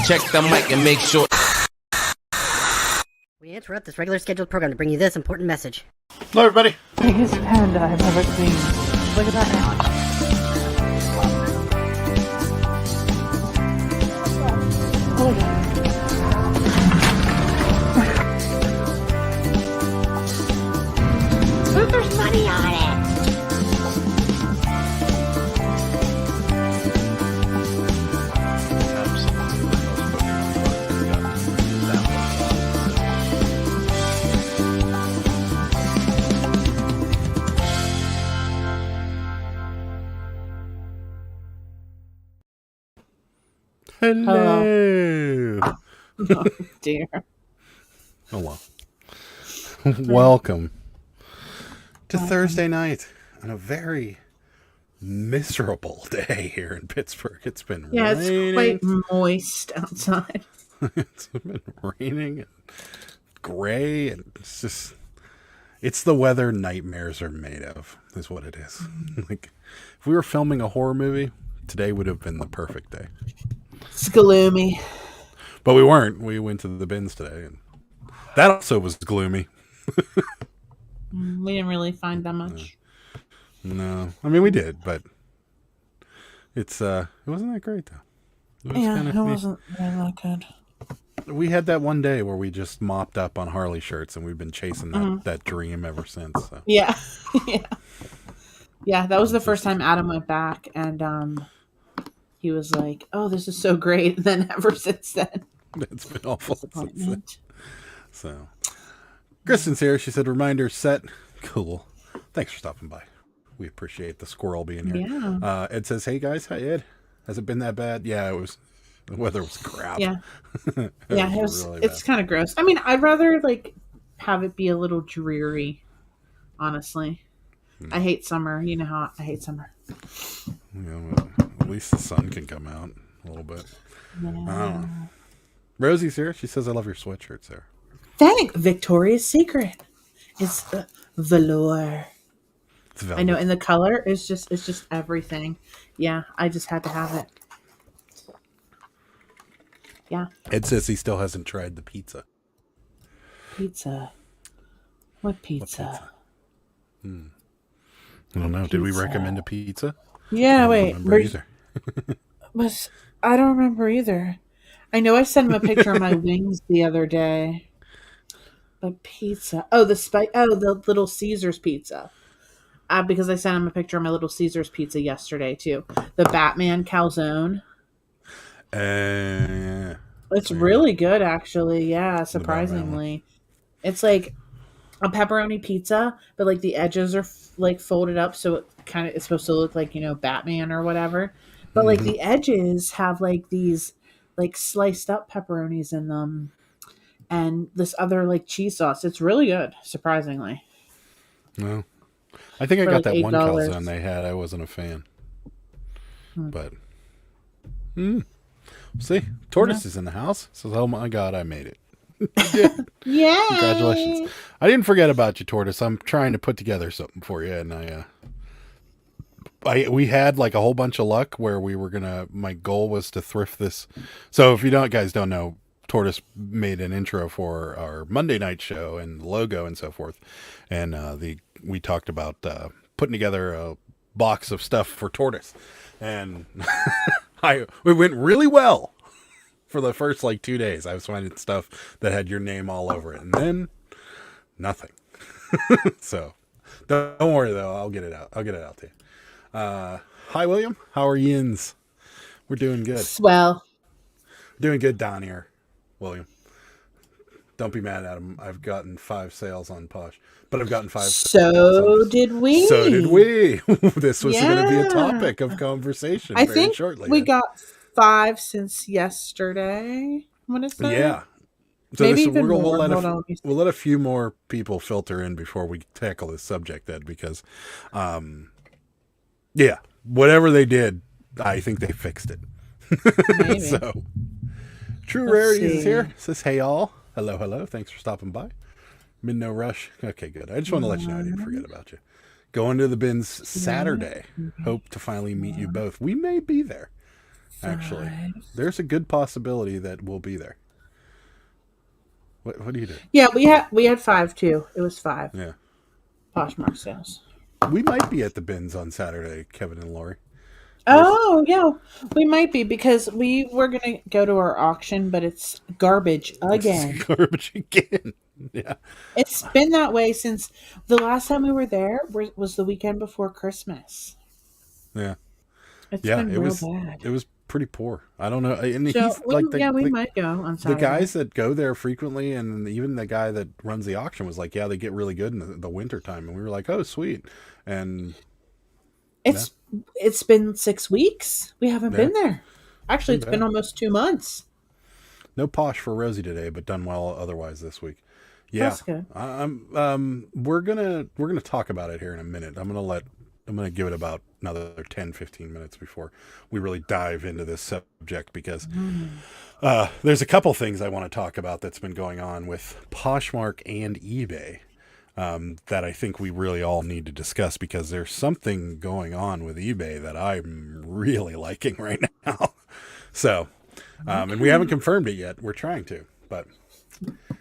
Check the mic and make sure. We interrupt this regular scheduled program to bring you this important message. Hello, everybody. Biggest panda I've ever seen. Look at that now. Look, there's money on it! Hello. Oh, dear. Hello. Welcome to Thursday night on a very miserable day here in Pittsburgh. It's been raining. It's quite moist outside. It's been raining and gray, and it's the weather nightmares are made of, is what it is. Like, if we were filming a horror movie, today would have been the perfect day. It's gloomy. But we weren't. We went to the bins today, and that also was gloomy. We didn't really find that much. No. I mean, we did, but it wasn't that great, though. It wasn't really that good. We had that one day where we just mopped up on Harley shirts, and we've been chasing that dream ever since. So. Yeah. Yeah, that was the first time Adam went back, and he was like, "Oh, this is so great." And then ever since then, it's been awful since then. So, Kristen's here. She said, "Reminder set." Cool. Thanks for stopping by. We appreciate the squirrel being here. Yeah. Ed says, "Hey guys, hi Ed. Has it been that bad?" Yeah, it was. The weather was crap. Yeah. It was really it's kind of gross. I mean, I'd rather have it be a little dreary. Honestly, I hate summer. You know how I hate summer. At least the sun can come out a little bit. Yeah. Rosie's here. She says, "I love your sweatshirt, Sarah." Thank Victoria's Secret. It's velour. It's velvet. I know, and the color is just everything. Yeah, I just had to have it. Yeah. Ed says he still hasn't tried the pizza. Pizza. What pizza? I don't know. Did we recommend a pizza? Yeah, wait. I don't remember either. I know I sent him a picture of my wings the other day. But pizza. Oh, the Little Caesars pizza. Because I sent him a picture of my Little Caesars pizza yesterday too. The Batman calzone. It's really good, actually. Yeah, surprisingly. It's like a pepperoni pizza, but like the edges are folded up, so it's supposed to look like, Batman or whatever. But like the edges have like these like sliced up pepperonis in them, and this other like cheese sauce. It's really good, surprisingly. No, I think I got that $8. one calzone they had. I wasn't a fan, but see, Tortoise is in the house. Says, "Oh my God, I made it." Yeah, congratulations! I didn't forget about you, Tortoise. I'm trying to put together something for you, and we had like a whole bunch of luck where we were my goal was to thrift this. So if you guys don't know, Tortoise made an intro for our Monday night show and logo and so forth, and we talked about putting together a box of stuff for Tortoise, and it went really well for the first 2 days. I was finding stuff that had your name all over it, and then nothing. So don't worry though, I'll get it out. I'll get it out to you. Hi William, how are yins? We're doing good. Swell. Doing good down here, William. Don't be mad at him. I've gotten 5 sales on Posh, but I've gotten 5. So did we. So did we. This was going to be a topic of conversation. I very think shortly. We got 5 since yesterday. I want to say. Yeah. So maybe even more. We'll let a few more people filter in before we tackle this subject, Ed, because, whatever they did, I think they fixed it. Maybe. So, True Rarities is here. Says, "Hey all, hello. Thanks for stopping by. I'm in no rush." Okay, good. I just want to let you know I didn't forget about you. Going to the bins Saturday. Hope to finally meet you both. We may be there. Actually, 5. there's a good possibility that we'll be there. What do you do? Yeah, we had 5 too. It was 5. Yeah, Poshmark sales. we might be at the bins on Saturday, Kevin and Lori. Oh, yeah. We might be because we were going to go to our auction, but it's garbage again. It's garbage again. Yeah. It's been that way since the last time we were there was the weekend before Christmas. Yeah. It's Yeah, been it real was bad. it was pretty poor. I don't know. And So he's like we might go on the Saturday. guys that go there frequently, and even the guy that runs the auction was like, yeah, they get really good in the winter time. And we were like, oh, sweet. And It's been 6 weeks. We haven't been there. Actually, it's Too been bad. almost 2 months. no posh for Rosie today, but done well otherwise this week. Yeah. That's good. We're gonna talk about it here in a minute. I'm gonna give it about another 10, 15 minutes before we really dive into this subject because there's a couple things I want to talk about that's been going on with Poshmark and eBay that I think we really all need to discuss because there's something going on with eBay that I'm really liking right now. So, and we haven't confirmed it yet. We're trying to, but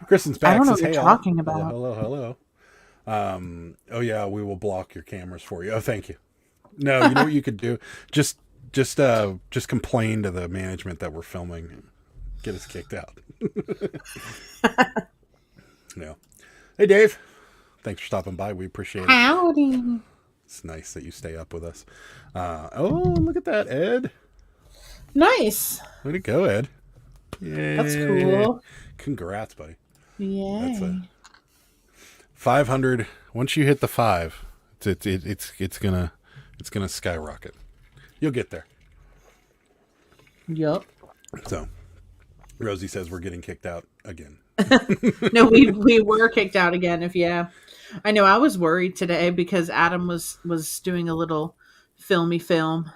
Kristen's back. I don't know Says, what hey, you're all. talking about. Hello. Oh yeah, we will block your cameras for you. Oh, thank you. No, you know what you could do? Just complain to the management that we're filming. Get us kicked out. Yeah. Hey, Dave. Thanks for stopping by. We appreciate it. Howdy. It's nice that you stay up with us. Oh, look at that, Ed. Nice. Way to go, Ed. Yeah. That's cool. Congrats, buddy. Yay. That's a 500. Once you hit the 5, it's gonna skyrocket. You'll get there. Yup. So, Rosie says we're getting kicked out again. No, we were kicked out again. I know I was worried today because Adam was doing a little film,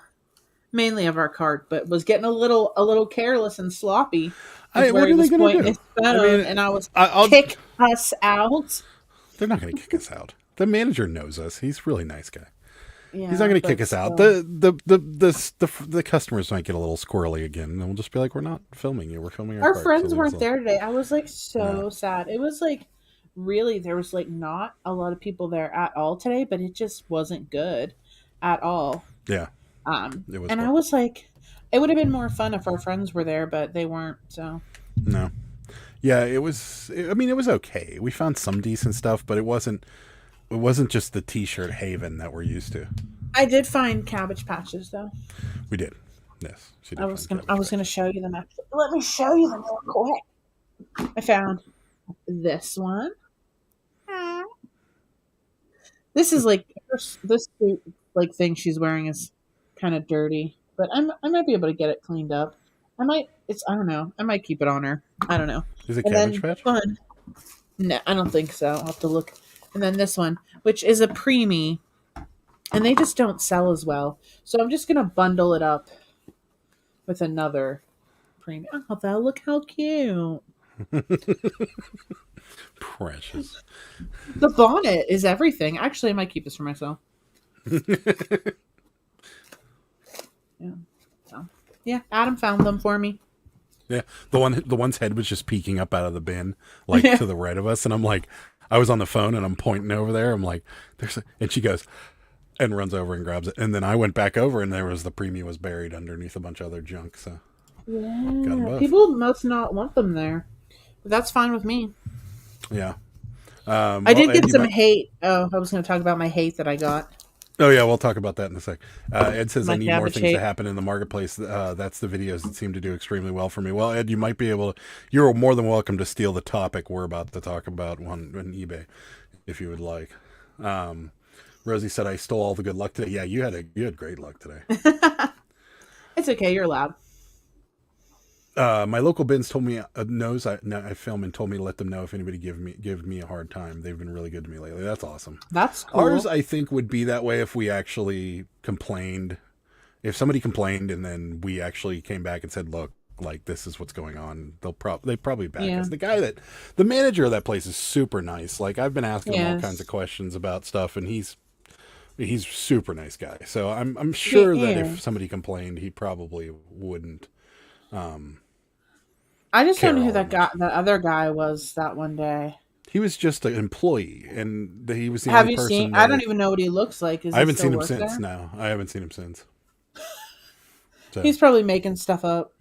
mainly of our cart, but was getting a little careless and sloppy. What are they going to do? And I was I'll kick us out. They're not going to kick us out. The manager knows us. He's a really nice guy. Yeah, He's not going to kick us out. The customers might get a little squirrely again, and we'll just be like, "We're not filming you. We're filming our Our cart, friends so weren't there today. I was like No. sad. It was like really there was like not a lot of people there at all today, but it just wasn't good at all. Yeah, It was and I fun. was like, it would have been more fun if our friends were there, but they weren't. So no. Yeah, it was. I mean, it was okay. We found some decent stuff, but it wasn't just the T-shirt haven that we're used to. I did find Cabbage Patches though. We did. Yes, she did. I was gonna show you them. Actually. Let me show you them real quick. I found this one. This is like this like thing she's wearing is kind of dirty, but I might be able to get it cleaned up. I don't know. I might keep it on her. I don't know. Is it And Cabbage then Patch? one. No, I don't think so. I'll have to look. And then this one, which is a preemie, and they just don't sell as well. So I'm just gonna bundle it up with another preemie. Oh, that look how cute. Precious. The bonnet is everything. Actually, I might keep this for myself. Yeah. So, yeah, Adam found them for me. Yeah, the one's head was just peeking up out of the bin, like to the right of us, and I'm like, I was on the phone and I'm pointing over there. I'm like, and she goes and runs over and grabs it, and then I went back over and there was the preemie was buried underneath a bunch of other junk. So got 'em Yeah, both. people must not want them there. But that's fine with me. Yeah, I did get some hate. Oh, I was going to talk about my hate that I got. Oh yeah, we'll talk about that in a sec. Ed says My I need more cabbage things hate. to happen in the marketplace. That's the videos that seem to do extremely well for me. Well, Ed, you might be able to. You're more than welcome to steal the topic we're about to talk about on eBay, if you would like. Rosie said I stole all the good luck today. Yeah, you had great luck today. It's okay. You're allowed. My local bins told me knows I film and told me to let them know if anybody give me a hard time. They've been really good to me lately. That's awesome. That's cool. Ours, I think, would be that way if we actually complained. If somebody complained and then we actually came back and said, "Look, like this is what's going on," they probably back us. The manager of that place is super nice. Like I've been asking him all kinds of questions about stuff, and he's He's a super nice guy. So I'm sure that Yeah. if somebody complained, he probably wouldn't I just don't care know who all that that guy, much. that other guy was that one day. He was just an employee, and he was the only Have you seen? person I don't there. even know what he looks like. Does I he haven't still seen him work since. there? No, I haven't seen him since. So, He's probably making stuff up.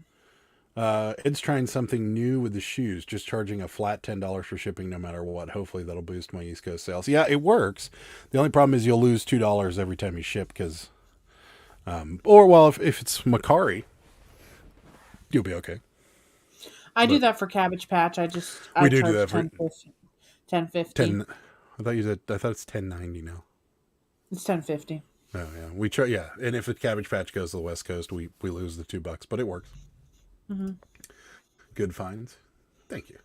Ed's trying something new with the shoes, just charging a flat $10 for shipping no matter what. Hopefully that'll boost my East Coast sales. Yeah, it works. The only problem is you'll lose $2 every time you ship because, or well, if it's Macari, you'll be okay. I do But that for Cabbage Patch. I we do charge that for 10.50. 10. I thought it's 10.90 now. It's 10.50. Oh yeah, we try. Yeah, and if a Cabbage Patch goes to the West Coast, we lose the $2, but it works. Mm-hmm. Good finds. Thank you.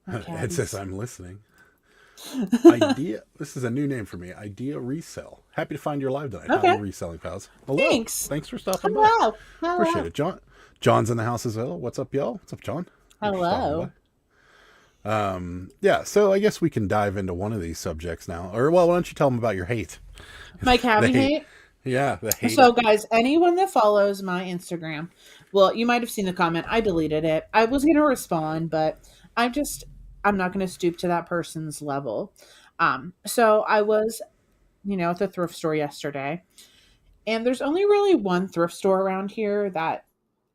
Okay. Ed says I'm listening. Idea. This is a new name for me. Idea Resell. Happy to find your live tonight. Okay. Howdy, reselling pals. Hello. Thanks. Thanks for stopping by. Hello. Hello. Appreciate it, John. John's in the house as well. What's up, y'all? What's up, John? Thanks for stopping Hello. by. Yeah. So I guess we can dive into one of these subjects now. Or well, why don't you tell them about your hate? My cabbage hate. Yeah, the hate. So, guys, anyone that follows my Instagram, well, you might have seen the comment. I deleted it. I was going to respond, but I'm not going to stoop to that person's level. So I was, at the thrift store yesterday, and there's only really one thrift store around here that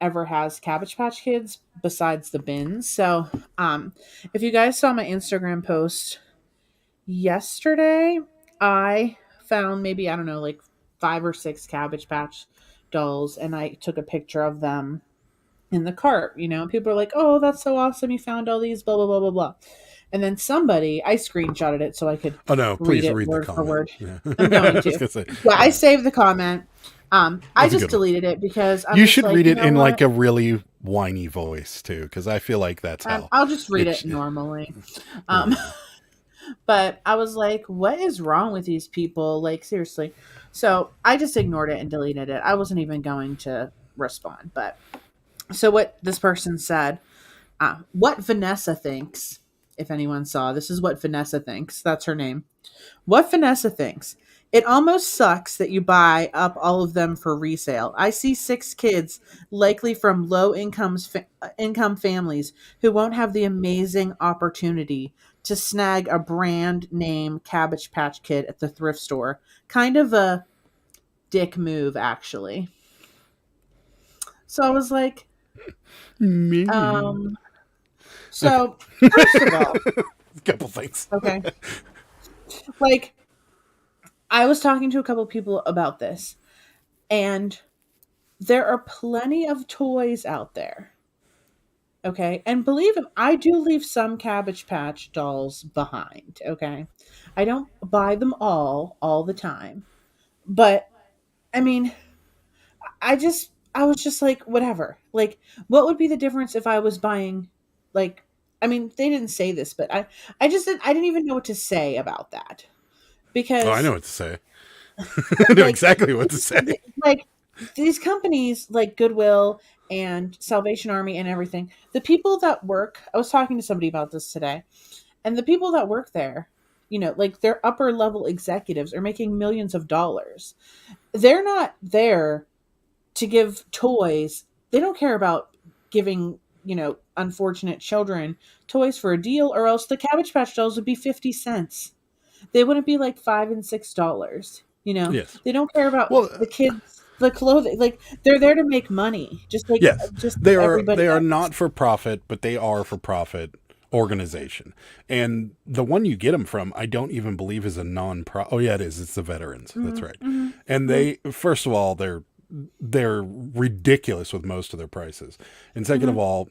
ever has Cabbage Patch Kids besides the bins. So, if you guys saw my Instagram post yesterday, I found maybe, I don't know, like 5 or 6 Cabbage Patch dolls, and I took a picture of them in the cart, and people are like, oh, that's so awesome, you found all these, blah, blah, blah, blah, blah. And then I screenshotted it so I could Oh no! Please read the word for comment. word. Yeah. I'm going I was to. gonna say, Yeah, I saved the comment. I That's a just good one. deleted it because I'm you just should like, read it in what? like a really whiny voice too, because I feel like that's how. I'll just read it it normally. Yeah. But I was like, what is wrong with these people? Like, seriously. So I just ignored it and deleted it. I wasn't even going to respond. But so what this person said, what Vanessa thinks, if anyone saw, this is what Vanessa thinks. That's her name. What Vanessa thinks. It almost sucks that you buy up all of them for resale. I see 6 kids, likely from low income families, who won't have the amazing opportunity to snag a brand name Cabbage Patch Kid at the thrift store. Kind of a dick move, actually. So I was like, Me. so first of all, A couple things. okay, like I was talking to a couple people about this, and there are plenty of toys out there. Okay. And believe it, I do leave some Cabbage Patch dolls behind. Okay. I don't buy them all the time. But I mean, I was just like, whatever. Like, what would be the difference if I was buying, like, I mean, they didn't say this, but I didn't even know what to say about that. Oh, I know Because, what to say. I know like, exactly what to say. like these companies like Goodwill and Salvation Army and everything, the people that work, I was talking to somebody about this today, and the people that work there, like their upper level executives are making millions of dollars. They're not there to give toys. They don't care about giving, unfortunate children toys for a deal, or else the Cabbage Patch dolls would be 50 cents. They wouldn't be like $5 and $6. Yes. They don't care about Well, the kids, the clothing. Like they're there to make money, just like yes, just they are. everybody They are else. not for profit, but they are for profit organization. And the one you get them from, I don't even believe is a non-profit. Oh yeah, it is. It's the veterans. That's right. And they, first of all, they're ridiculous with most of their prices. And second of all,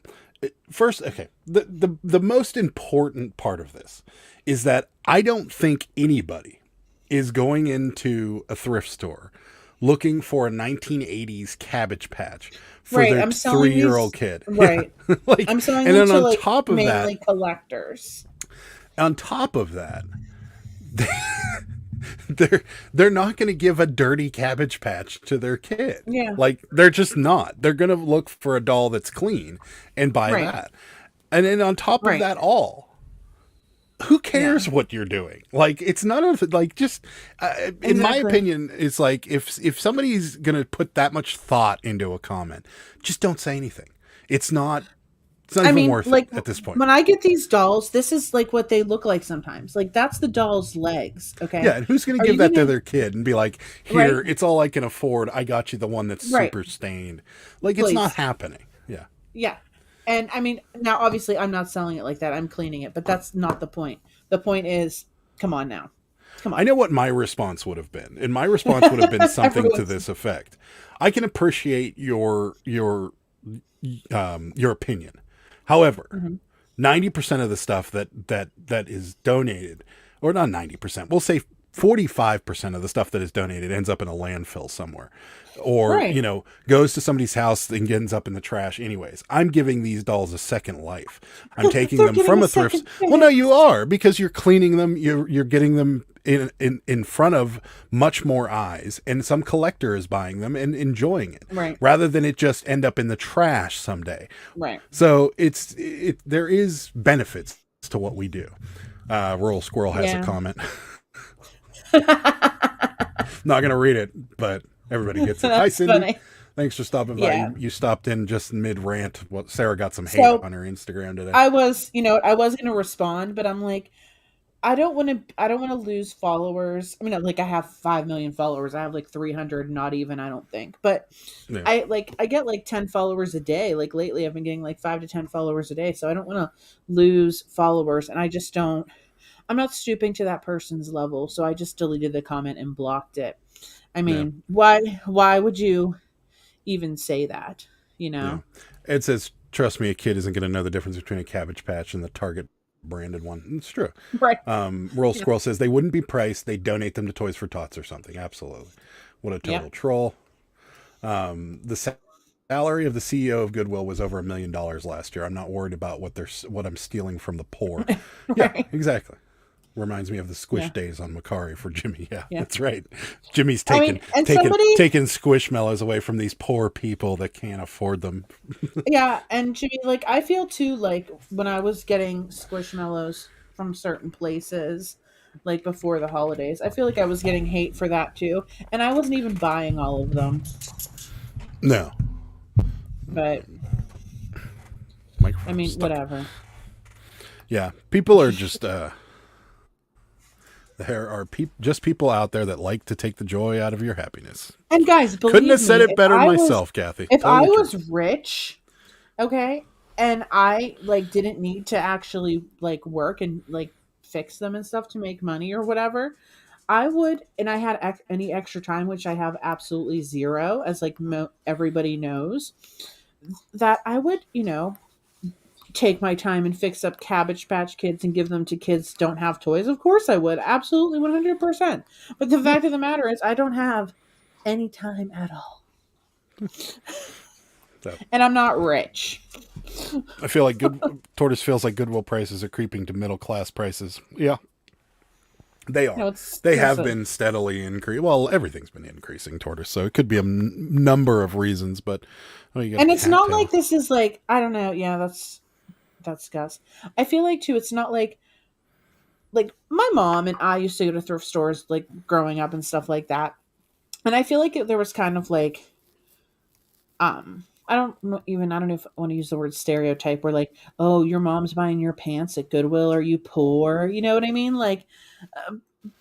first, okay, the most important part of this is that I don't think anybody is going into a thrift store looking for a 1980s Cabbage Patch for Right, their I'm selling 3-year-old these. kid. Right, Yeah. Like, I'm selling and them then to on like top of mainly that, collectors. they're not going to give a dirty Cabbage Patch to their kid. Yeah. Like, they're just not. They're going to look for a doll that's clean and buy Right. that. And then on top of Right. that all, who cares what you're doing? Like, it's none of like, just in my opinion, it's like if somebody's gonna put that much thought into a comment, just don't say anything. It's not even worth it at this point. When I get these dolls, this is like what they look like sometimes. Like, that's the doll's legs. Okay. Yeah, and who's gonna give that to their kid and be like, here, it's all I can afford. I got you the one that's super stained. Like, it's not happening. Yeah. Yeah. And I mean, now obviously I'm not selling it like that. I'm cleaning it, but that's not the point. The point is, come on now. Come on. I know what my response would have been. And my response would have been something to this effect. I can appreciate your opinion. However, 90% of the stuff that is donated, or not 90%, we'll say 45% of the stuff that is donated ends up in a landfill somewhere, or goes to somebody's house and ends up in the trash anyways. I'm giving these dolls a second life. I'm taking them from a thrift. Well, no, you are, because you're cleaning them. You're getting them in front of much more eyes, and some collector is buying them and enjoying it, rather than it just end up in the trash someday. Right. So there is benefits to what we do. Rural Squirrel has a comment. Not gonna read it, but everybody gets it. Hi, Cindy. Funny. Thanks for stopping by. Yeah. You stopped in just mid rant. Well, Sarah got some hate on her Instagram today. I was gonna respond, but I'm like, I don't want to lose followers. I mean, like, I have 5 million followers. I have like 300, not even, I don't think. But I get like 10 followers a day. Like, lately I've been getting like 5 to 10 followers a day. So I don't want to lose followers, and I'm not stooping to that person's level. So I just deleted the comment and blocked it. I mean, why would you even say that? Yeah. It says, trust me, a kid isn't going to know the difference between a Cabbage Patch and the Target branded one. It's true. Right. Rural Squirrel says they wouldn't be priced. They donate them to Toys for Tots or something. Absolutely. What a total troll. The salary of the CEO of Goodwill was over $1 million last year. I'm not worried about what I'm stealing from the poor. Yeah, exactly. Reminds me of the Squish days on Macari for Jimmy. Yeah, that's right. Jimmy's taking Squishmallows away from these poor people that can't afford them. Yeah, and Jimmy, like, I feel too, like, when I was getting Squishmallows from certain places, like, before the holidays, I feel like I was getting hate for that too, and I wasn't even buying all of them. No. But I mean, whatever. Yeah, people are just there are just people out there that like to take the joy out of your happiness. And guys, couldn't have said it better myself, Kathy. If I was rich, okay, and I like didn't need to actually like work and like fix them and stuff to make money or whatever, I would, and I had any extra time, which I have absolutely zero, as like everybody knows, that I would, take my time and fix up Cabbage Patch Kids and give them to kids who don't have toys. Of course I would. Absolutely 100%. But the fact of the matter is I don't have any time at all. And I'm not rich. I feel like Tortoise feels like Goodwill prices are creeping to middle class prices. Yeah. They are. No, they have been steadily increasing. Well, everything's been increasing, Tortoise. So it could be a number of reasons, but and it's not like this is like, I don't know. Yeah, that's Gus. I feel like too, it's not like my mom and I used to go to thrift stores like growing up and stuff like that. And I feel like there was kind of like, I don't know if I want to use the word stereotype, where like, oh, your mom's buying your pants at Goodwill. Are you poor? You know what I mean? Like,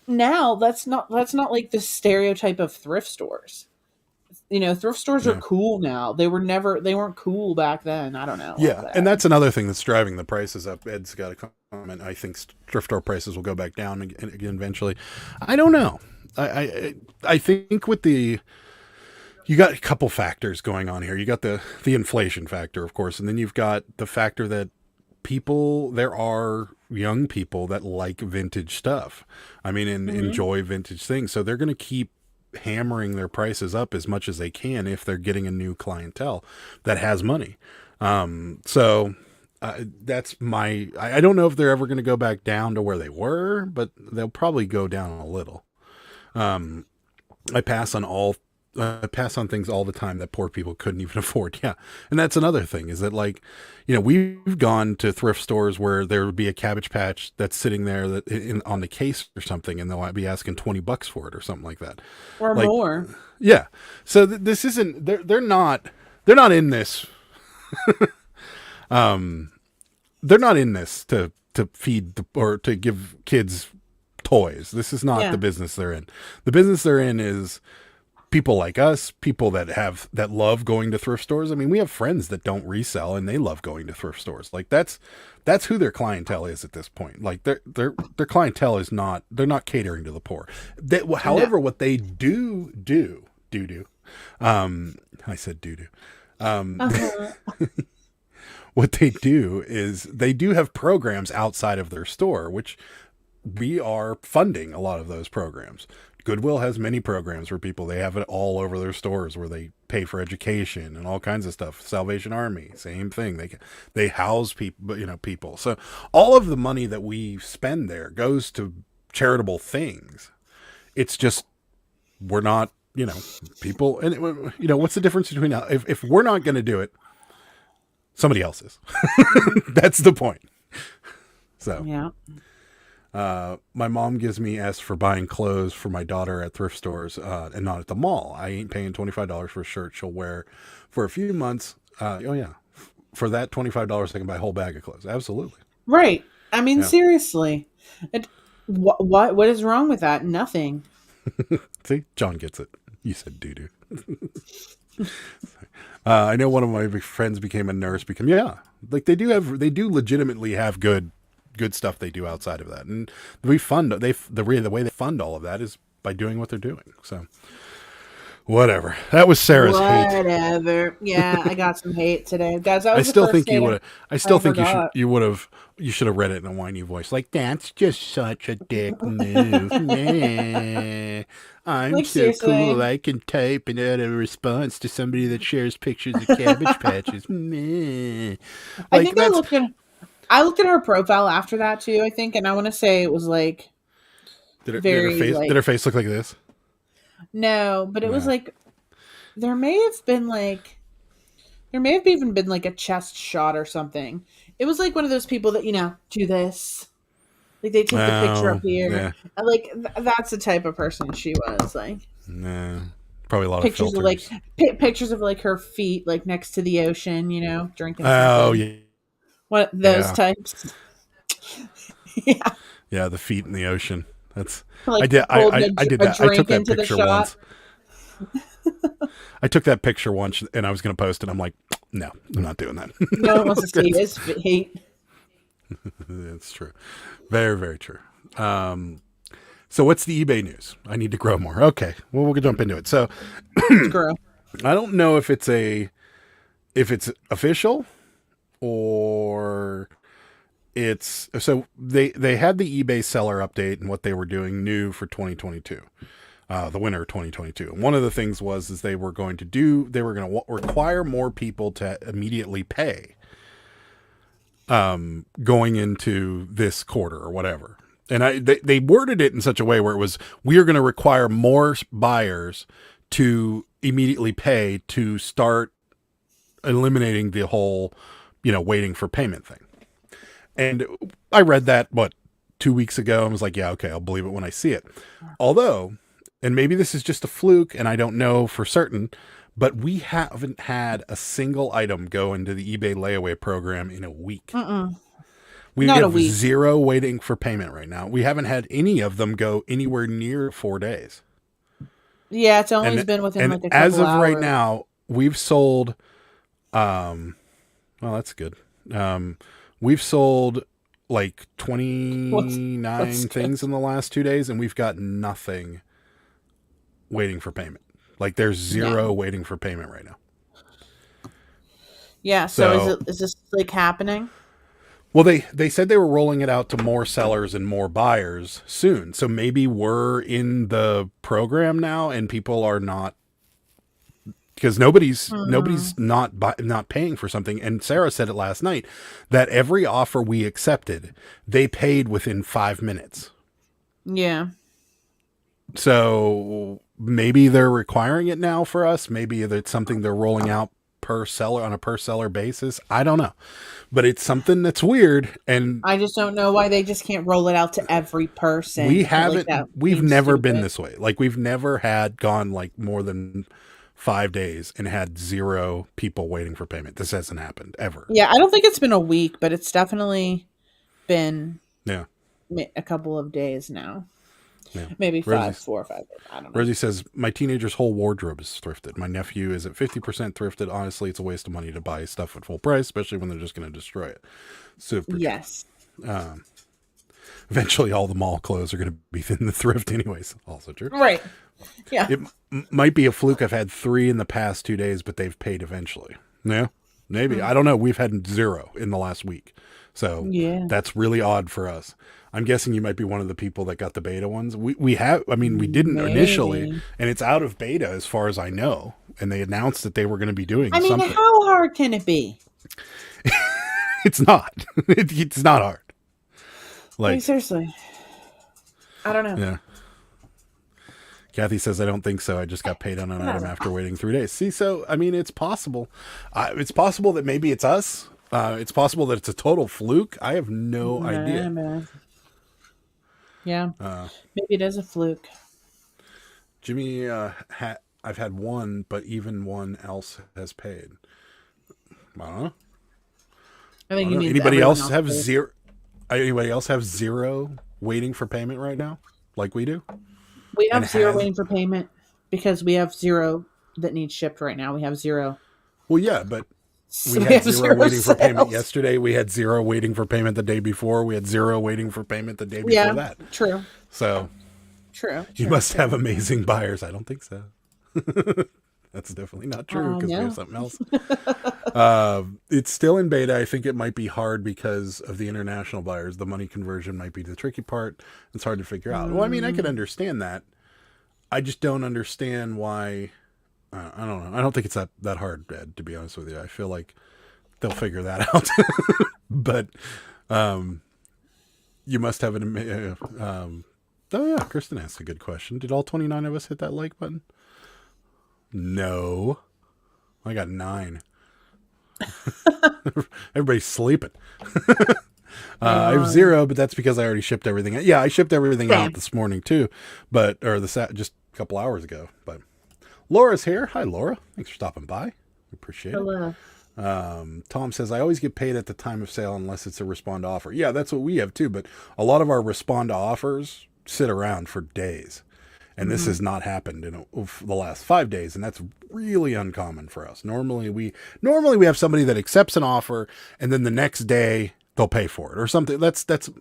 now that's not like the stereotype of thrift stores. Thrift stores are cool now. They weren't cool back then. I don't know. Yeah. And that's another thing that's driving the prices up. Ed's got a comment. I think thrift store prices will go back down again eventually. I don't know. I think you got a couple factors going on here. You got the inflation factor, of course, and then you've got the factor that there are young people that like vintage stuff. I mean, and enjoy vintage things. So they're going to keep hammering their prices up as much as they can if they're getting a new clientele that has money. So that's I don't know if they're ever going to go back down to where they were, but they'll probably go down a little. I pass on all pass on things all the time that poor people couldn't even afford. Yeah. And that's another thing is that like, we've gone to thrift stores where there would be a Cabbage Patch that's sitting there on the case or something, and they'll be asking $20 for it or something like that. Or like, more. Yeah. So this isn't, they're not in this. They're not in this to feed or to give kids toys. This is not the business they're in. The business they're in is people like us, people that love going to thrift stores. I mean, we have friends that don't resell and they love going to thrift stores. Like that's who their clientele is at this point. Like their clientele is not, they're not catering to the poor. However, what they do, I said doo-doo. What they do is they do have programs outside of their store, which we are funding a lot of those programs. Goodwill has many programs for people. They have it all over their stores where they pay for education and all kinds of stuff. Salvation Army, same thing. They house people. So all of the money that we spend there goes to charitable things. It's just, we're not, people, and what's the difference between if we're not going to do it, somebody else is. That's the point. So yeah. My mom gives me S for buying clothes for my daughter at thrift stores and not at the mall. I ain't paying $25 for a shirt she'll wear for a few months. For that $25, I can buy a whole bag of clothes. Absolutely. Right. I mean, seriously. What is wrong with that? Nothing. See, John gets it. You said doo-doo. I know one of my friends became a nurse. Like they do legitimately have good stuff they do outside of that, and we fund the way they fund all of that is by doing what they're doing. So whatever. That was Sarah's hate. Whatever. Yeah, I got some hate today, guys. I still think you would have. I still think you would have. You should have read it in a whiny voice, like that's just such a dick move. Nah. I'm like, so seriously. Cool. I can type and add a response to somebody that shares pictures of Cabbage Patches. Meh. I think I looked at her profile after that too, I think, and I want to say it was like did her face look like this? No, but it was like there may have even been like a chest shot or something. It was like one of those people that do this, like they take the picture up here. Yeah. Like that's the type of person she was. Like, no, probably a lot pictures of filters. Pictures of like her feet, like next to the ocean, drinking. Oh yeah. What those types? Yeah. Yeah, the feet in the ocean. That's like I did that. I took that picture once. I took that picture once and I was going to post it. I'm like, no, I'm not doing that. No one wants to see his feet. That's true. Very, very true. So what's the eBay news? I need to grow more. Okay. Well, we'll jump into it. So grow. I don't know if it's official or so they had the eBay seller update and what they were doing new for 2022, the winter of 2022. And one of the things is they were going to require more people to immediately pay, going into this quarter or whatever. And they worded it in such a way where it was, we are going to require more buyers to immediately pay to start eliminating the whole, waiting for payment thing. And I read that, 2 weeks ago, and was like, yeah, okay, I'll believe it when I see it. Although, and maybe this is just a fluke, and I don't know for certain, but we haven't had a single item go into the eBay layaway program in a week. We have zero waiting for payment right now. We haven't had any of them go anywhere near 4 days. Yeah, it's always been within like a couple as of hours. Right now, we've sold, well, that's good. We've sold like 29 things in the last 2 days, and we've got nothing waiting for payment. Like there's zero waiting for payment right now. Yeah. So is this like happening? Well, they said they were rolling it out to more sellers and more buyers soon. So maybe we're in the program now and people are not, because nobody's not paying for something. And Sarah said it last night that every offer we accepted, they paid within 5 minutes. Yeah. So maybe they're requiring it now for us. Maybe it's something they're rolling out per seller on a per seller basis. I don't know, but it's something that's weird. And I just don't know why they just can't roll it out to every person. we Like, haven't, that we've seems never stupid. been this way. Like we've never had gone like more than 5 days and had 0 people waiting for payment. This hasn't happened ever. Yeah, I don't think it's been a week, but it's definitely been Yeah. a couple of days now. Yeah. Maybe Rosie, 4 or 5 days. I don't know. Rosie says, my teenager's whole wardrobe is thrifted. My nephew is at 50% thrifted. Honestly, it's a waste of money to buy stuff at full price, especially when they're just going to destroy it. Super. Yes. Eventually, all the mall clothes are going to be in the thrift anyways. Also true. Right. Yeah. It might be a fluke. I've had 3 in the past 2 days, but they've paid eventually. Yeah, maybe. I don't know. We've had 0 in the last week. So Yeah. that's really odd for us. I'm guessing you might be one of the people that got the beta ones. We have, I mean, we didn't Maybe. initially, and it's out of beta as far as I know. And they announced that they were going to be doing I mean, something. how hard can it be? It's not. It's not hard. Like, seriously. I don't know. Yeah. Kathy says, I don't think so. I just got paid on an item after waiting 3 days. See, so, I mean, it's possible. It's possible that maybe it's us. It's possible that it's a total fluke. I have no idea. Man. Yeah. Maybe it is a fluke. Jimmy, I've had 1, but even 1 else has paid. I don't know. I think you need Anybody else have 0? Anybody else have 0 waiting for payment right now, like we do? We have 0 waiting for payment because we have 0 that needs shipped right now. We have 0. Well, yeah, but So we had have 0 waiting for payment sales. yesterday. We had 0 waiting for payment the day before. We had 0 waiting for payment the day before that. True. So True. you must have amazing buyers. I don't think so. That's definitely not true because we have something else. It's still in beta. I think it might be hard because of the international buyers. The money conversion might be the tricky part. It's hard to figure out. Well, I mean, I could understand that. I just don't understand why. I don't know. I don't think it's that hard, Ed, to be honest with you. I feel like they'll figure that out. But you must have an... oh, yeah. Kristen asked a good question. Did all 29 of us hit that like button? No. I got 9. Everybody's sleeping. I have 0, but that's because I already shipped everything. Yeah, I shipped everything out this morning too, just a couple hours ago. But Laura's here. Hi, Laura. Thanks for stopping by. Appreciate it. Hello. Tom says, I always get paid at the time of sale unless it's a respond to offer. Yeah, that's what we have too, but a lot of our respond to offers sit around for days. And this has not happened in the last 5 days, and that's really uncommon for us. Normally we have somebody that accepts an offer, and then the next day they'll pay for it or something. That's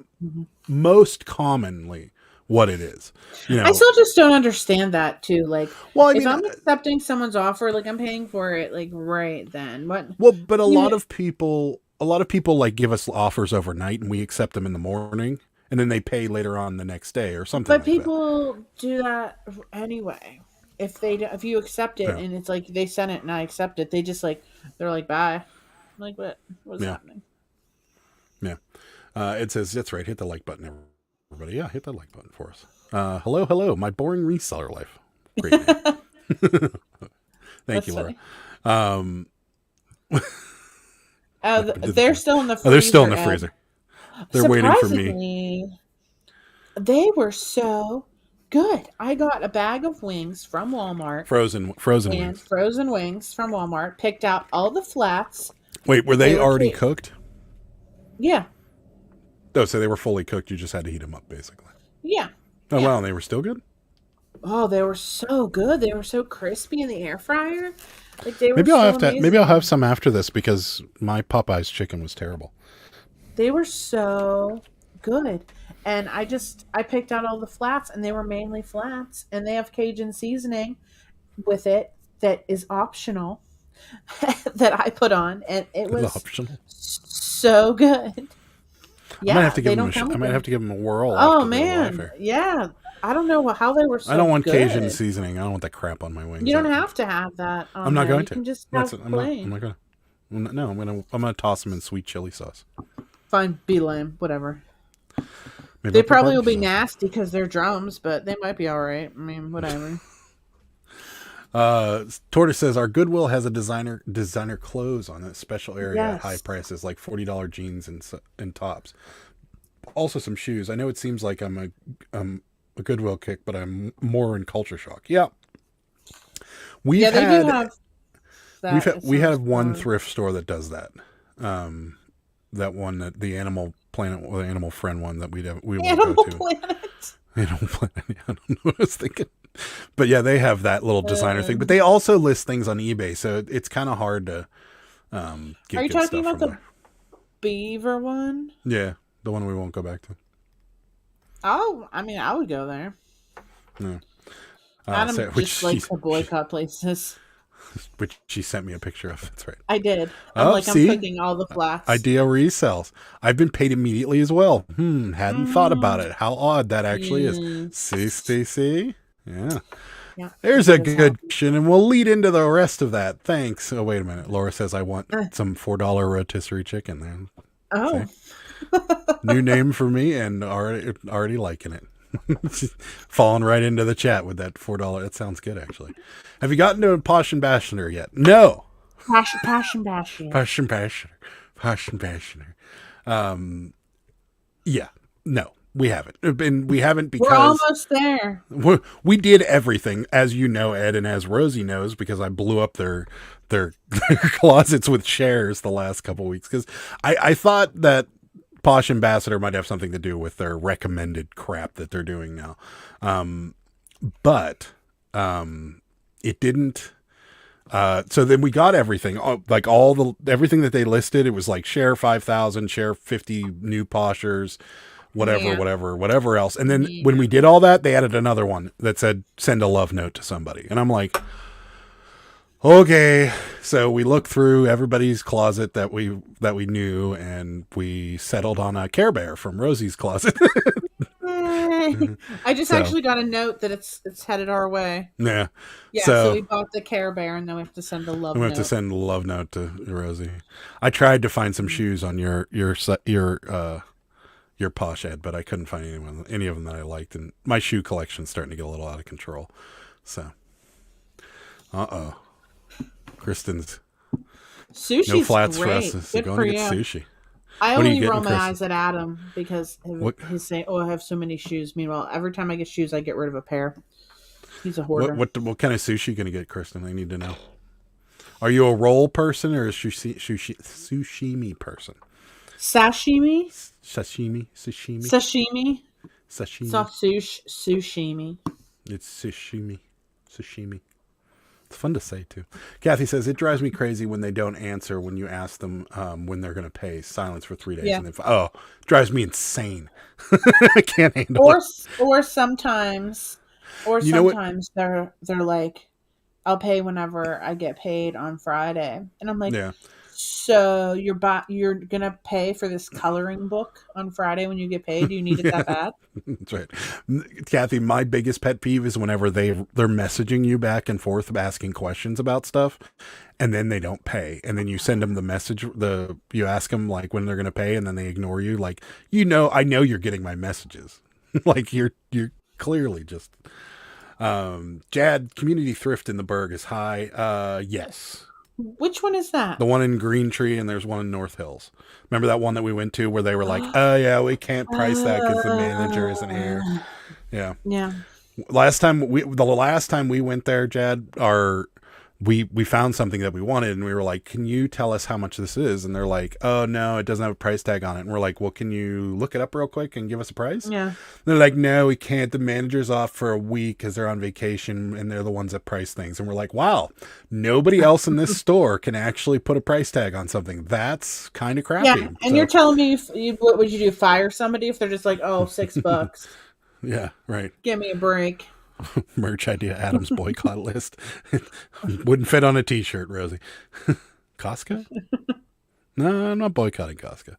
most commonly what it is. You know, I still just don't understand that too. Like, well, I if mean, I'm accepting someone's offer, like I'm paying for it, like right then. What? Well, but a lot of people like give us offers overnight, and we accept them in the morning. And then they pay later on the next day or something. But like people do that anyway. If you accept it and it's like they sent it and I accept it, they're like bye. I'm like what's happening? Yeah. It says that's right. Hit the like button, everybody. Yeah, hit that like button for us. Hello, my boring reseller life. Great name. Thank you, Laura. They're still in the freezer. They're still in the freezer. They're waiting for me. They were so good. I got a bag of wings from Walmart. Frozen wings. Frozen wings from Walmart. Picked out all the flats. Wait, were they already cooked? Yeah. Oh, so they were fully cooked. You just had to heat them up, basically. Yeah. Oh, wow. And they were still good? Oh, they were so good. They were so crispy in the air fryer. Like they were maybe I'll have some after this because my Popeye's chicken was terrible. They were so good. And I picked out all the flats, and they were mainly flats. And they have Cajun seasoning with it that is optional that I put on. And it was optional. So good. Yeah, I might have to give them a whirl. Oh, man. Yeah. I don't know how they were so I don't want good. Cajun seasoning. I don't want that crap on my wings. You don't have to have that on I'm not going you to. Can just have plain. I'm not going to. No, I'm gonna toss them in sweet chili sauce. Fine, be lame, whatever. Maybe They probably will be nasty because they're drums, but they might be all right. I mean, whatever. Tortoise says our Goodwill has a designer clothes on a special area at high Yes. prices, like $40 jeans and tops. Also some shoes. I know it seems like I'm a Goodwill kick, but I'm more in culture shock. Yeah, we've Yeah, they do had have that. It we sounds have one fun. thrift store that does that. That one, that the Animal Planet, or the Animal Friend one that we won't go Animal to. Planet. Animal Planet. Yeah, I don't know what I was thinking. But yeah, they have that little designer thing. But Um, they also list things on eBay, so it's kind of hard to are get you good talking stuff about from the there. beaver one? Yeah, the one we won't go back to. Oh, I mean, I would go there. Yeah. Adam Which just likes to boycott places. she sent me a picture of. That's right. I did. I'm Oh, like, I'm see, cooking all the flats. idea resells. I've been paid immediately as well. Hadn't thought about Mm, it. How odd that actually is. See, yes. see, see. Yeah. Yeah, There's a that is good happy. question, and we'll lead into the rest of that. Thanks. Oh, wait a minute. Laura says I want Uh, some $4 rotisserie chicken. There. oh, See, new name for me, and already liking it. Falling right into the chat with that $4. That sounds good, actually. Have you gotten to a Posh and Bashner yet? No. passion, passion. Posh and Bashner. Posh and Bashner. Yeah. No, we haven't. And we haven't We're because almost there. we did everything, as you know, Ed, and as Rosie knows, because I blew up their closets with shares the last couple weeks. Because I thought that Posh Ambassador might have something to do with their recommended crap that they're doing now. But it didn't. So then we got everything, like everything that they listed. It was like share 5,000, share 50 new Poshers, Yeah. whatever else. And then when Yeah. we did all that, they added another one that said send a love note to somebody. And I'm like, okay. So we looked through everybody's closet that we knew, and we settled on a Care Bear from Rosie's closet. I just So actually got a note that it's headed our way. yeah. Yeah, so So we bought the Care Bear, and then we have to send a I'm love gonna have to note. send a love note to Rosie. I tried to find some shoes on your Posh Ed, but I couldn't find any of them that I liked, and my shoe collection's starting to get a little out of control. So, Kristen's no Sushi's flats for us. great. Is Good going for to get you. sushi. I What are you only getting, roll my Kristen? eyes at Adam because What he's saying, "Oh, I have so many shoes." Meanwhile, every time I get shoes, I get rid of a pair. He's a what hoarder. what kind of sushi going to get, Kristen? I need to know. Are you a roll person or a sushimi person? Sashimi, Sashimi, sashimi, sashimi. soft sushimi. It's sashimi. It's fun to say too. Kathy says it drives me crazy when they don't answer when you ask them when they're going to pay. Silence for 3 days, Yeah. and then drives me insane. I can't handle Or it. or sometimes, You know what? they're like, I'll pay whenever I get paid on Friday, and I'm like, Yeah, so you're gonna pay for this coloring book on Friday when you get paid? Do you need it that bad? that's right. Kathy, my biggest pet peeve is whenever they're messaging you back and forth asking questions about stuff, and then they don't pay, and then you send them the message. You ask them like when they're going to pay, and then they ignore you. Like, I know you're getting my messages. Like you're clearly just. Jad, community thrift in the Berg is high. Yes. Which one is that? The one in Green Tree, and there's one in North Hills. Remember that one that we went to where they were like, oh yeah, we can't price that because the manager isn't here. Yeah. Yeah. The last time we went there, Jad, we found something that we wanted, and we were like, can you tell us how much this is? And they're like, oh no, it doesn't have a price tag on it. And we're like, well, can you look it up real quick and give us a price? Yeah. And they're like, no, we can't. The manager's off for a week because they're on vacation, and they're the ones that price things. And we're like, wow, nobody else in this store can actually put a price tag on something. That's kind of crappy. Yeah. And you're telling me what would you do? Fire somebody if they're just like, oh, $6? Yeah, right. Give me a break. Merch idea, Adam's boycott list. Wouldn't fit on a t-shirt, Rosie. Costco? No, I'm not boycotting Costco.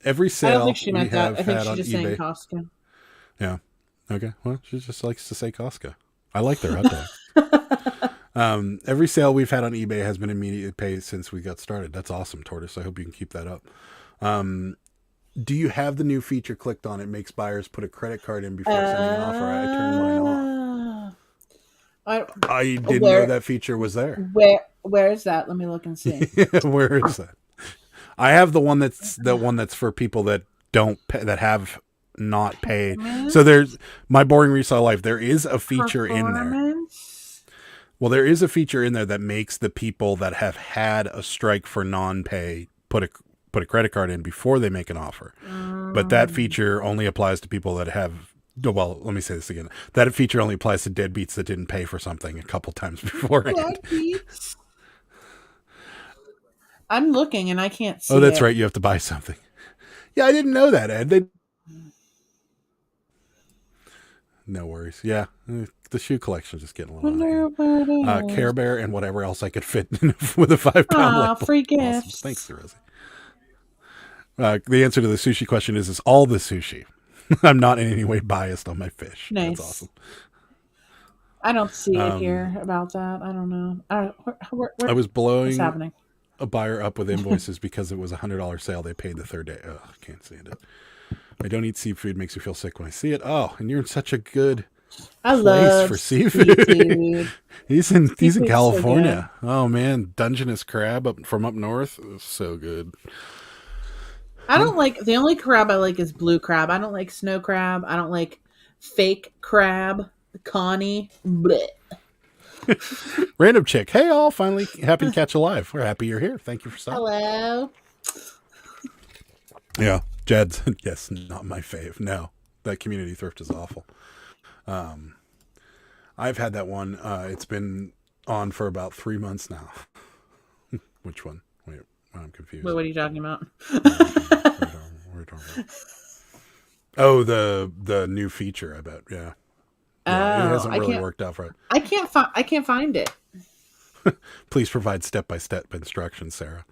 Every I sale don't think she meant we that. have I think had she's on just saying eBay. Costco. Yeah. Okay. Well, she just likes to say Costco. I like their hot dog. Every sale we've had on eBay has been immediately paid since we got started. That's awesome, Tortoise. I hope you can keep that up. Do you have the new feature clicked on? It makes buyers put a credit card in before sending an offer. I turned mine off. I didn't know Where that feature was there. where is that? Let me look and see. Where is that? I have the one that's for people that don't pay, that have not paid. So there's my boring resale life. There is a feature in there. Well, there is a feature in there that makes the people that have had a strike for non-pay put a credit card in before they make an offer. But that feature only applies to people that have. Well, let me say this again. That feature only applies to deadbeats that didn't pay for something a couple times beforehand. Deadbeats? I'm looking and I can't see. Oh, that's right. You have to buy something. Yeah, I didn't know that, Ed. No worries. Yeah, the shoe collection is just getting a little out of hand. Care Bear and whatever else I could fit with a 5-pound label. Free gifts. Awesome. Thanks, Rosie. The answer to the sushi question is all the sushi. I'm not in any way biased on my fish. Nice. That's awesome. I don't see it here about that. I don't know. I was blowing what's happening? A buyer up with invoices because it was $100 sale. They paid the third day. Oh, I can't stand it. I don't eat seafood. Makes me feel sick when I see it. Oh, and you're in such a good place for seafood. he's in California. So oh man, Dungeness crab from up north. So good. I don't like, the only crab I like is blue crab. I don't like snow crab. I don't like fake crab. Connie. Blech. Random chick. Hey all, finally happy to catch you live. We're happy you're here. Thank you for stopping. Hello. Yeah. Jed's, yes, not my fave. No, that community thrift is awful. I've had that one. It's been on for about 3 months now. Which one? Wait, I'm confused. Wait, what are you talking about? What are you talking about? Oh, the new feature, I bet. Yeah. It hasn't really worked out for it. I can't find it. Please provide step-by-step instructions, Sarah.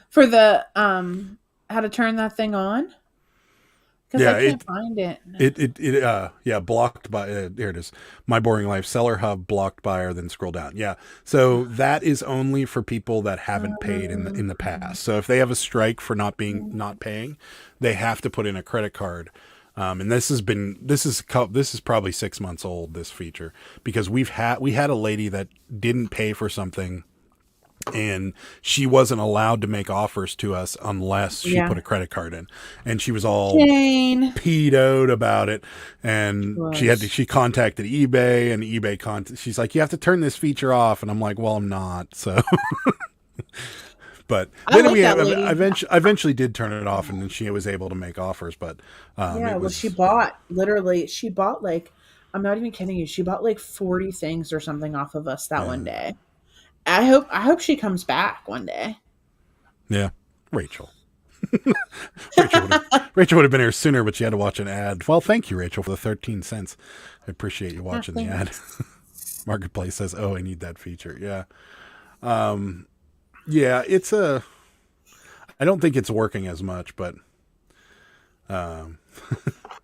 For the how to turn that thing on? Because I can't find it. Blocked by here it is. My Boring Life Seller Hub blocked buyer. Then scroll down. Yeah, so that is only for people that haven't paid in the past. So if they have a strike for not paying, they have to put in a credit card. And this is probably 6 months old, this feature, because we had a lady that didn't pay for something. And she wasn't allowed to make offers to us unless she put a credit card in, and she was all peed-oed about it. And she contacted eBay, and eBay she's like, you have to turn this feature off, and I'm like, well, I'm not. So, but then I eventually did turn it off, and then she was able to make offers. But she bought like, I'm not even kidding you, she bought like 40 things or something off of us that one day. I hope she comes back one day. Yeah, Rachel. Rachel would have been here sooner, but she had to watch an ad. Well, thank you, Rachel, for the 13 cents. I appreciate you watching the ad. Marketplace says, "Oh, I need that feature." Yeah, it's I don't think it's working as much, but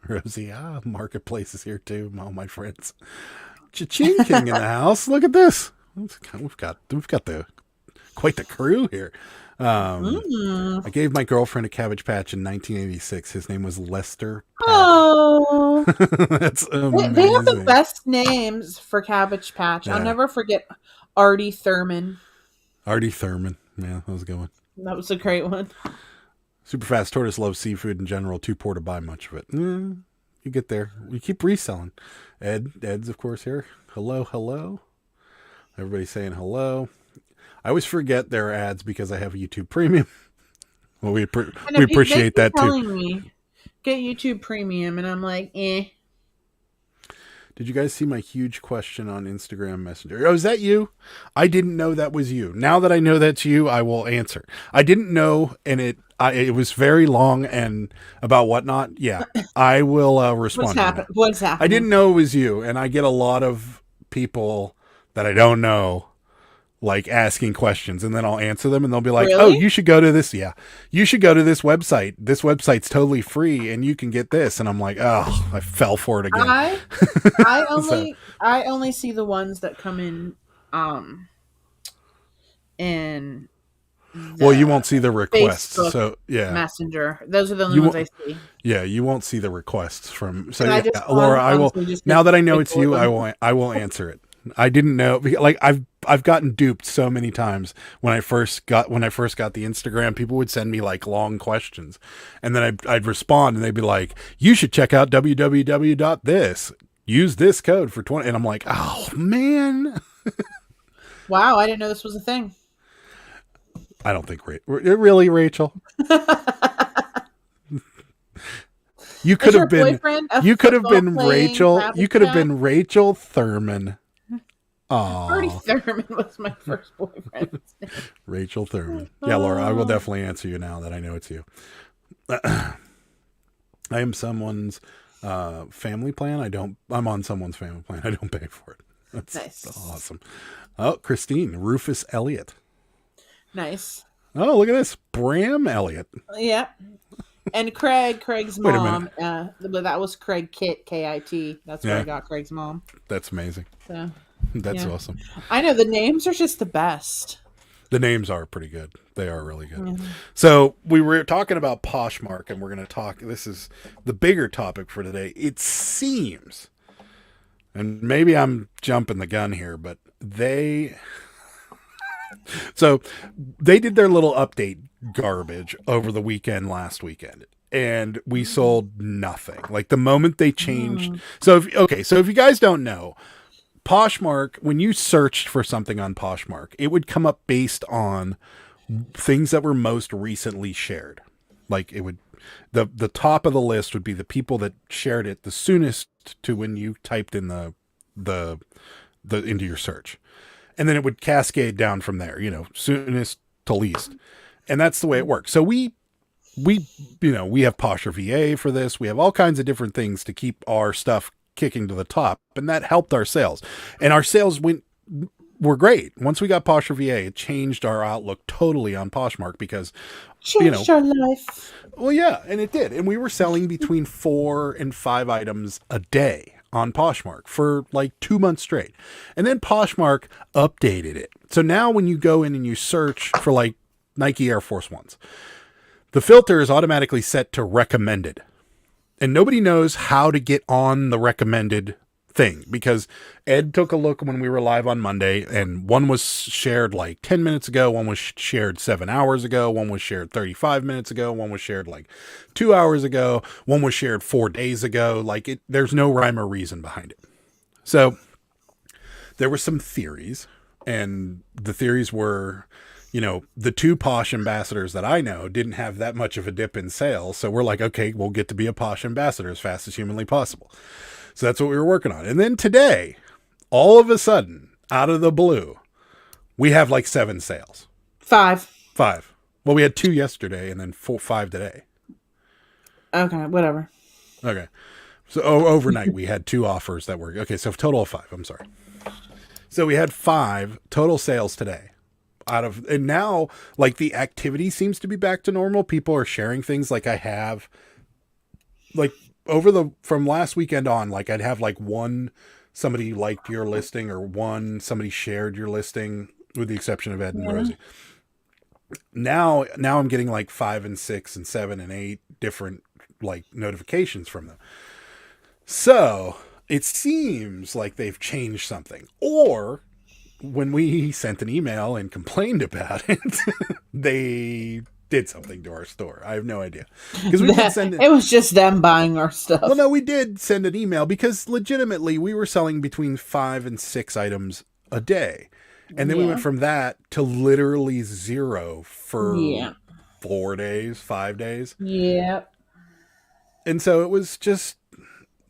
Rosie, Marketplace is here too. All my friends, Cha-ching King in the house. Look at this. We've got quite the crew here. I gave my girlfriend a Cabbage Patch in 1986. His name was Lester Patty. Oh, that's amazing. They have the best names for Cabbage Patch. I'll never forget Artie Thurman. Artie Thurman. Yeah, that was a good one. That was a great one. Super Fast Tortoise loves seafood in general. Too poor to buy much of it. You get there. We keep reselling. Ed's of course here. Hello. Everybody's saying hello. I always forget their ads because I have YouTube Premium. Well, we appreciate that too. Me, get YouTube Premium, and I'm like, eh. Did you guys see my huge question on Instagram Messenger? Oh, is that you? I didn't know that was you. Now that I know that's you, I will answer. I didn't know, and it was very long and about whatnot. Yeah, I will respond. What's happening? I didn't know it was you, and I get a lot of people that I don't know, like asking questions, and then I'll answer them, and they'll be like, really? "Oh, you should go to this. Yeah, you should go to this website. This website's totally free, and you can get this." And I'm like, "Oh, I fell for it again." I only see the ones that come in Well, you won't see the requests. Facebook So yeah, Messenger. Those are the only you ones won't. I see. Yeah, you won't see the requests from. So And I yeah, just Laura, I will. honestly just Now get that I know like it's you, boredom. I will answer it. I didn't know, like I've gotten duped so many times when I first got the Instagram. People would send me like long questions, and then I'd respond, and they'd be like, "You should check out www.this. Use this code for 20." And I'm like, "Oh man." Wow, I didn't know this was a thing. I don't think really, Rachel. You could Is your have been. boyfriend a You could have football been playing Rachel. Travis You could have Jack? been Rachel Thurman. Artie Oh, Thurman was my first boyfriend. Rachel Thurman. Yeah, Laura, I will Oh. definitely answer you now that I know it's you. I am someone's family plan. I'm on someone's family plan. I don't pay for it. That's Nice. awesome. Oh, Christine, Rufus Elliott. Nice. Oh, look at this. Bram Elliott. Yeah. And Craig's Wait a mom. But that was Craig Kit, Kit. That's where Yeah. I got Craig's mom. That's amazing. So That's yeah. awesome. I know the names are just the best. The names are pretty good. They are really good. Mhm. So we were talking about Poshmark, and we're going to talk. This is the bigger topic for today. It seems, and maybe I'm jumping the gun here, but so they did their little update garbage over the weekend last weekend, and we sold nothing. Like the moment they changed. So if you guys don't know, Poshmark, when you searched for something on Poshmark, it would come up based on things that were most recently shared. Like it would, the top of the list would be the people that shared it the soonest to when you typed in the into your search, and then it would cascade down from there. Soonest to least, and that's the way it works. So we have Posher VA for this. We have all kinds of different things to keep our stuff kicking to the top, and that helped our sales. And our sales were great. Once we got Posher VA, it changed our outlook totally on Poshmark because Changed our life. well, yeah, and it did. And we were selling between 4 and 5 items a day on Poshmark for like 2 months straight. And then Poshmark updated it. So now when you go in and you search for like Nike Air Force Ones, the filter is automatically set to recommended. And nobody knows how to get on the recommended thing because Ed took a look when we were live on Monday, and one was shared like 10 minutes ago, one was shared 7 hours ago, one was shared 35 minutes ago, one was shared like 2 hours ago, one was shared 4 days ago. Like there's no rhyme or reason behind it. So there were some theories, and the theories were, the 2 Posh ambassadors that I know didn't have that much of a dip in sales. So we're like, okay, we'll get to be a Posh ambassador as fast as humanly possible. So that's what we were working on. And then today, all of a sudden, out of the blue, we have like 7 sales. 5. 5. Well, we had 2 yesterday and then 5 today. Okay, whatever. Okay. So overnight, we had 2 offers that were, okay, so a total of 5. I'm sorry. So we had 5 total sales today. And now, like, the activity seems to be back to normal. People are sharing things like I have, like, from last weekend on, like, I'd have, like, somebody liked your listing or somebody shared your listing, with the exception of Ed and Rosie. Now I'm getting, like, 5 and 6 and 7 and 8 different, like, notifications from them. So it seems like they've changed something. Or when we sent an email and complained about it, they did something to our store. I have no idea. Because It was just them buying our stuff. Well, no, we did send an email because legitimately we were selling between 5 and 6 items a day. And then we went from that to literally 0 for 4 days, 5 days. Yeah. And so it was just,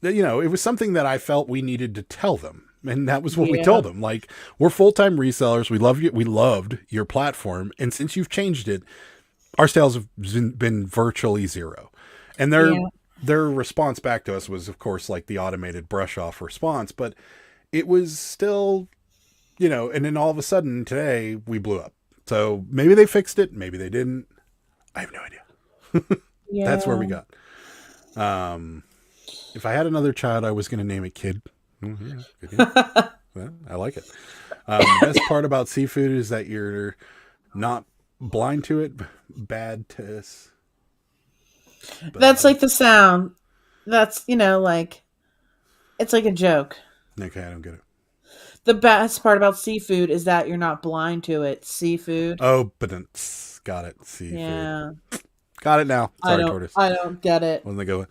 it was something that I felt we needed to tell them. And that was what we told them. Like, we're full-time resellers. We love you. We loved your platform. And since you've changed it, our sales have been virtually 0. And their response back to us was, of course, like the automated brush off response, but it was still, and then all of a sudden today we blew up. So maybe they fixed it. Maybe they didn't. I have no idea. That's where we got. If I had another child, I was going to name it Kid. Well, I like it. The best part about seafood is that you're not blind to it, bad to. That's like the sound. That's, like, it's like a joke. Okay, I don't get it. The best part about seafood is that you're not blind to it. Seafood. Oh, but got it. Seafood. Yeah. Got it now. Sorry, Tortoise. I don't get it. Wasn't going.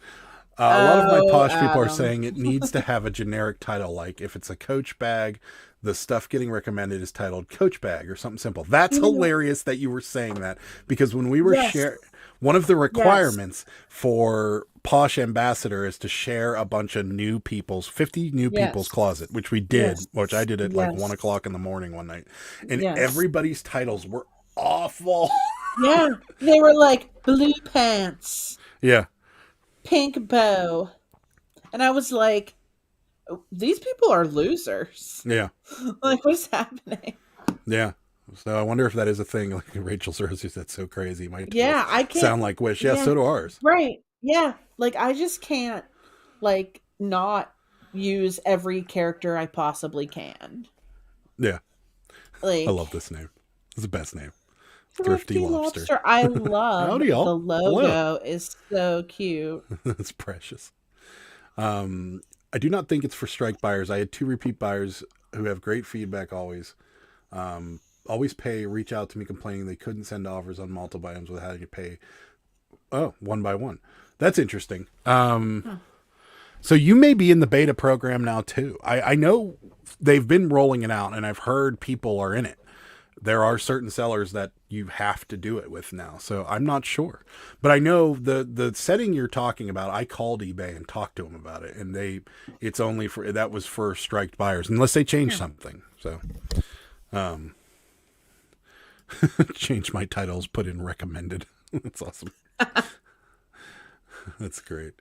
A lot of my posh people are Adam. saying it needs to have a generic title, like if it's a Coach bag, the stuff getting recommended is titled Coach bag or something simple. That's hilarious that you were saying that, because when we were sharing, one of the requirements for Posh Ambassador is to share a bunch of new people's 50 new people's closet, which we did, which I did at like 1 o'clock in the morning one night, and everybody's titles were awful. Yeah, they were like blue pants. Yeah. Pink bow. And I was like, these people are losers. Yeah. Like, what's happening? Yeah. So I wonder if that is a thing. Like Rachel's Roses, that's so crazy. My I can't sound like Wish. Yeah, so do ours. Right. Yeah. Like, I just can't, like, not use every character I possibly can. Yeah. Like, I love this name. It's the best name. Thrifty Lobster. I love Howdy, y'all. the logo is so cute. It's precious. I do not think it's for strike buyers. I had 2 repeat buyers who have great feedback always. Always reach out to me complaining they couldn't send offers on multiple items without having to pay one by one. That's interesting. So you may be in the beta program now too. I know they've been rolling it out, and I've heard people are in it. There are certain sellers that you have to do it with now. So I'm not sure, but I know the setting you're talking about, I called eBay and talked to them about it, and it's only that was for striked buyers unless they change something. So, change my titles, put in recommended. That's awesome. That's great.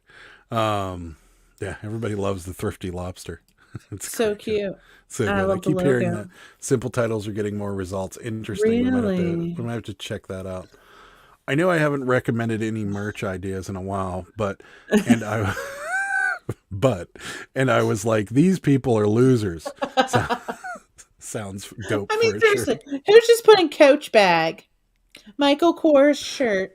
Yeah. Everybody loves the Thrifty Lobster. It's so cute. So good. I keep hearing that simple titles are getting more results. Interesting. Really? We might have to check that out. I know I haven't recommended any merch ideas in a while, but I was like, these people are losers. So, sounds dope. I mean, seriously, who's just putting Coach bag, Michael Kors shirt,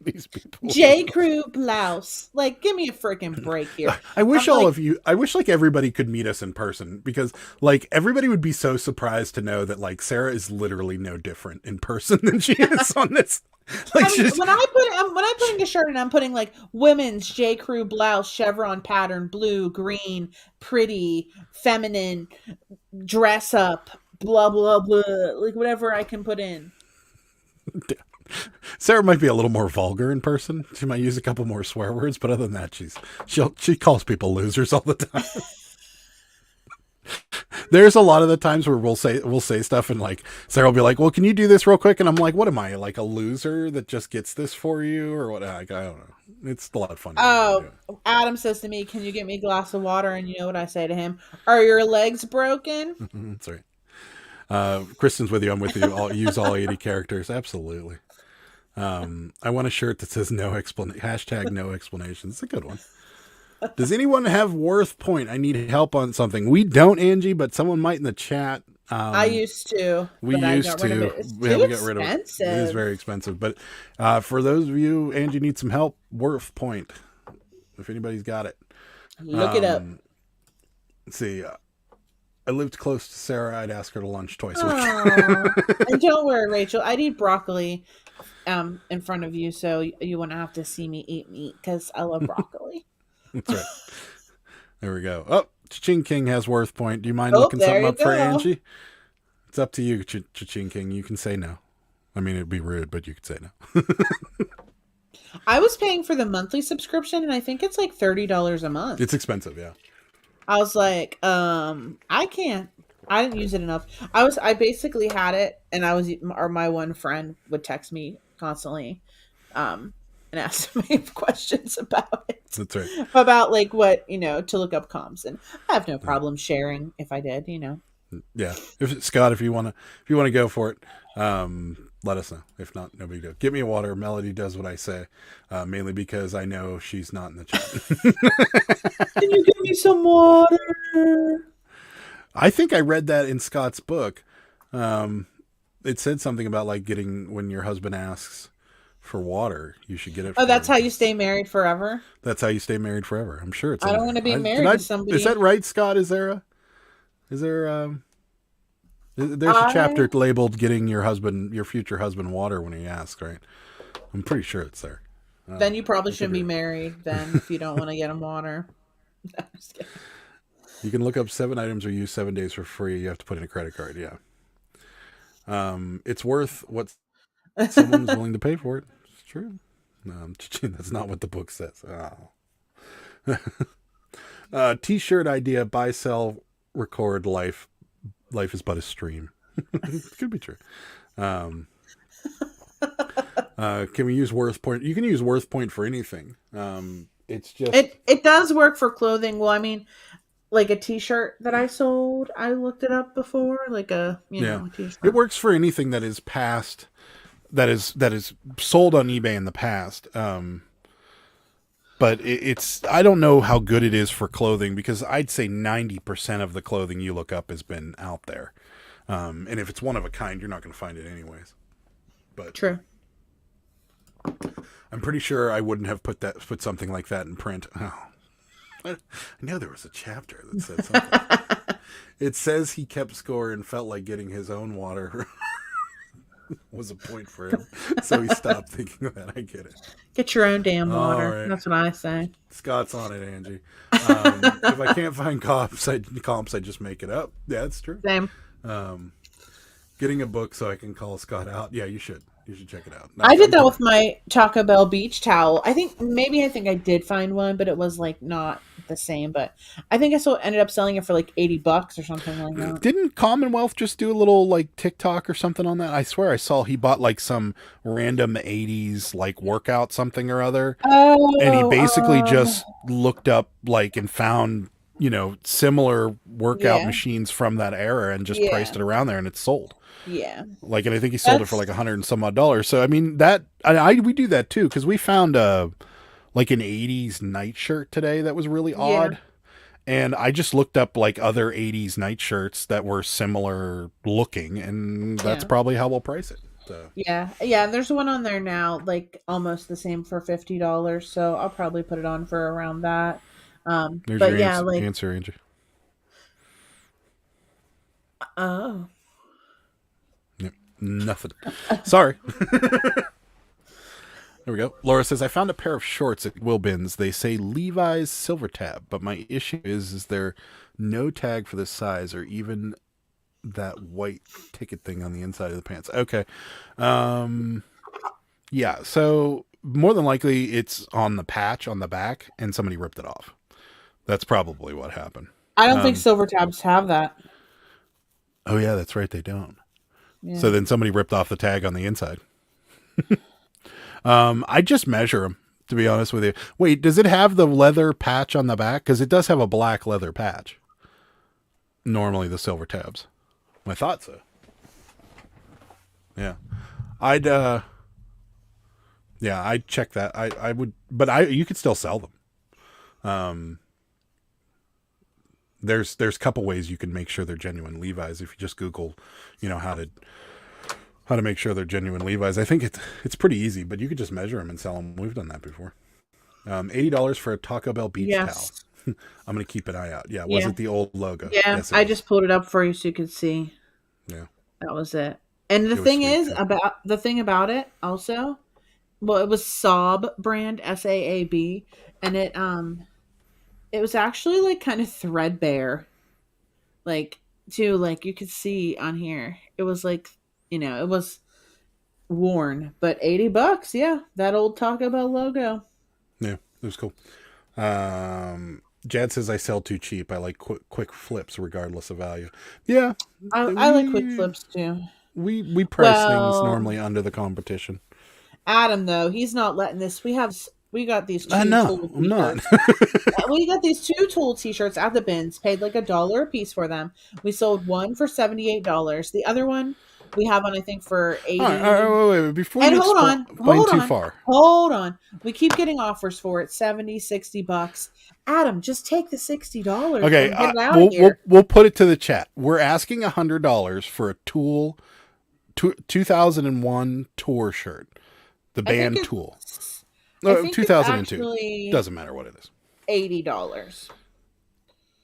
these people, J. Crew blouse? Like, give me a freaking break here. I wish I wish like everybody could meet us in person, because like everybody would be so surprised to know that like Sarah is literally no different in person than she is on this. Like, when I'm putting a shirt and I'm putting like women's J. Crew blouse, chevron pattern, blue, green, pretty, feminine, dress up, blah blah blah, like whatever I can put in. Sarah might be a little more vulgar in person. She might use a couple more swear words, but other than that, she calls people losers all the time. There's a lot of the times where we'll say stuff, and like Sarah will be like, "Well, can you do this real quick?" And I'm like, "What am I, like a loser that just gets this for you, or what?" Like, I don't know. It's a lot of fun. Oh, Adam says to me, "Can you get me a glass of water?" And you know what I say to him? "Are your legs broken?" That's right. Kristen's with you. I'm with you. I'll use all 80 characters. Absolutely. I want a shirt that says no explanation. It's a good one. Does anyone have worth point? I need help on something. We don't, Angie, but someone might in the chat. I used to. We used to. We got rid of it. It is very expensive. But for those of you, Angie needs some help. Worth point. If anybody's got it. Look it up. Let's see. I lived close to Sarah. I'd ask her to lunch twice a week. And don't worry, Rachel. I'd eat broccoli in front of you, so you wouldn't have to see me eat meat, because I love broccoli. That's right. There we go. Oh, Cha-Ching King has worth point. Do you mind looking something up for Angie? It's up to you, Cha-Ching King. You can say no. I mean, it'd be rude, but you could say no. I was paying for the monthly subscription, and I think it's like $30 a month. It's expensive, yeah. I was like, I can't. I didn't use it enough. I basically had it, and my one friend would text me constantly, and ask me questions about it. That's right. About like what, to look up comps, and I have no problem sharing if I did, Yeah. Scott, if you want to go for it, let us know. If not, no big deal. Get me a water. Melody does what I say, mainly because I know she's not in the chat. Can you give me some water? I think I read that in Scott's book. it said something about like getting when your husband asks for water, you should get it. Oh, For that's him. how you stay married forever? That's how you stay married forever. I'm sure it's I in don't there. want to be Did married I? to somebody. Is that right, Scott? Is there there's a I chapter labeled "Getting your future husband water" when he asks, right? I'm pretty sure it's there. Then you probably I could shouldn't be be wrong. married then if you don't want to get him water. I'm just kidding. You can look up 7 items or use 7 days for free. You have to put in a credit card. Yeah. It's worth what someone's willing to pay for it. It's true. No, that's not what the book says. Oh. T-shirt idea: buy, sell, record. Life is but a stream. Could be true. Can we use worth point? You can use worth point for anything. It's just It does work for clothing. Well, I mean, like a t-shirt that I sold, I looked it up before, like a, yeah. a t-shirt. It works for anything that is past that is sold on eBay in the past. But it's I don't know how good it is for clothing because I'd say 90% of the clothing you look up has been out there. And if it's one of a kind, you're not going to find it anyways. But True. I'm pretty sure I wouldn't have put something like that in print. Oh, I know there was a chapter that said something. It says he kept score and felt like getting his own water was a point for him. So he stopped thinking of that. I get it. Get your own damn water. All right. That's what I say. Scott's on it, Angie. If I can't find comps, I just make it up. Yeah, that's true. Same. Getting a book so I can call Scott out. Yeah, you should. You should check it out. I did that with my Taco Bell beach towel. I think I did find one, but it was like not the same. But I think I still ended up selling it for like $80 or something like that. Didn't Commonwealth just do a little like TikTok or something on that? I swear I saw he bought like some random 80s like workout something or other. Oh, And he basically just looked up like and found, similar workout Yeah. machines from that era and just Yeah. priced it around there and it's sold. yeah. Like, and I think he sold it for like $100 and some odd dollars. So I mean we do that too because we found like an 80s nightshirt today that was really odd. And I just looked up like other 80s nightshirts that were similar looking, and that's Yeah. probably how we'll price it. So. Yeah. There's one on there now, like almost the same for $50. So I'll probably put it on for around that. There's But your yeah, like answer, Angie. oh, Yep. Nothing. Sorry. There we go. Laura says, I found a pair of shorts at Wilbins. They say Levi's Silver Tab, but my issue is there no tag for this size or even that white ticket thing on the inside of the pants. Okay. Yeah, so more than likely it's on the patch on the back and somebody ripped it off. That's probably what happened. I don't think silver tabs have that. Oh, yeah, that's right. They don't. Yeah. So then somebody ripped off the tag on the inside. I just measure them, to be honest with you. Wait, does it have the leather patch on the back? Because it does have a black leather patch. Normally the silver tabs. I thought so. Yeah. I'd check that. I would, but you could still sell them. There's a couple ways you can make sure they're genuine Levi's if you just Google, how to make sure they're genuine Levi's. I think it's pretty easy, but you could just measure them and sell them. We've done that before. $80 for a Taco Bell beach towel. I'm going to keep an eye out. Yeah. Was it the old logo? Yeah. Yes, I just pulled it up for you so you could see. Yeah. That was it. And the thing is about it also, well, it was Saab brand, SAAB, and it was actually like kind of threadbare. Like too, like you could see on here. It was like, it was worn, but $80, yeah. That old Taco Bell logo. Yeah, it was cool. Jad says I sell too cheap. I like quick flips regardless of value. Yeah. I like quick flips too. We price things normally under the competition. Adam, though, he's not letting this. We got these two I'm not. We got these two Tool t-shirts at the bins, paid like $1 a piece for them. We sold one for $78. The other one we have on, I think, for $80. All right, wait. Before and you explain too far. Hold on. We keep getting offers for it, $70, $60. Adam, just take the $60. Okay, and get it out of here. we'll put it to the chat. We're asking $100 for a Tool 2001 tour shirt. The band Tool. No, 2002. Doesn't matter what it is. $80.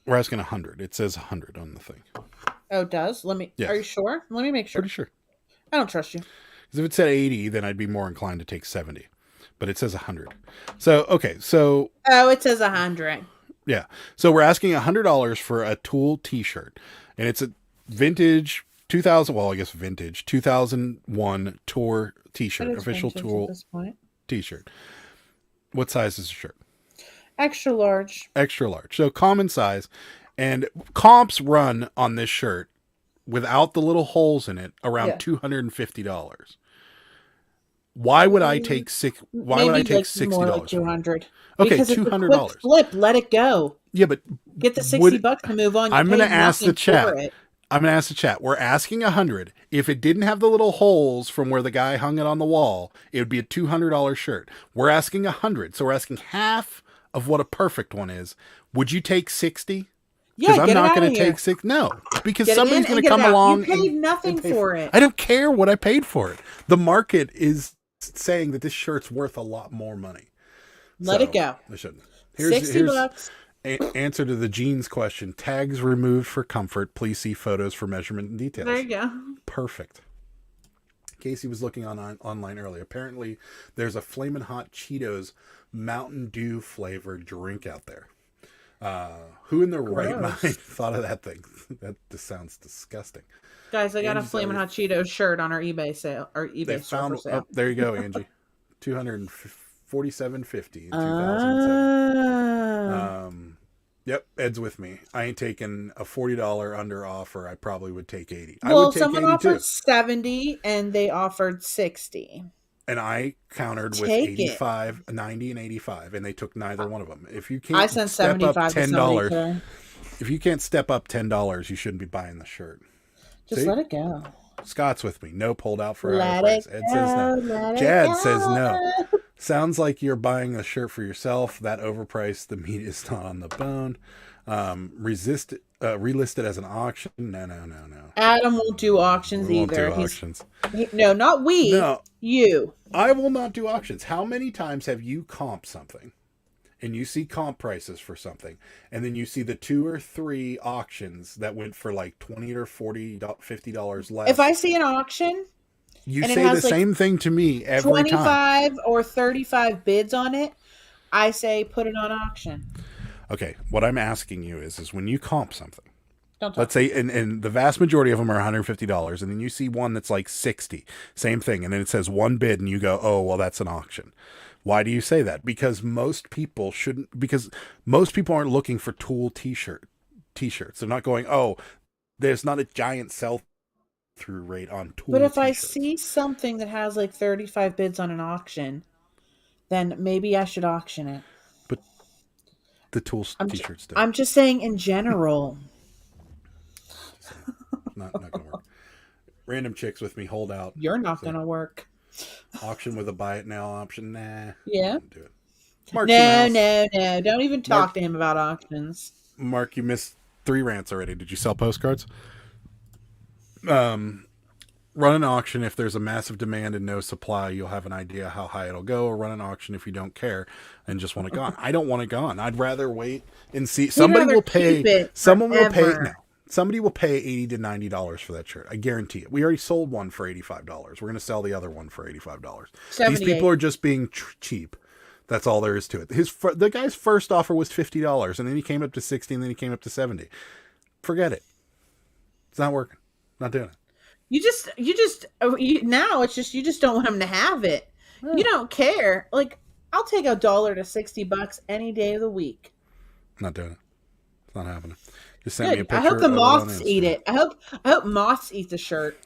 We're asking 100. It says 100 on the thing. Oh, it does? Yes. Are you sure? Let me make sure. Pretty sure. I don't trust you. Because if it said 80, then I'd be more inclined to take 70. But it says 100. So, okay. So. Oh, it says 100. Yeah. So we're asking $100 for a Tool t-shirt. And it's a vintage 2001 tour t-shirt. Official Tool t-shirt. What size is the shirt? Extra large. Extra large. So common size. And comps run on this shirt without the little holes in it around $250. Why would I take Why would I take $60? More like 200. Okay, because $200. It's a flip. Let it go. Yeah, but get the $60 to move on. I'm going to ask the chat. We're asking 100. If it didn't have the little holes from where the guy hung it on the wall, it would be a $200 shirt. We're asking 100, so we're asking half of what a perfect one is. Would you take 60? Because I'm not going to take 6. No, because somebody's going to come along. You paid nothing for it. I don't care what I paid for it. The market is saying that this shirt's worth a lot more money. Let it go. I shouldn't. $60. Answer to the jeans question. Tags removed for comfort. Please see photos for measurement and details. There you go. Perfect. Casey was looking online earlier. Apparently, there's a Flamin' Hot Cheetos Mountain Dew flavored drink out there. Who in their right mind thought of that thing? That just sounds disgusting. Guys, I got a Flamin' Hot Cheetos shirt on our eBay sale. Our eBay store for sale. There you go, Angie. $247.50 in 2007. Yep, Ed's with me. I ain't taking a $40 under offer. I probably would take 80. Well, I would take someone 82. offered 70 and they offered 60. And I countered with 85, 90, and 85, and they took neither one of them. If you can't step up $10, if you can't step up $10, you shouldn't be buying the shirt. Just let it go. Scott's with me. No pulled out for our price. Ed says no. Jad says no. Sounds like you're buying a shirt for yourself. That overpriced. The meat is not on the bone. Relisted as an auction. No. Adam won't do auctions either. Auctions. No, not we. No. You. I will not do auctions. How many times have you comped something and you see comp prices for something and then you see the 2 or 3 auctions that went for like $20 or $40, $50 less? If I see an auction, you say the same thing to me every 25 or 35 bids on it, I say put it on auction. Okay, what I'm asking you is when you comp something, let's say, and the vast majority of them are $150, and then you see one that's like 60, same thing, and then it says one bid, and you go, oh, well, that's an auction. Why do you say that? Because most people aren't looking for Tool t-shirts. They're not going, oh, there's not a giant sell-through rate on Tool But if t-shirts. I see something that has like 35 bids on an auction, then maybe I should auction it. But the Tool t-shirts do. I'm just saying in general. Not gonna work. Random chicks with me hold out. You're not gonna work. Auction with a buy it now option. Nah. Yeah. Do it. Mark, no. Don't even talk to him about auctions. Mark, you missed 3 rants already. Did you sell postcards? Run an auction if there's a massive demand and no supply. You'll have an idea how high it'll go. Or run an auction if you don't care and just want it gone. I don't want it gone. I'd rather wait and see. Somebody will pay. Someone will pay. No. Somebody will pay $80 to $90 for that shirt. I guarantee it. We already sold one for $85. We're going to sell the other one for $85. These people are just being cheap. That's all there is to it. The guy's first offer was $50, and then he came up to $60, and then he came up to $70. Forget it. It's not working. Not doing it. You just now it's just you just don't want him to have it. Yeah. You don't care. Like, I'll take $1 to $60 any day of the week. Not doing it. It's not happening. Just send me a picture. I hope the moths eat it. I hope moths eat the shirt.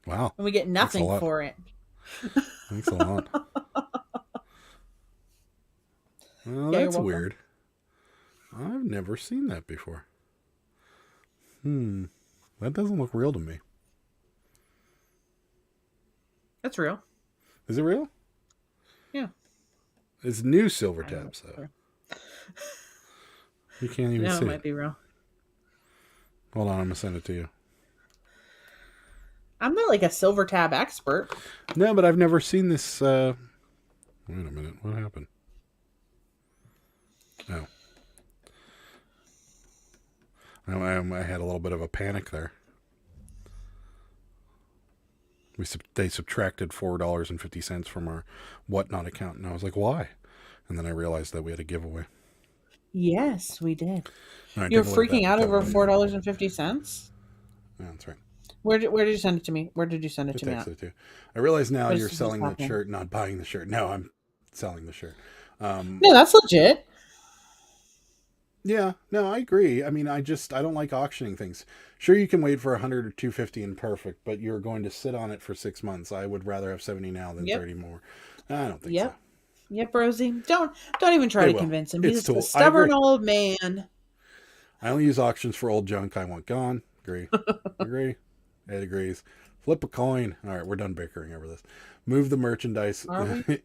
Wow. And we get nothing for it. Thanks a lot. Well, that's weird. I've never seen that before. That doesn't look real to me. That's real. Is it real? Yeah. It's new silver tabs, though. You can't even see it might be real. Hold on, I'm going to send it to you. I'm not like a silver tab expert. No, but I've never seen this. Wait a minute. What happened? Oh. I had a little bit of a panic there. They subtracted $4.50 from our Whatnot account, and I was like, why? And then I realized that we had a giveaway. Yes, we did. Right, You're freaking out over $4.50? Yeah, that's right. Where did you send it to me? Where did you send it to me at? Too. I realize now What you're is selling the happening? shirt, not buying the shirt. No, I'm selling the shirt. No, that's legit. Yeah, no, I agree. I mean, I don't like auctioning things. Sure, you can wait for 100 or 250 and perfect, but you're going to sit on it for 6 months. I would rather have 70 now than 30 more. I don't think so. Yep, Rosie. Don't even try to convince him. He's a stubborn old man. I only use auctions for old junk I want gone. Agree. Agree. Ed agrees. Flip a coin. All right, we're done bickering over this. Move the merchandise.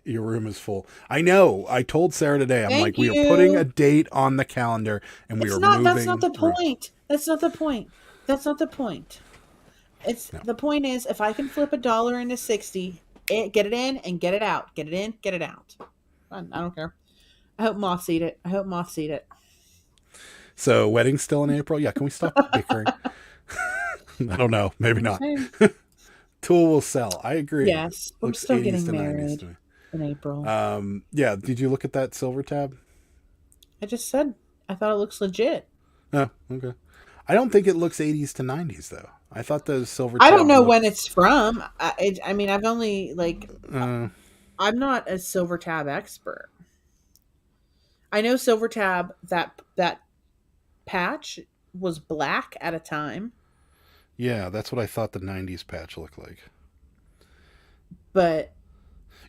Your room is full. I know. I told Sarah today. I'm like, we are putting a date on the calendar, and we are moving. That's not the point. That's not the point. That's not the point. The point is, if I can flip $1 into 60, get it in and get it out. Get it in, get it out. I don't care. I hope moths eat it. So, wedding's still in April? Yeah, can we stop bickering? I don't know. Maybe not. Tool will sell. I agree. Yes, we're still getting married in April. Yeah. Did you look at that silver tab? I just said I thought it looks legit. Oh, okay. I don't think it looks 80s to 90s though. I thought those silver. I don't know when it's from. I mean, I've only I'm not a silver tab expert. I know silver tab that patch was black at a time. Yeah, that's what I thought the 90s patch looked like. But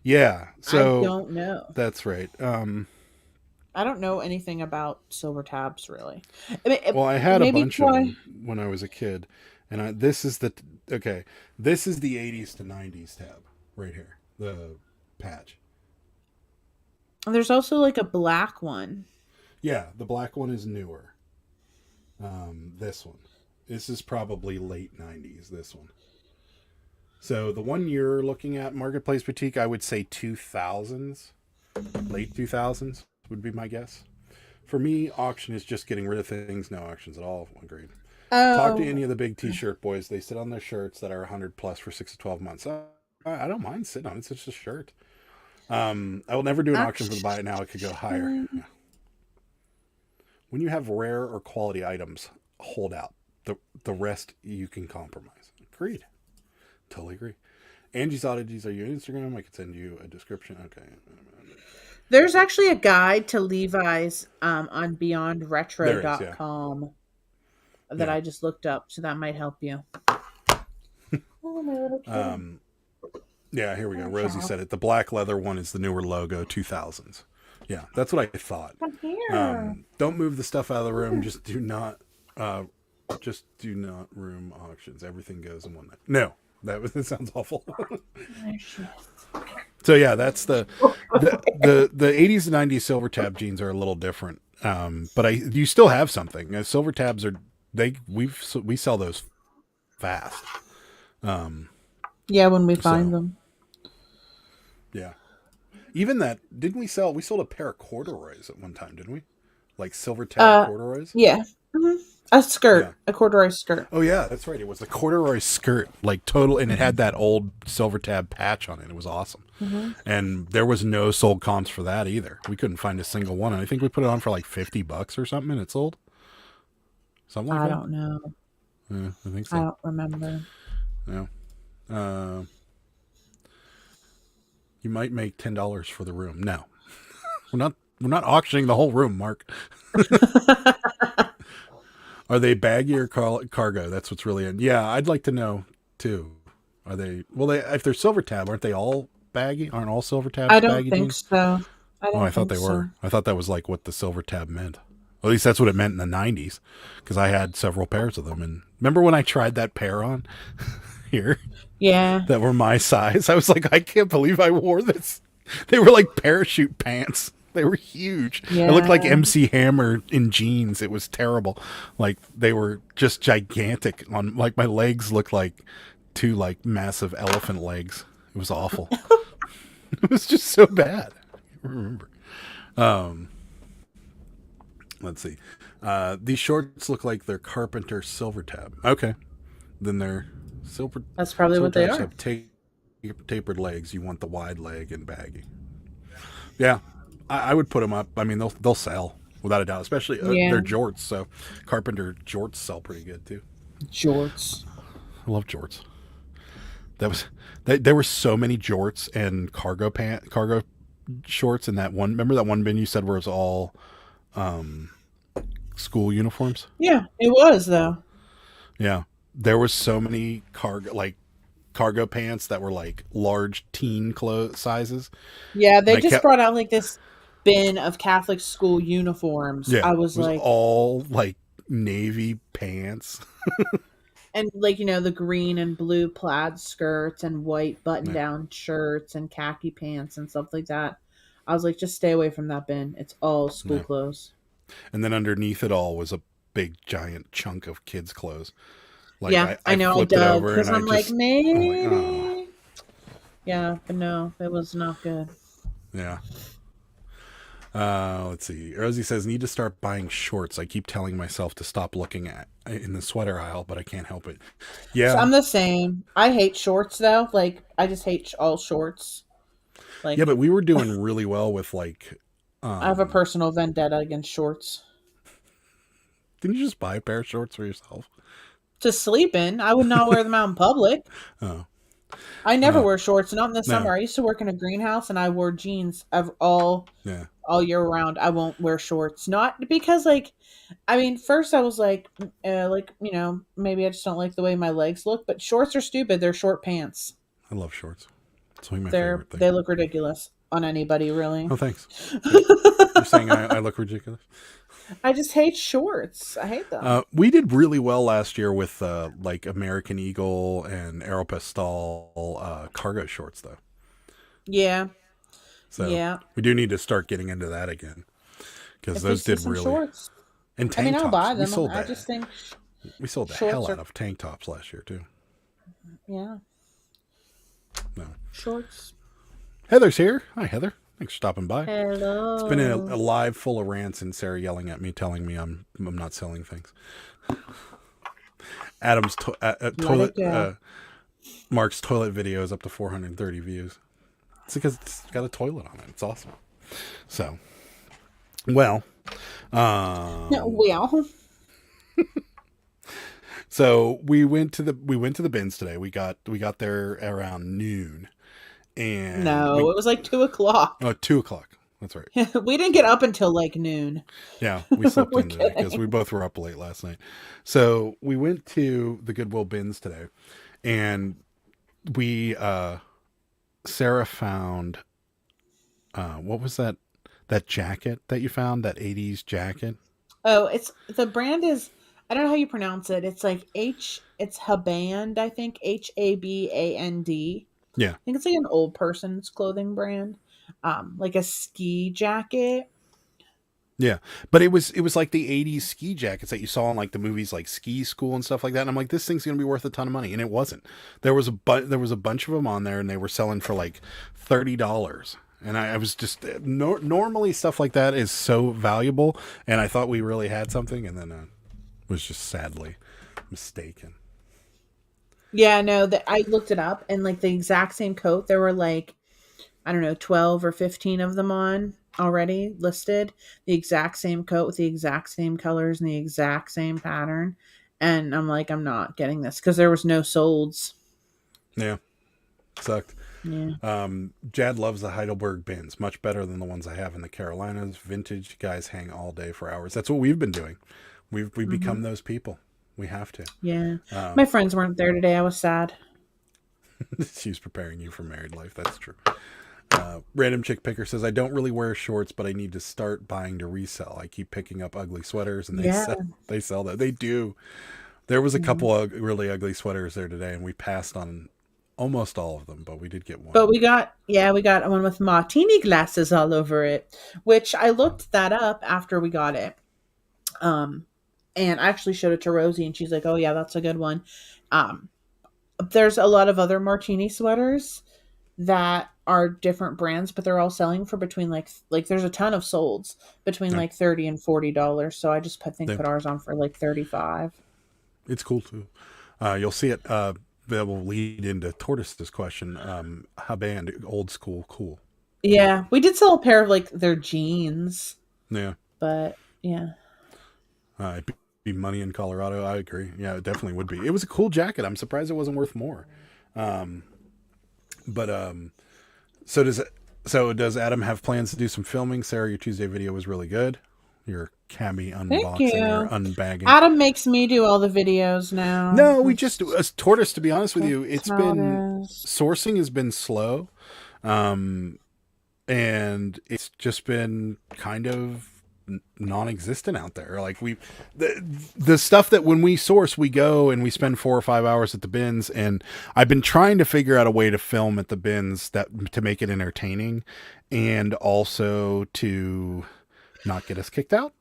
yeah, so I don't know. That's right. I don't know anything about silver tabs really. I had a bunch of them when I was a kid, and this is the 80s to 90s tab right here, the patch. There's also like a black one. Yeah, the black one is newer. This one. This is probably late 90s, this one. So the one you're looking at, Marketplace Boutique, I would say 2000s. Late 2000s would be my guess. For me, auction is just getting rid of things. No auctions at all. Agreed. Talk to any of the big t-shirt boys. They sit on their shirts that are 100 plus for 6 to 12 months. I don't mind sitting on it. It's just a shirt. I will never do an auction for the buy it now. It could go higher. Yeah. When you have rare or quality items, hold out. The rest you can compromise. Agreed. Totally agree. Angie's Oddities, are you on Instagram? I could send you a description. Okay. There's actually a guide to Levi's on beyondretro.com that I just looked up, so that might help you. Yeah, here we go. Rosie said it. The black leather one is the newer logo, 2000s. Yeah, that's what I thought. Don't move the stuff out of the room. Just do not room auctions. Everything goes in one night. No, that sounds awful. So yeah, that's the 80s and 90s silver tab jeans are a little different. But you still have something. Silver tabs are we sell those fast. Yeah, when we find them. Yeah. Even that, we sold a pair of corduroys at one time, didn't we? Like silver tab corduroys? Yeah. Mm-hmm. A skirt, a corduroy skirt. Oh yeah, that's right. It was a corduroy skirt, like total, and it had that old silver tab patch on it. It was awesome. Mm-hmm. And there was no sold comps for that either. We couldn't find a single one. And I think we put it on for like $50 or something, and it sold. Something like that. I don't know. Yeah, I think so. I don't remember. No. You might make $10 for the room. No, we're not auctioning the whole room, Mark. Are they baggy or cargo? That's what's really in. Yeah, I'd like to know too. Are they? Well, if they're silver tab, aren't they all baggy? Aren't all silver tabs baggy? I don't think jeans? so. I thought they were. I thought that was like what the silver tab meant. At least that's what it meant in the 90s, because I had several pairs of them. And remember when I tried that pair on here? Yeah. That were my size. I was like, I can't believe I wore this. They were like parachute pants. They were huge. Yeah. It looked like MC Hammer in jeans. It was terrible. Like they were just gigantic. Like my legs looked like two like massive elephant legs. It was awful. It was just so bad. I remember. Um, let's see. These shorts look like they're Carpenter Silver Tab. Okay, then they're silver. That's probably Silver what they tabs are. have tapered legs. You want the wide leg and baggy. Yeah, I would put them up. I mean, they'll sell without a doubt. Especially Yeah. they're jorts, so Carpenter jorts sell pretty good too. Jorts. I love jorts. There were so many jorts and cargo shorts in that one. Remember that one bin you said where it was all school uniforms? Yeah, it was though. Yeah, there was so many cargo pants that were like large teen clothes sizes. Yeah, they And I just kept brought out like this bin of Catholic school uniforms. yeah, I it was was like, all like navy pants. and like, the green and blue plaid skirts and white button Yeah, down shirts and khaki pants and stuff like that. I was like, just stay away from that bin. It's all school yeah. clothes. And then underneath it all was a big giant chunk of kids' clothes. Like Yeah, I I know. I flipped it dug over because and I'm like, I'm like, oh maybe. Yeah, but no, it was not good. yeah. Let's see. Rosie says, need to start buying shorts. I keep telling myself to stop looking at in the sweater aisle, but I can't help it. So Yeah. I'm the same. I hate shorts though. Like, I just hate all shorts. Yeah, but Like, we were doing really well with like, I have a um, personal vendetta against shorts. didn't you just buy a pair of shorts for yourself? To sleep in, I would not wear them out in public. Oh, I never uh, wear shorts, not in the no. summer. I used to work in a greenhouse and I wore jeans Yeah. all year round. I won't wear shorts. Not because like I mean, first I was like, maybe I just don't like the way my legs look, but shorts are stupid. They're short pants. I love shorts. It's like my They're favorite thing. they look ridiculous on anybody, really. Oh, thanks. You're saying I look ridiculous? I just hate shorts. I hate them. We did really well last year with like American Eagle and Aeropostale cargo shorts, though. Yeah. So Yeah. we do need to start getting into that again because If we those see did some really. shorts, And I mean, tank I'll tops. buy We them. sold I that. just think We sold the shorts hell are out of tank tops last year too. yeah, No. shorts. Heather's here. Hi, Heather. Thanks for stopping by. It's been a Hello. live full of rants and Sarah yelling at me, telling me I'm not selling things. Adam's Let toilet it go. Mark's toilet video is up to 430 views. It's because it's got a toilet on it. It's awesome. So, well, um, Well, so we went to the bins today. We got there around noon, and no, it was like 2 o'clock. 2 o'clock. That's right. We didn't get up until like noon. Yeah, we slept We're in today because we kidding. both were up late last night. So we went to the Goodwill bins today, and we Sarah found what was that jacket that you found, that 80s jacket? Oh, the brand is, I don't know how you pronounce it. It's like it's Haband, I think, Haband. Yeah. I think it's like an old person's clothing brand. Like a ski jacket. Yeah, but it was like the 80s ski jackets that you saw in like the movies like Ski School and stuff like that. And I'm like, this thing's going to be worth a ton of money, and it wasn't. There was a bunch of them on there, and they were selling for like $30. And I was just normally stuff like that is so valuable, and I thought we really had something, and then was just sadly mistaken. Yeah, no, that I looked it up and like the exact same coat, there were like, I don't know, 12 or 15 of them on already listed. The exact same coat with the exact same colors and the exact same pattern. And I'm like, I'm not getting this because there was no solds. Yeah, sucked. Yeah. Jad loves the Heidelberg bins, much better than the ones I have in the Carolinas. Vintage guys hang all day for hours. That's what we've been doing. We've become those people. We have to. Yeah. My friends weren't there today. I was sad. She's preparing you for married life. That's true. Random Chick Picker says, I don't really wear shorts, but I need to start buying to resell. I keep picking up ugly sweaters, and Yeah. they sell that. They do. There was a couple of really ugly sweaters there today, and we passed on almost all of them, but we did get one. But we got one with martini glasses all over it, which I looked that up after we got it. And I actually showed it to Rosie, and she's like, "Oh yeah, that's a good one." there's a lot of other martini sweaters that are different brands, but they're all selling for between like there's a ton of solds between Yeah. like $30 and $40. So I just put They- ours on for like 35. It's cool too. You'll see it. That will lead into Tortoise's question. How band old school cool. Yeah, we did sell a pair of like their jeans, Yeah. but yeah. It'd be money in Colorado. I agree. Yeah, it definitely would be. It was a cool jacket. I'm surprised it wasn't worth more. But so does Adam have plans to do some filming? Sarah, your Tuesday video was really good. Your cami Thank unboxing or you. unbagging. Adam makes me do all the videos now. No, we just Tortoise. To be honest with you, it's how been it is. sourcing has been slow, and it's just been kind of non-existent out there. Like the stuff that when we source, we go and we spend 4 or 5 hours at the bins, and I've been trying to figure out a way to film at the bins that to make it entertaining, and also to not get us kicked out.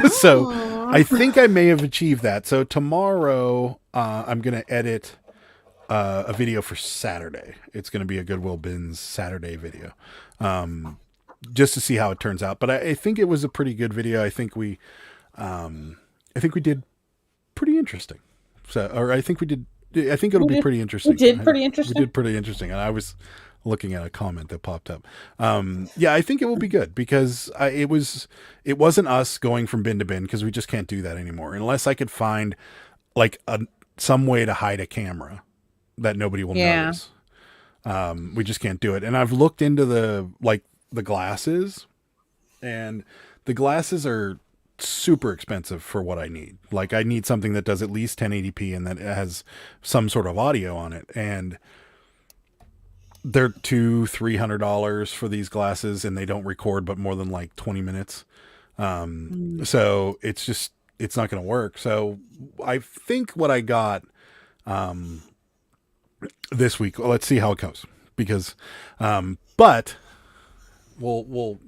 So I think I may have achieved that. So tomorrow, I'm going to edit a video for Saturday. It's going to be a Goodwill Bins Saturday video, just to see how it turns out. But I think it was a pretty good video. I think we did pretty interesting. So, or I think we did. I think it'll be pretty interesting. We did pretty interesting. We did pretty interesting, and I was looking at a comment that popped up. Yeah, I think it will be good because it wasn't us going from bin to bin, because we just can't do that anymore unless I could find like some way to hide a camera that nobody will notice. We just can't do it. And I've looked into the glasses, and the glasses are super expensive for what I need. Like I need something that does at least 1080p and that has some sort of audio on it. And they're $200-$300 for these glasses, and they don't record but more than like 20 minutes. So it's not going to work. So I think what I got, this week, well, let's see how it goes, because, but we'll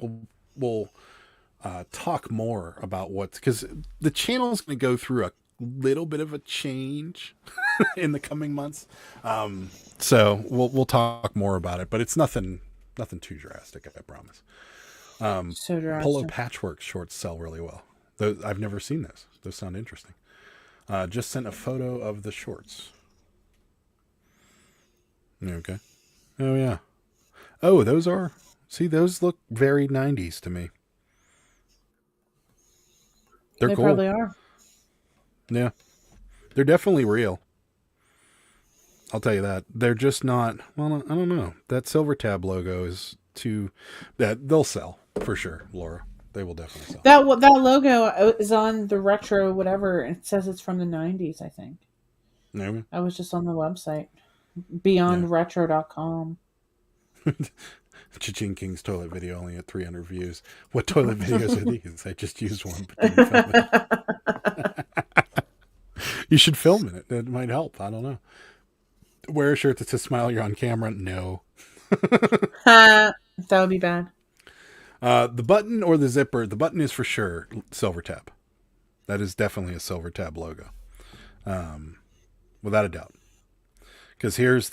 talk more about because the channel is going to go through a little bit of a change in the coming months. So we'll talk more about it, but it's nothing too drastic, I promise. So drastic. Polo patchwork shorts sell really well. I've never seen this. Those sound interesting. Just sent a photo of the shorts. Okay. Oh yeah. Oh, those look very 90s to me. They're cool. Probably are. Yeah. They're definitely real. I'll tell you that. They're just not, well, I don't know. That Silver Tab logo is they'll sell for sure, Laura. They will definitely sell. That logo is on the retro whatever. It says it's from the 90s, I think. Maybe. I was just on the website. BeyondRetro.com. Cha-Ching King's toilet video only at 300 views. What toilet videos are these? I just used one, but didn't film it. You should film it. It might help. I don't know. Wear a shirt that says "Smile, you're on camera." No. That would be bad. The button or the zipper. The button is for sure Silver Tab. That is definitely a Silver Tab logo, without a doubt. Because here's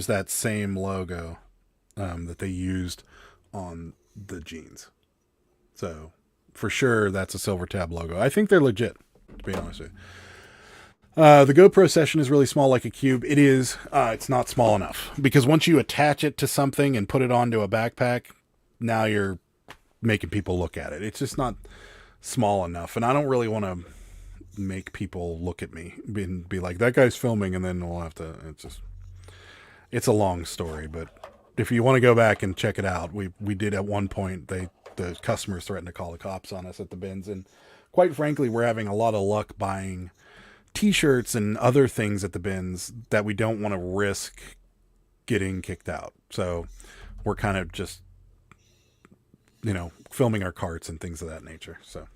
that same logo that they used on the jeans. So for sure, that's a Silver Tab logo. I think they're legit, to be honest with you. The GoPro Session is really small, like a cube. It is. It's not small enough, because once you attach it to something and put it onto a backpack, now you're making people look at it. It's just not small enough, and I don't really want to make people look at me and be like, that guy's filming, and then we'll have to. It's a long story, but if you want to go back and check it out, we did at one point. The customers threatened to call the cops on us at the bins, and quite frankly, we're having a lot of luck buying T-shirts and other things at the bins that we don't want to risk getting kicked out. So we're kind of just, filming our carts and things of that nature. So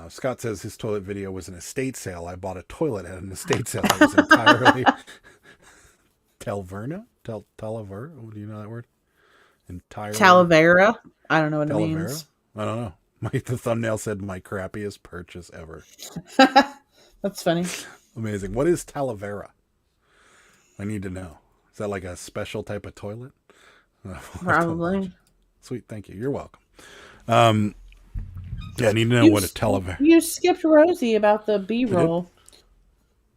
Scott says his toilet video was an estate sale. I bought a toilet at an estate sale. It was entirely Talavera. Do you know that word? Entirely Talavera. I don't know what it means. I don't know. The thumbnail said my crappiest purchase ever. That's funny. Amazing. What is Talavera? I need to know. Is that like a special type of toilet? Probably. Sweet, thank you. You're welcome. Yeah, I need to know what a Talavera. You skipped Rosie about the B-roll.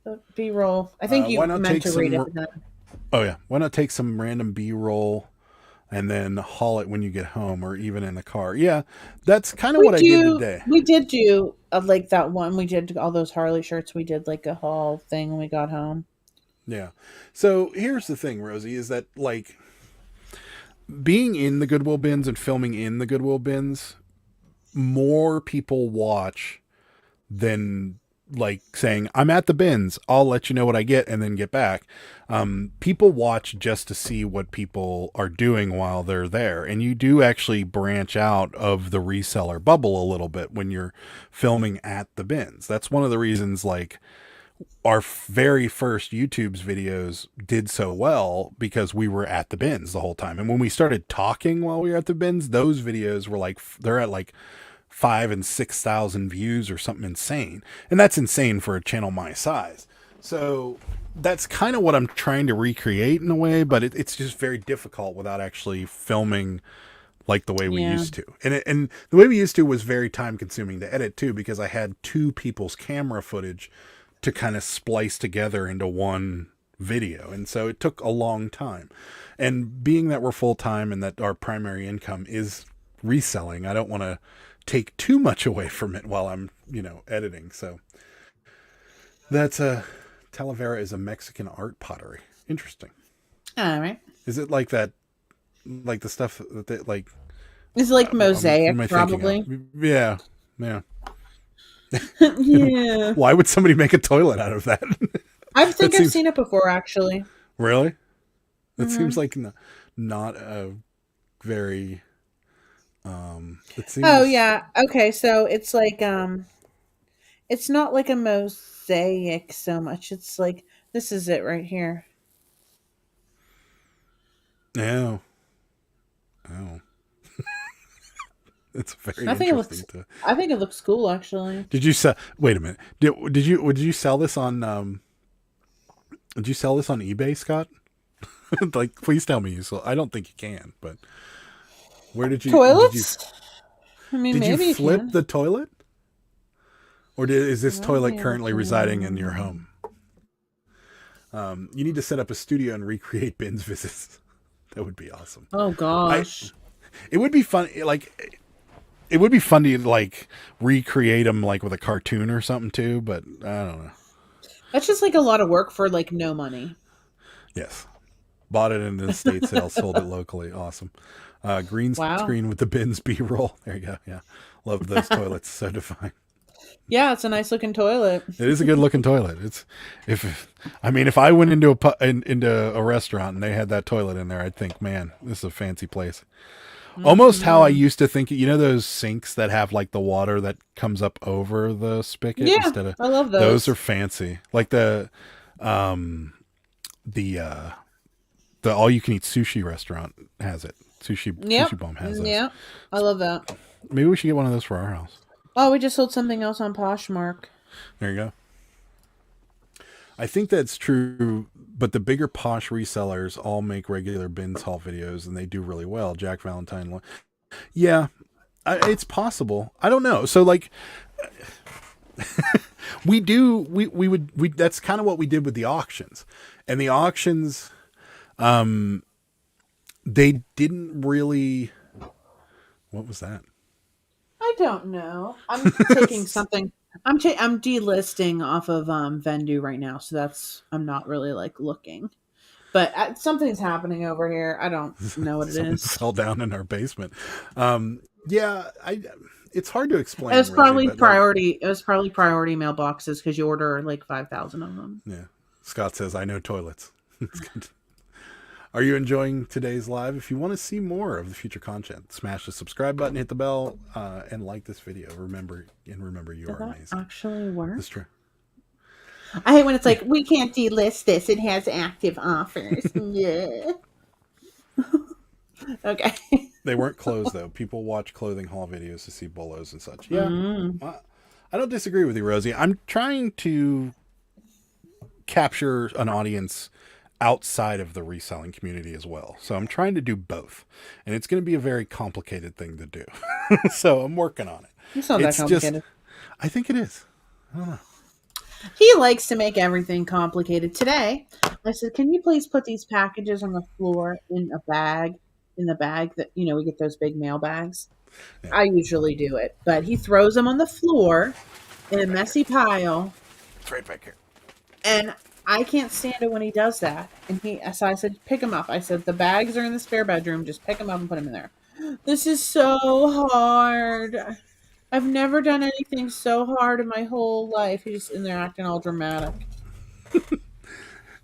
The B-roll. I think you why not meant take to read some? it. Then. Oh yeah, why not take some random B-roll and then haul it when you get home, or even in the car? Yeah, that's kind of what I did today. We did do like that one. We did all those Harley shirts. We did like a haul thing when we got home. Yeah. So here's the thing, Rosie, is that like being in the Goodwill bins and filming in the Goodwill bins, more people watch than like saying, I'm at the bins, I'll let you know what I get and then get back. People watch just to see what people are doing while they're there. And you do actually branch out of the reseller bubble a little bit when you're filming at the bins. That's one of the reasons like our very first YouTube's videos did so well, because we were at the bins the whole time. And when we started talking while we were at the bins, those videos were like, they're at like 5,000 and 6,000 views or something insane. And that's insane for a channel my size. So that's kind of what I'm trying to recreate in a way, but it's just very difficult without actually filming like the way we used to. And the way we used to was very time consuming to edit too, because I had two people's camera footage to kind of splice together into one video. And so it took a long time. And being that we're full time and that our primary income is reselling, I don't want to take too much away from it while I'm, editing. So that's Talavera is a Mexican art pottery. Interesting. All right. Is it like that, like the stuff that they like? It's like mosaic, probably. Yeah. Yeah. Yeah. Why would somebody make a toilet out of that? I've seen it before, actually. Really? That seems like not a very. It seems... Oh yeah. Okay, so it's like it's not like a mosaic so much. It's like this is it right here. Oh. It's very interesting. I think it looks cool, actually. Did you sell? Wait a minute. Did you sell this on? Did you sell this on eBay, Scott? Like, please tell me you sold. I don't think you can, but where did you? Toilets? Did you flip the toilet, or is this toilet currently residing in your home? You need to set up a studio and recreate bins visits. That would be awesome. Oh gosh, it would be fun. Like. It would be fun to like recreate them like with a cartoon or something too, but I don't know. That's just like a lot of work for like no money. Yes. Bought it in the estate sale, sold it locally. Awesome. Green screen with the bins B-roll. There you go. Yeah. Love those toilets. So defined. Yeah, it's a nice looking toilet. It is a good looking toilet. If I went into a restaurant and they had that toilet in there, I'd think, man, this is a fancy place. Almost how I used to think, those sinks that have like the water that comes up over the spigot instead of, I love those. Those are fancy. Like the all you can eat sushi restaurant has it. Sushi Bomb has it. Yeah. I love that. Maybe we should get one of those for our house. Oh, we just sold something else on Poshmark. There you go. I think that's true, but the bigger Posh resellers all make regular bins haul videos, and they do really well. Jack Valentine, yeah, it's possible. I don't know. So like, we that's kind of what we did with the auctions, and the auctions, they didn't really. What was that? I don't know. I'm taking something. I'm delisting off of Vendu right now, so I'm not really like looking, but something's happening over here. I don't know what it is. Fell down in our basement. Yeah, it's hard to explain. It was probably priority. It was probably priority mailboxes because you order like 5,000 of them. Yeah, Scott says I know toilets. It's good. Are you enjoying today's live? If you want to see more of the future content, smash the subscribe button, hit the bell, and like this video. Remember, you are amazing. Actually work? That's true. I hate when it's like, we can't delist this. It has active offers. Yeah. Okay. They weren't closed, though. People watch clothing haul videos to see bolos and such. Yeah. I don't disagree with you, Rosie. I'm trying to capture an audience outside of the reselling community as well. So I'm trying to do both, and it's going to be a very complicated thing to do. So I'm working on it. It's not that complicated. I think it is. I don't know. He likes to make everything complicated. Today, I said, "Can you please put these packages on the floor in a bag? In the bag that we get those big mail bags." Yeah. I usually do it, but he throws them on the floor in a messy pile. It's right back here. And I can't stand it when he does that. And so I said, pick them up. I said, the bags are in the spare bedroom. Just pick them up and put them in there. This is so hard. I've never done anything so hard in my whole life. He's just in there acting all dramatic.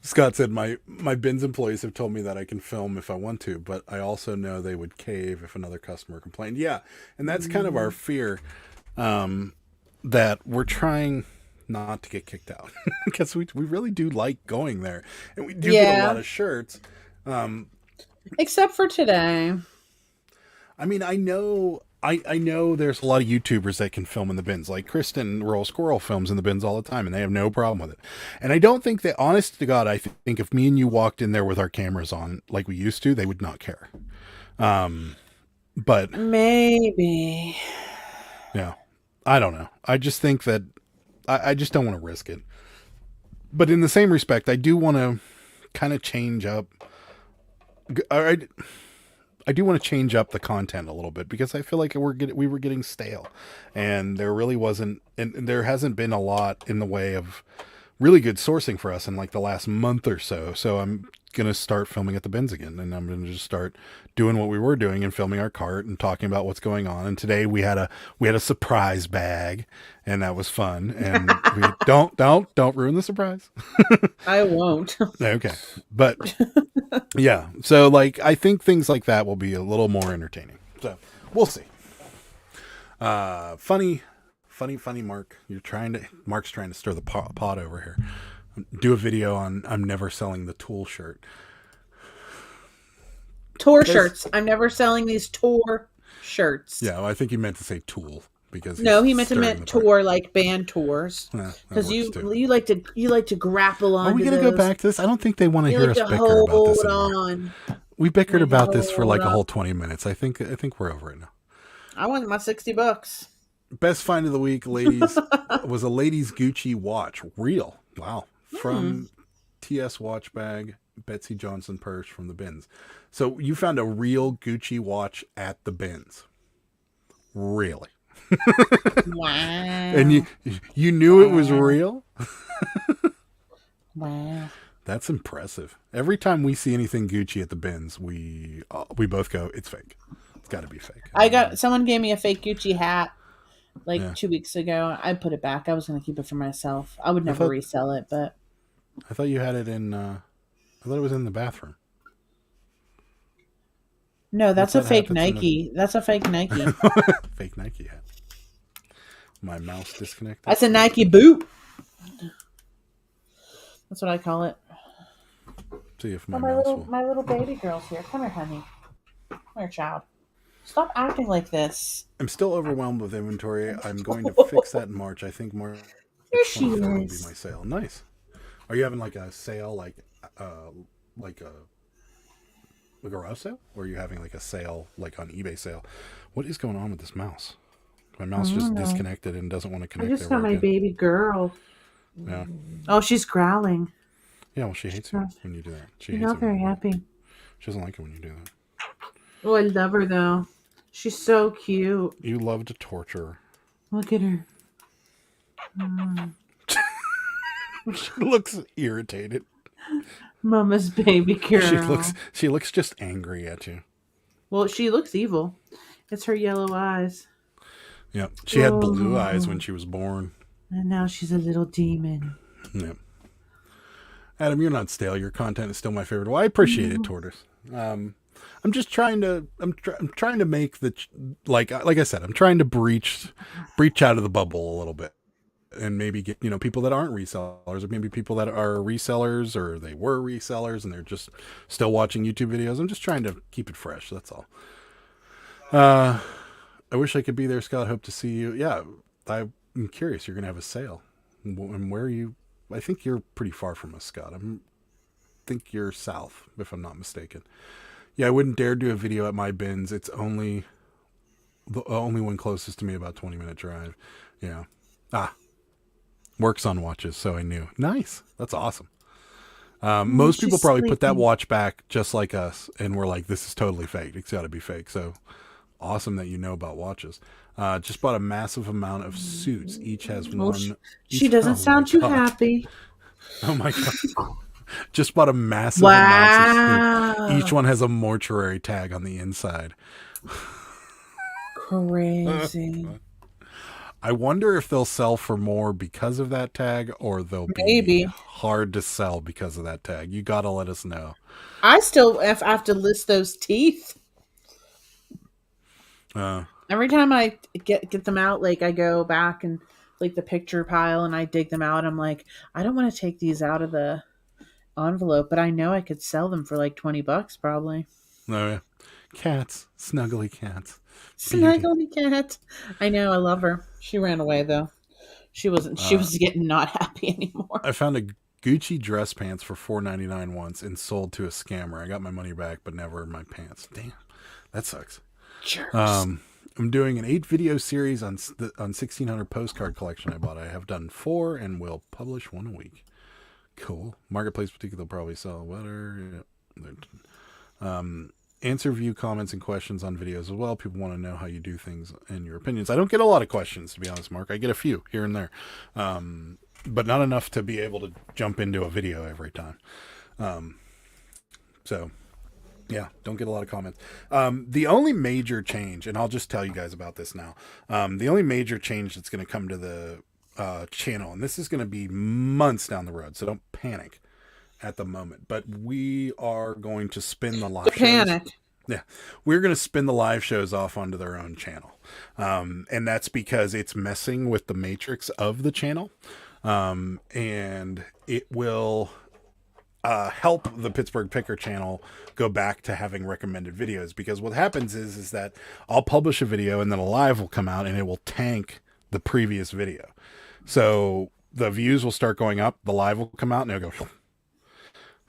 Scott said, my bins employees have told me that I can film if I want to, but I also know they would cave if another customer complained. Yeah, and that's kind of our fear, that we're trying not to get kicked out because we really do like going there, and we do get a lot of shirts, except for today. I mean, I know there's a lot of YouTubers that can film in the bins, like Kristen Roll Squirrel films in the bins all the time, and they have no problem with it. And I don't think that, honest to God, I think if me and you walked in there with our cameras on like we used to, they would not care. But maybe, yeah, I don't know. I just think that I just don't want to risk it. But in the same respect, I do want to kind of change up. I do want to change up the content a little bit because I feel like we were getting stale, and there really wasn't, and there hasn't been a lot in the way of really good sourcing for us in like the last month or so. So I'm gonna start filming at the bins again, and I'm gonna just start doing what we were doing and filming our cart and talking about what's going on. And today we had a surprise bag, and that was fun. And we don't ruin the surprise. I won't. Okay, but yeah. So like, I think things like that will be a little more entertaining. So we'll see. Funny, Mark. Mark's trying to stir the pot over here. Do a video on I'm never selling the Tool shirt. Tour shirts. I'm never selling these tour shirts. Yeah, well, I think he meant to say Tool because he meant tour, like band tours. Because you like to grapple on. Are we going to go back to this? I don't think they want to hear us bicker about this anymore. We bickered about this for like a whole 20 minutes. I think we're over it now. I want my $60. Best find of the week, ladies, was a ladies Gucci watch. Real. Wow. From TS Watch Bag, Betsy Johnson purse from the bins. So you found a real Gucci watch at the bins. Really? Wow. And you knew it was real? Wow. That's impressive. Every time we see anything Gucci at the bins, we both go, it's fake. It's got to be fake. Someone gave me a fake Gucci hat 2 weeks ago. I put it back. I was going to keep it for myself. I would never resell it, but I thought you had it in I thought it was in the bathroom. No, that's a fake Nike. That's a fake Nike. Fake Nike hat. My mouse disconnected. That's a Nike boot. That's what I call it. See if my little baby girl's here. Come here, honey. Come here, child. Stop acting like this. I'm still overwhelmed with inventory. I'm going to fix that in March. I think March will be my sale. Nice. Are you having like a sale, like a garage sale, or are you having like a sale, like on eBay sale? What is going on with this mouse? My mouse just disconnected and doesn't want to connect. I just got my baby girl. Yeah. Oh, she's growling. Yeah, well, she hates it when you do that. She's not very happy. She doesn't like it when you do that. Oh, I love her though. She's so cute. You love to torture her. Look at her. She looks irritated. Mama's baby girl. She looks just angry at you. Well, she looks evil. It's her yellow eyes. Yeah, she had blue eyes when she was born. And now she's a little demon. Yeah. Adam, you're not stale. Your content is still my favorite. Well, I appreciate it, Tortoise. I'm just trying to. I'm trying to make the like I said. I'm trying to breach out of the bubble a little bit, and maybe get people that aren't resellers, or maybe people that are resellers, or they were resellers and they're just still watching YouTube videos. I'm just trying to keep it fresh. That's all. I wish I could be there, Scott. Hope to see you. Yeah, I'm curious. You're gonna have a sale, and where are you I think you're pretty far from us, Scott. Think you're south, if I'm not mistaken. Yeah, I wouldn't dare do a video at my bins. It's only the only one closest to me, about 20-minute drive. Yeah. Works on watches, so I knew. Nice. That's awesome. Most people probably put that watch back just like us, and we're like, this is totally fake. It's got to be fake. So awesome that you know about watches. Just bought a massive amount of suits. Each has one. She doesn't sound too happy. Oh my God. Just bought a massive amount of suits. Each one has a mortuary tag on the inside. Crazy. I wonder if they'll sell for more because of that tag, or they'll be hard to sell because of that tag. You got to let us know. I still have to list those teeth. Every time I get them out, like I go back and like the picture pile and I dig them out, I'm like, I don't want to take these out of the envelope, but I know I could sell them for like $20 probably. Oh yeah. Cats. Snuggly cats. Snuggly cat. I know, I love her. She ran away though. She was getting not happy anymore. I found a Gucci dress pants for $4.99 once and sold to a scammer. I got my money back, but never my pants. Damn. That sucks. Jerks. I'm doing an 8-video series on 1600 postcard collection I bought. I have done 4 and will publish 1 a week. Cool. Marketplace boutique, they'll probably sell better. Answer view comments and questions on videos as well. People want to know how you do things and your opinions. I don't get a lot of questions, to be honest, Mark. I get a few here and there, but not enough to be able to jump into a video every time. So yeah, don't get a lot of comments. The only major change, and I'll just tell you guys about this now. The only major change that's going to come to the channel, and this is going to be months down the road, so don't panic at the moment, but we are going to spin the live shows. Yeah, we're going to spin the live shows off onto their own channel, and that's because it's messing with the matrix of the channel, and it will help the Pittsburgh Picker channel go back to having recommended videos. Because what happens is that I'll publish a video and then a live will come out and it will tank the previous video, so the views will start going up, the live will come out and it'll go.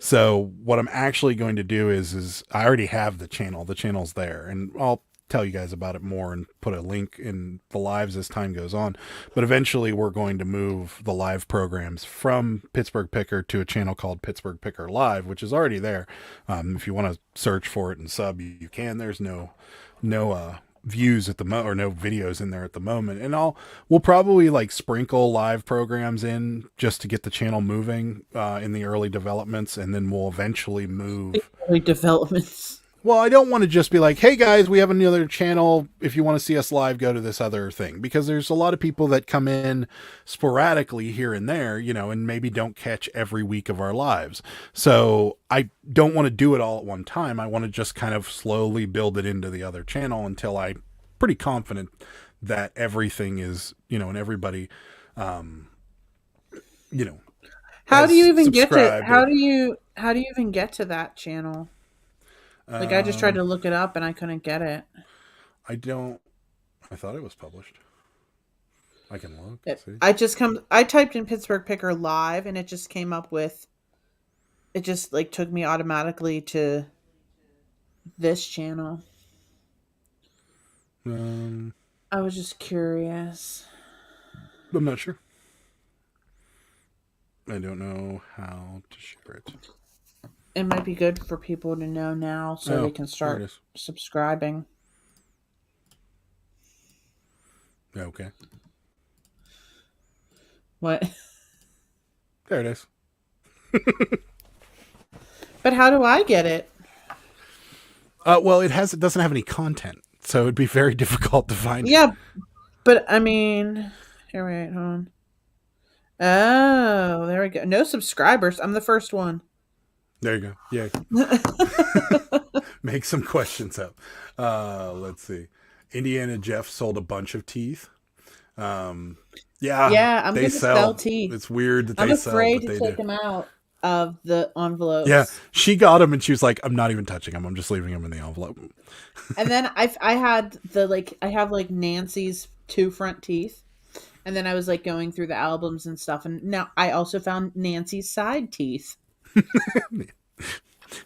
So what I'm actually going to do is I already have the channel. The channel's there, and I'll tell you guys about it more and put a link in the lives as time goes on. But eventually we're going to move the live programs from Pittsburgh Picker to a channel called Pittsburgh Picker Live, which is already there. If you want to search for it and sub, you can. There's no views at the or no videos in there at the moment, and we'll probably like sprinkle live programs in just to get the channel moving in the early developments, and then we'll eventually move early developments. Well, I don't want to just be like, hey guys, we have another channel. If you want to see us live, go to this other thing, because there's a lot of people that come in sporadically here and there, and maybe don't catch every week of our lives. So I don't want to do it all at one time. I want to just kind of slowly build it into the other channel until I'm pretty confident that everything is, and everybody, how do you even get to, how do you even get to that channel? Like, I just tried to look it up and I couldn't get it. I thought it was published. I can look. See. I typed in Pittsburgh Picker Live and it just came up with, it just like took me automatically to this channel. I was just curious. I'm not sure. I don't know how to share it. It might be good for people to know now so they can start subscribing. Okay. What? There it is. But how do I get it? Well, it doesn't have any content, so it'd be very difficult to find. Yeah, but I mean, here, wait, hold on. Oh, there we go. No subscribers. I'm the first one. There you go. Yeah. Make some questions up. Let's see. Indiana Jeff sold a bunch of teeth. Yeah, I'm going to sell teeth. It's weird that I'm they sell. I'm afraid to take them out of the envelopes. Yeah, she got them and she was like, "I'm not even touching them. I'm just leaving them in the envelope." And then I have Nancy's 2 front teeth, And then I was like going through the albums and stuff, and now I also found Nancy's side teeth.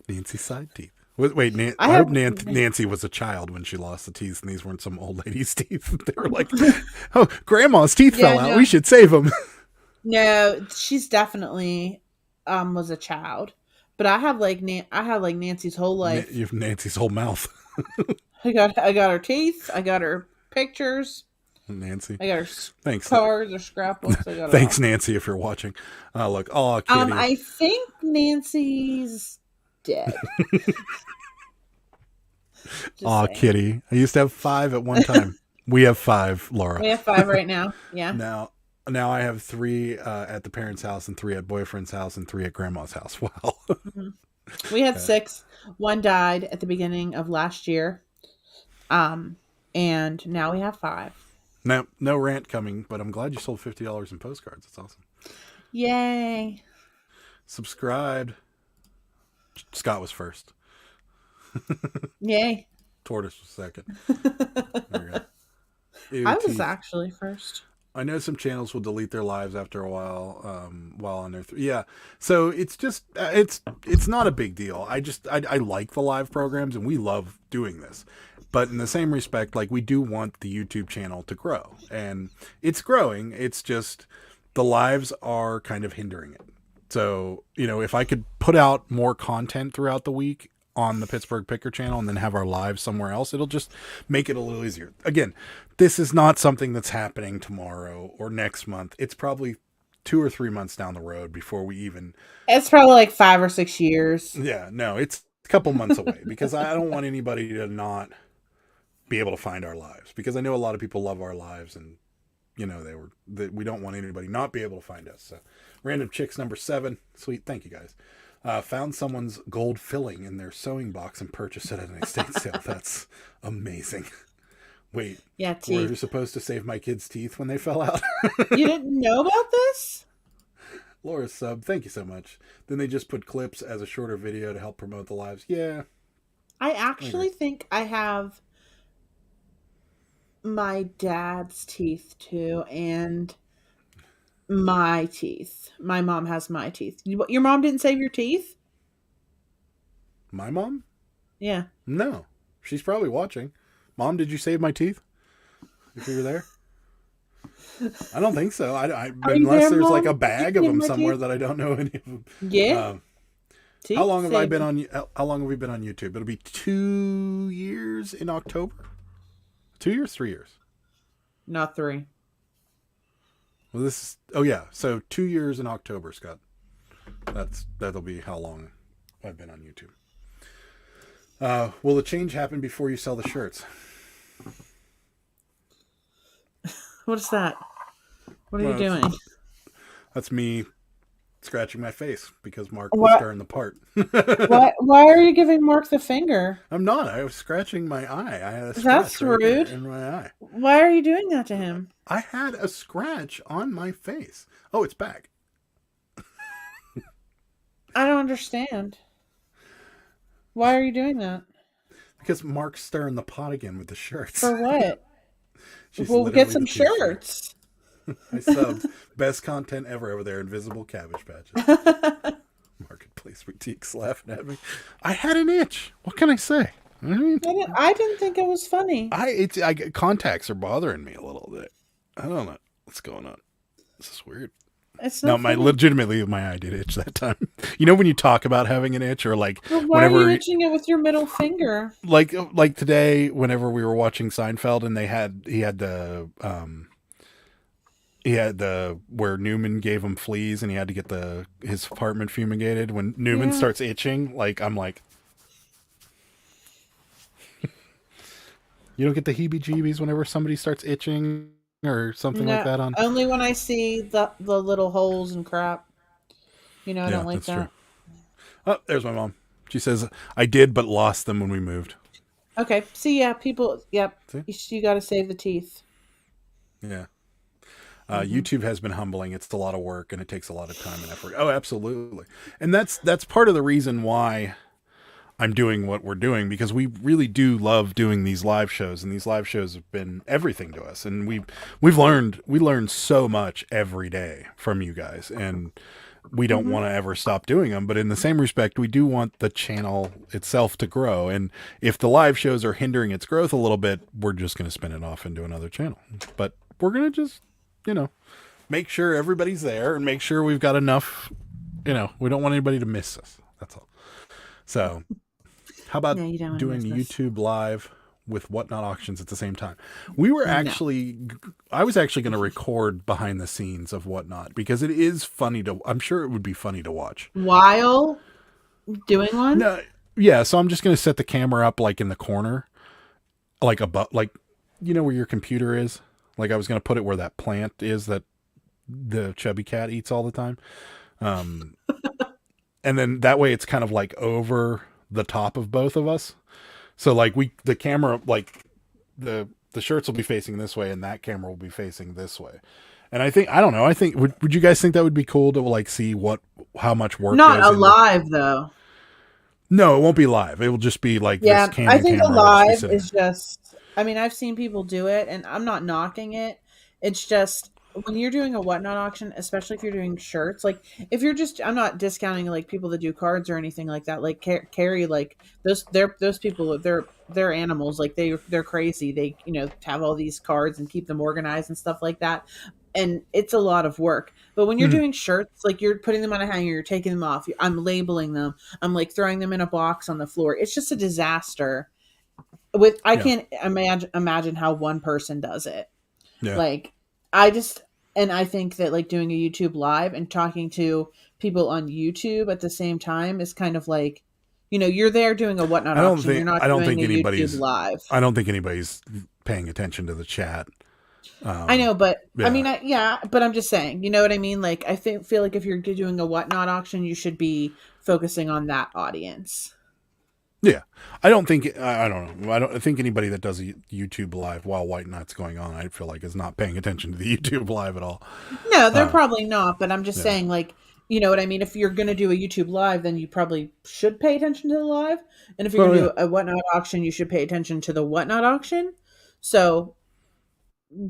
Nancy's side teeth. Wait, I I hope have Nancy was a child when she lost the teeth, and these weren't some old lady's teeth. They were like, "Oh, Grandma's teeth Yeah, fell out. no. We should save them." No, she's definitely was a child. But I have like Nancy's whole life. You have Nancy's whole mouth. I got her teeth. I got her pictures. Nancy, I got her thanks. cards or scrapbooks. I got it Thanks, all. Nancy, if you're watching. Look, oh, kitty. I think Nancy's dead. Oh, Saying. kitty. I used to have 5 at one time. We have 5, Laura. We have 5 right now. Yeah. Now I have 3 at the parents' house and 3 at boyfriend's house and 3 at grandma's house. Wow. Mm-hmm. We had 6. 1 died at the beginning of last year. And now we have 5. No rant coming, but I'm glad you sold $50 in postcards. That's awesome. Yay. Subscribed. Scott was first. Yay. Tortoise was second. There we go. Ew, I was teeth. actually first. I know some channels will delete their lives after a while on their yeah. So it's just it's not a big deal. I like the live programs and we love doing this. But in the same respect, like we do want the YouTube channel to grow, and it's growing. It's just the lives are kind of hindering it. So, if I could put out more content throughout the week on the Pittsburgh Picker channel and then have our live somewhere else, it'll just make it a little easier. Again, this is not something that's happening tomorrow or next month. It's probably 2 or 3 months down the road before we even... It's probably like 5 or 6 years. Yeah, no, it's a couple months away because I don't want anybody to not be able to find our lives, because I know a lot of people love our lives, and we don't want anybody not be able to find us. So Random Chicks number 7, sweet, thank you guys. Found someone's gold filling in their sewing box and purchased it at an estate sale. That's amazing. Wait, yeah, teeth. Were you supposed to save my kids' teeth when they fell out? You didn't know about this? Laura's sub, thank you so much. Then they just put clips as a shorter video to help promote the lives. Yeah. I actually think I have my dad's teeth too, and my teeth. My mom has my teeth. Your mom didn't save your teeth? My mom? Yeah. No. She's probably watching. Mom, did you save my teeth? If you were there? I don't think so. Unless there's Mom? Like a bag of them somewhere teeth? That I don't know any of them. Yeah. How long have I been on? How long have we been on YouTube? It'll be 2 years in October. 2 years, 3 years. Not 3. Well, this is, oh yeah, so 2 years in October, Scott. That'll be how long I've been on YouTube. Will the change happen before you sell the shirts? What is that? What are you doing? That's me scratching my face because Mark was stirring the part. Why are you giving Mark the finger? I'm not. I was scratching my eye. I had a scratch That's rude. in my eye. Why are you doing that to him? I had a scratch on my face. Oh, it's back. I don't understand. Why are you doing that? Because Mark's stirring the pot again with the shirts. For what? We'll get some shirts. I subbed. Best content ever over there. Invisible Cabbage Patches. Marketplace boutiques laughing at me. I had an itch. What can I say? I didn't think it was funny. Contacts are bothering me a little bit. I don't know what's going on. This is weird. It's not legitimately my eye did itch that time. You know when you talk about having an itch, or like why are you itching it with your middle finger? Like today, whenever we were watching Seinfeld, and he had the where Newman gave him fleas, and he had to get his apartment fumigated. When Newman starts itching, I'm like, you don't get the heebie-jeebies whenever somebody starts itching or something like that on. Only when I see the little holes and crap. I don't like that. True. Oh, there's my mom. She says, I did, but lost them when we moved. Okay. See, people, yep. See? You got to save the teeth. Yeah. YouTube has been humbling. It's a lot of work, and it takes a lot of time and effort. Oh, absolutely. And that's part of the reason why I'm doing what we're doing, because we really do love doing these live shows, and these live shows have been everything to us, and we learned so much every day from you guys, and we don't want to ever stop doing them. But in the same respect, we do want the channel itself to grow, and if the live shows are hindering its growth a little bit, we're just going to spin it off into another channel. But we're going to just, make sure everybody's there and make sure we've got enough. We don't want anybody to miss us. That's all. So how about No, you don't wanna doing miss us. YouTube live with Whatnot auctions at the same time? I was actually going to record behind the scenes of Whatnot, because it is funny I'm sure it would be funny to watch. While doing one? No, yeah. So I'm just going to set the camera up like in the corner, like where your computer is. Like I was going to put it where that plant is that the chubby cat eats all the time. And then that way it's kind of like over the top of both of us. So like the camera, like the shirts will be facing this way and that camera will be facing this way. And I think would you guys think that would be cool to like see how much work Not goes into... alive though. No, it won't be live. It will just be like Yeah, this I think camera alive is just. I mean, I've seen people do it, and I'm not knocking it. It's just when you're doing a Whatnot auction, especially if you're doing shirts. Like if you're just, I'm not discounting like people that do cards or anything like that. Like Carrie, like those people, they're animals. Like they're crazy. They have all these cards and keep them organized and stuff like that. And it's a lot of work. But when you're doing shirts, like you're putting them on a hanger, you're taking them off. I'm labeling them. I'm like throwing them in a box on the floor. It's just a disaster. I can't imagine how one person does it. Yeah. Like I think that like doing a YouTube live and talking to people on YouTube at the same time is kind of like, you're there doing a Whatnot auction. You're not doing a YouTube live. I don't think anybody's paying attention to the chat. I know, but yeah. but I'm just saying, you know what I mean? Like I feel like if you're doing a Whatnot auction, you should be focusing on that audience. Yeah, I don't think anybody that does a YouTube live while Whatnot's going on, I feel like is not paying attention to the YouTube live at all. No, they're probably not. But I'm just saying, like, you know what I mean? If you're going to do a YouTube live, then you probably should pay attention to the live. And if you're going to do a Whatnot auction, you should pay attention to the Whatnot auction. So,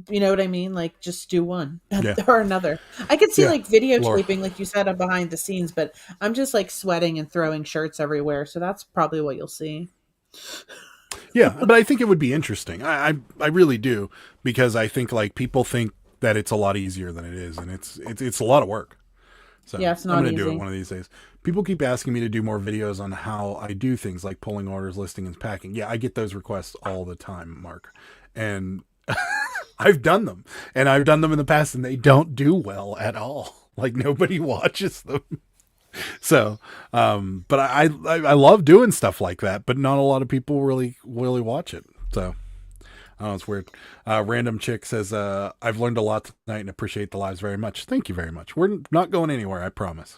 you know what I mean? Like, just do one or another. I could see like videotaping, like you said, behind the scenes, but I'm just like sweating and throwing shirts everywhere. So that's probably what you'll see. Yeah, but I think it would be interesting. I really do, because I think like people think that it's a lot easier than it is, and it's a lot of work. So yeah, it's not I'm going to easy. do it one of these days. People keep asking me to do more videos on how I do things like pulling orders, listing, and packing. Yeah, I get those requests all the time, Mark. And I've done them. And I've done them in the past, and they don't do well at all. Like nobody watches them. So, but I love doing stuff like that, but not a lot of people really watch it. So, I don't know, it's weird. Random Chick says, I've learned a lot tonight and appreciate the lives very much. Thank you very much. We're not going anywhere, I promise.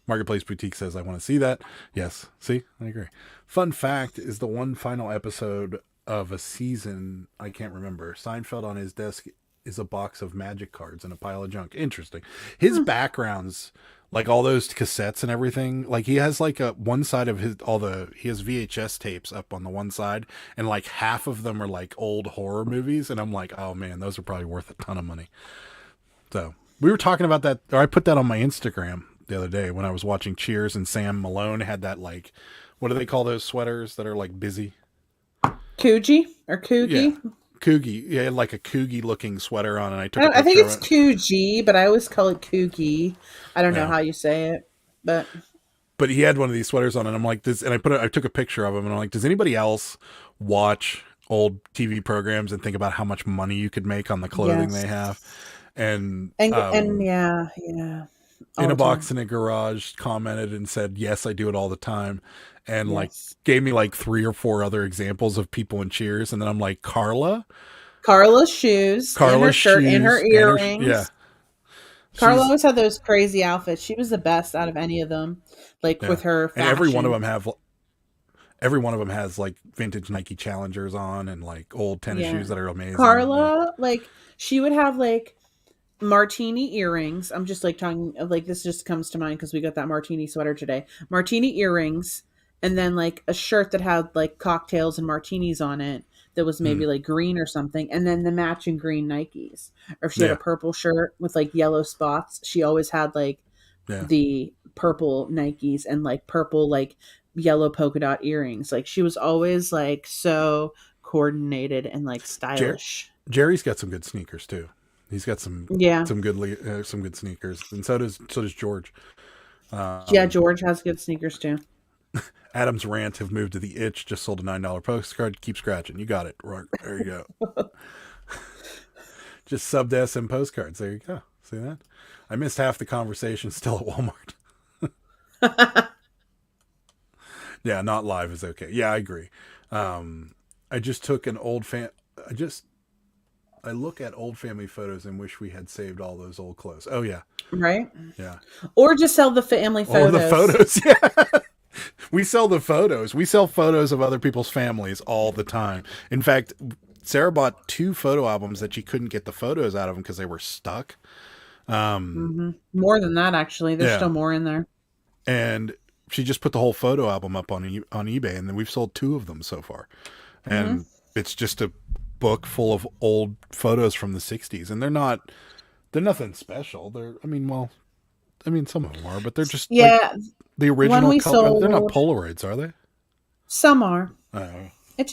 Marketplace Boutique says, I want to see that. Yes. See, I agree. Fun fact is the one final episode of a season, I can't remember. Seinfeld on his desk is a box of magic cards and a pile of junk. Interesting. His backgrounds, like all those cassettes and everything, like he has like one side of he has VHS tapes up on the one side, and like half of them are like old horror movies, and I'm like, oh man, those are probably worth a ton of money. So we were talking about that, or I put that on my Instagram the other day when I was watching Cheers, and Sam Malone had that, like, what do they call those sweaters that are like busy? Coogie or Coogie? Yeah. Coogie. Yeah, like a Coogie looking sweater on, and I took a picture I think it's of it. Coogie, but I always call it Coogie. I don't know how you say it, but he had one of these sweaters on, and I'm like, this, and I took a picture of him, and I'm like, does anybody else watch old TV programs and think about how much money you could make on the clothing they have? And yeah. In a Box in a Garage commented and said, yes, I do it all the time. And like gave me like 3 or 4 other examples of people in Cheers. And then I'm like, Carla's shoes, and her shirt, and her earrings. Carla always had those crazy outfits. She was the best out of any of them. Like with her fashion. And every one of them has like vintage Nike Challengers on, and like old tennis shoes that are amazing. Carla, like she would have like martini earrings. I'm just like talking of like, this just comes to mind because we got that martini sweater today. Martini earrings, and then like a shirt that had like cocktails and martinis on it that was Hmm. maybe like green or something, and then the matching green Nikes. Or if she had a Yeah. purple shirt with like yellow spots, she always had like Yeah. the purple Nikes and like purple like yellow polka dot earrings. Like she was always like so coordinated and like Jer- stylish. Jerry's got some good sneakers too. He's got Yeah. some good sneakers, and so does George. Yeah, Um, George has good sneakers too. Adam's rant have moved to the itch. Just sold a $9 postcard. Keep scratching. You got it. Right there you go. Just sub to SM postcards. There you go. See that? I missed half the conversation. Still at Walmart. Yeah, not live is okay. Yeah, I agree. I just took an old I look at old family photos and wish we had saved all those old clothes. Oh yeah, Right? yeah. Or just sell the family Or photos. the photos. Yeah. We sell the photos. We sell photos of other people's families all the time. In fact, Sarah bought 2 photo albums that she couldn't get the photos out of them because they were stuck. More than that, actually. There's Yeah. still more in there. And she just put the whole photo album up on eBay, and then we've sold 2 of them so far. And it's just a book full of old photos from the 60s, and they're nothing special. Some of them are, but they're just like Yeah, the one original we color. They're not sold. Polaroids, are they? Some are. Oh. It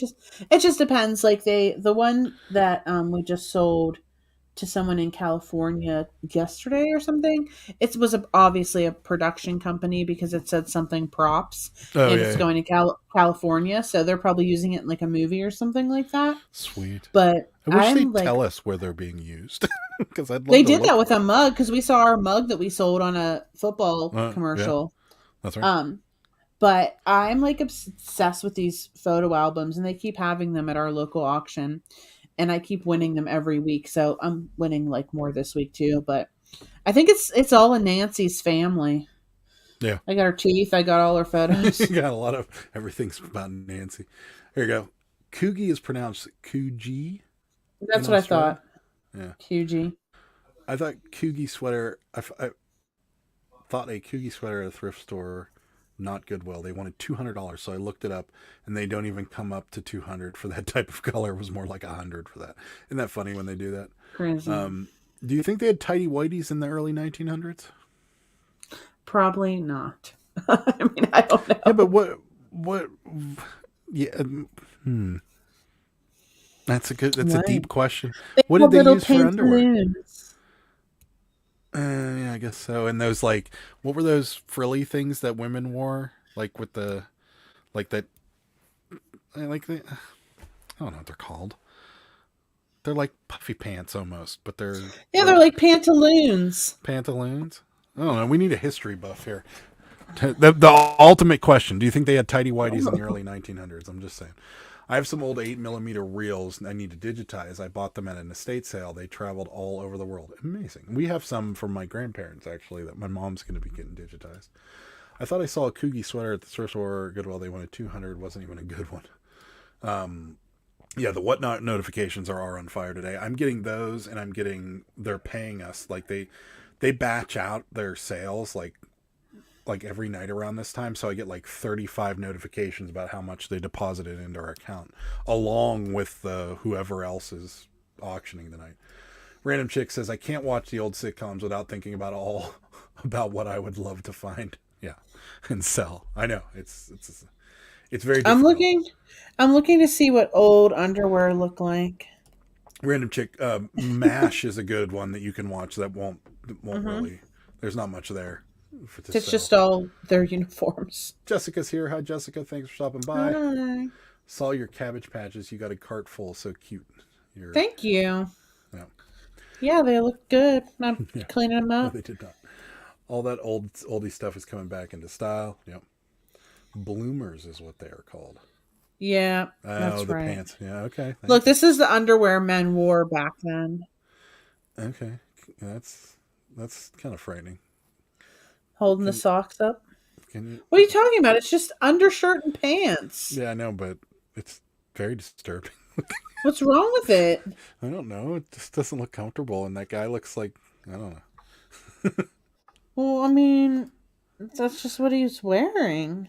just depends. Like the one that we just sold to someone in California yesterday or something. It was obviously a production company because it said something props, Oh and yeah, it's yeah. going to California, so they're probably using it in like a movie or something like that. Sweet. But I wish I'm they'd like, tell us where they're being used because I'd they love to did look that with for a it. mug because we saw our mug that we sold on a football Yeah, commercial. that's right. Um, but I'm like obsessed with these photo albums, and they keep having them at our local auction, and I keep winning them every week. So I'm winning like more this week too. But I think it's all in Nancy's family. Yeah. I got her teeth. I got all her You photos. got a lot of everything's about Nancy. Here you go. Coogie is pronounced Coogee in That's what I Australia. thought. Yeah. QG. I thought Coogie sweater. I thought a Coogie sweater at a thrift store, not Goodwill. They wanted $200, so I looked it up, and they don't even come up to 200 for that type of color. It was more like 100 for that. Isn't that funny when they do that? Crazy. Do you think they had tidy whities in the early 1900s? Probably not. I mean, I don't know. Yeah, but what? Yeah. That's a What? deep question. They What have did they little use for underwear? pantaloons. Yeah, I guess so. And those what were those frilly things that women wore? Like with the, like that, like the, I don't know what they're called. They're like puffy pants almost, but Yeah, they're like pantaloons. pantaloons. I don't know. We need a history buff here. The ultimate question: do you think they had tidy whities in the early 1900s? I'm just saying. I have some old 8mm reels I need to digitize. I bought them at an estate sale. They traveled all over the world. Amazing. We have some from my grandparents, actually, that my mom's going to be getting digitized. I thought I saw a Coogie sweater at the thrift store Goodwill. They wanted 200. Wasn't even a good one. Yeah, the whatnot notifications are on fire today. I'm getting those, and they're paying us. Like they batch out their sales like every night around this time, so I get like 35 notifications about how much they deposited into our account, along with whoever else is auctioning tonight. Random chick says I can't watch the old sitcoms without thinking about what I would love to find, yeah, and sell. I know it's very I'm difficult. looking to see what old underwear look like. Random chick, MASH is a good one that you can watch. That won't really. There's not much there to It's sell. just all their uniforms. Jessica's here. Hi, Jessica. Thanks for stopping by. Hi. Saw your cabbage patches. You got a cart full. So cute. Thank you. Yeah. Yeah, they look good. I'm Yeah. cleaning them No, up. they did not. All that oldie stuff is coming back into style. Yep. Bloomers is what they are called. Yeah, Oh, that's the right. pants. Yeah. Okay. Thanks. Look, this is the underwear men wore back then. Okay. That's kind of frightening. Holding the socks up. Can you? What are you talking about? It's just undershirt and pants. Yeah, I know, but it's very disturbing. What's wrong with it? I don't know. It just doesn't look comfortable, and that guy looks like I don't know. Well, I mean, that's just what he was wearing.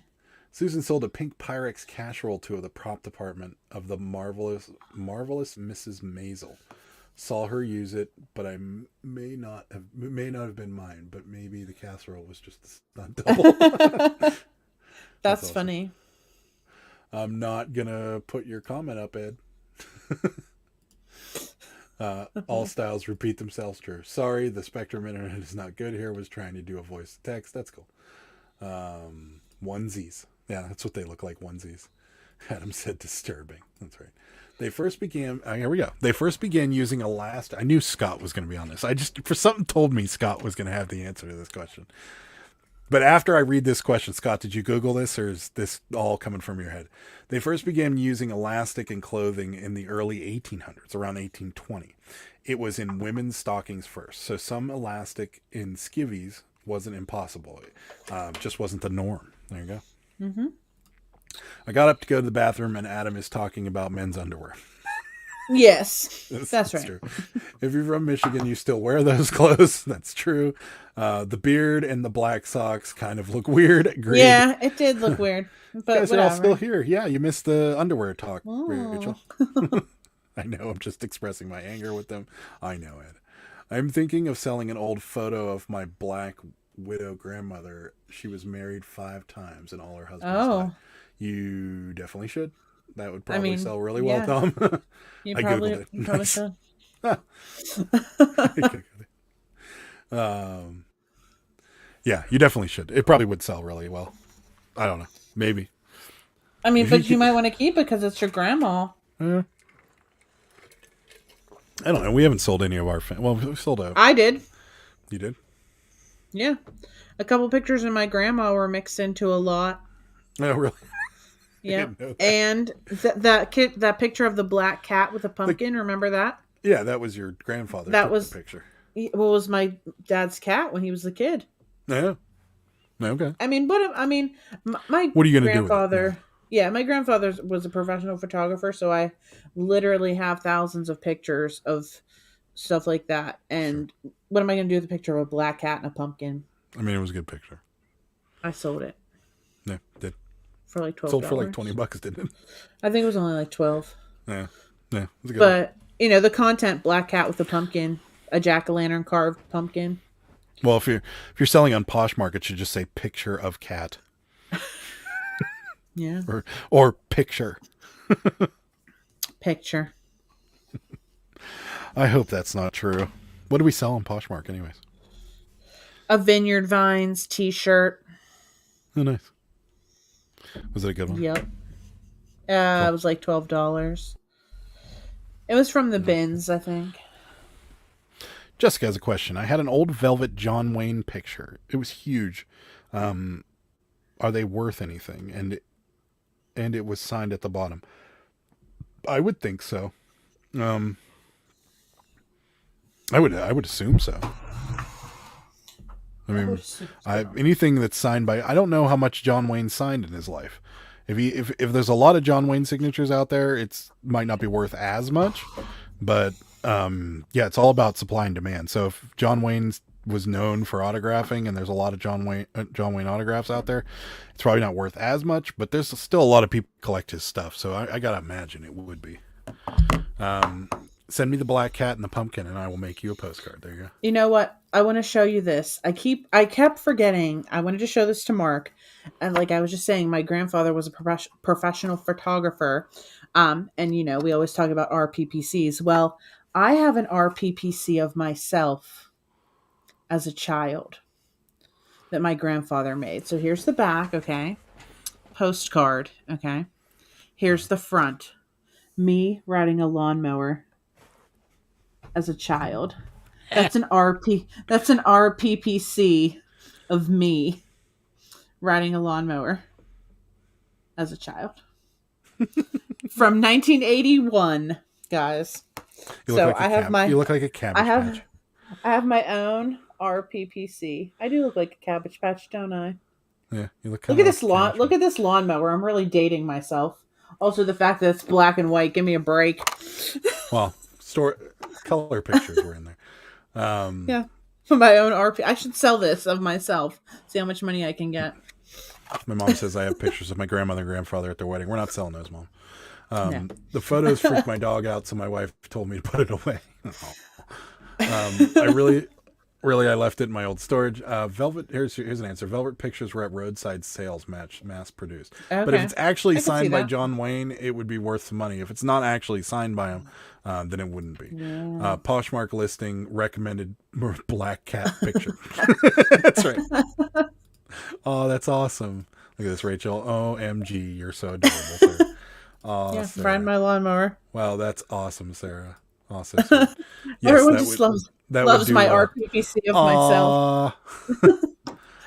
Susan sold a pink Pyrex casserole to the prop department of the marvelous Mrs. Maisel. Saw her use it, but I may not have been mine. But maybe the casserole was just not double. That's awesome. funny. I'm not gonna put your comment up, Ed. All styles repeat themselves. True. Sorry, the Spectrum internet is not good here. Was trying to do a voice to text. That's cool. Onesies. Yeah, that's what they look like. Onesies. Adam said disturbing. That's right. They first began. Here we go. They first began using elastic. I knew Scott was going to be on this. I just, for something told me Scott was going to have the answer to this question. But after I read this question, Scott, did you Google this, or is this all coming from your head? They first began using elastic in clothing in the early 1800s, around 1820. It was in women's stockings first. So some elastic in skivvies wasn't impossible. Just wasn't the norm. There you go. Mm-hmm. I got up to go to the bathroom, and Adam is talking about men's underwear. Yes, that's right. True. If you're from Michigan, you still wear those clothes. That's true. The beard and the black socks kind of look weird. Agreed. Yeah, it did look weird. But you guys whatever. are all still here. Yeah, you missed the underwear talk, Oh. Rachel. I know, I'm just expressing my anger with them. I know, Ed. I'm thinking of selling an old photo of my black widow grandmother. She was married 5 times and all her husbands died. You definitely should. That would probably sell really well, Tom. You I probably, Googled it. you probably should. Yeah, you definitely should. It probably would sell really well. I don't know. Maybe. I mean, but you might want to keep it because it's your grandma. Yeah. I don't know. We haven't sold any of our... Well, we sold out. I did. You did? Yeah. A couple pictures of my grandma were mixed into a lot. Oh, really? Yeah. And that picture of the black cat with a pumpkin, remember that? Yeah, that was your grandfather. That was the picture. What was my dad's cat when he was a kid? Yeah. Okay. I mean, my what are you gonna grandfather? Do with it? Yeah, my grandfather was a professional photographer, so I literally have thousands of pictures of stuff like that. And what am I going to do with a picture of a black cat and a pumpkin? I mean, it was a good picture. I sold it. Yeah, did. For like $12. Sold for like $20, didn't it? I think it was only like 12. Yeah. It was a good But one. The content: black cat with a pumpkin, a jack-o'-lantern carved pumpkin. Well, if you're selling on Poshmark, it should just say "picture of cat." Yeah. Or picture. Picture. I hope that's not true. What do we sell on Poshmark, anyways? A Vineyard Vines T-shirt. Oh, nice. Was it a good one? Yep. It was like $12. It was from the bins, I think. Jessica has a question. I had an old velvet John Wayne picture. It was huge. Are they worth anything? And it was signed at the bottom. I would think so. I would assume so. I mean, anything that's signed by, I don't know how much John Wayne signed in his life. If there's a lot of John Wayne signatures out there, it might not be worth as much, but it's all about supply and demand. So if John Wayne was known for autographing and there's a lot of John Wayne autographs out there, it's probably not worth as much, but there's still a lot of people collect his stuff. So I gotta imagine it would be. Send me the black cat and the pumpkin and I will make you a postcard. There you go. You know what? I want to show you this. I kept forgetting. I wanted to show this to Mark. And like I was just saying, my grandfather was a professional photographer. And we always talk about RPPCs. Well, I have an RPPC of myself as a child that my grandfather made. So here's the back, okay? Postcard, okay? Here's the front. Me riding a lawnmower as a child. That's an RPPC of me riding a lawnmower as a child. From 1981, guys. You look like a cabbage patch. I have my own RPPC. I do look like a cabbage patch, don't I? Yeah, you look at this look at this lawnmower. I'm really dating myself. Also, the fact that it's black and white. Give me a break. Well, color pictures were in there. Yeah, my own RP. I should sell this of myself. See how much money I can get. My mom says I have pictures of my grandmother and grandfather at their wedding. We're not selling those, Mom. No. The photos freaked my dog out, so my wife told me to put it away. I really, I left it in my old storage. Velvet. Here's an answer. Velvet pictures were at roadside sales, mass produced. Okay. But if it's actually I can see signed by that. John Wayne, it would be worth the money. If it's not actually signed by him, then it wouldn't be. Yeah. Poshmark listing recommended black cat picture. That's right. Oh, that's awesome. Look at this, Rachel. OMG, you're so adorable, Sarah. Oh, Yeah, Sarah. riding my lawnmower. Wow, that's awesome, Sarah. Awesome. Yes, Everyone just loves my well. RPPC of myself.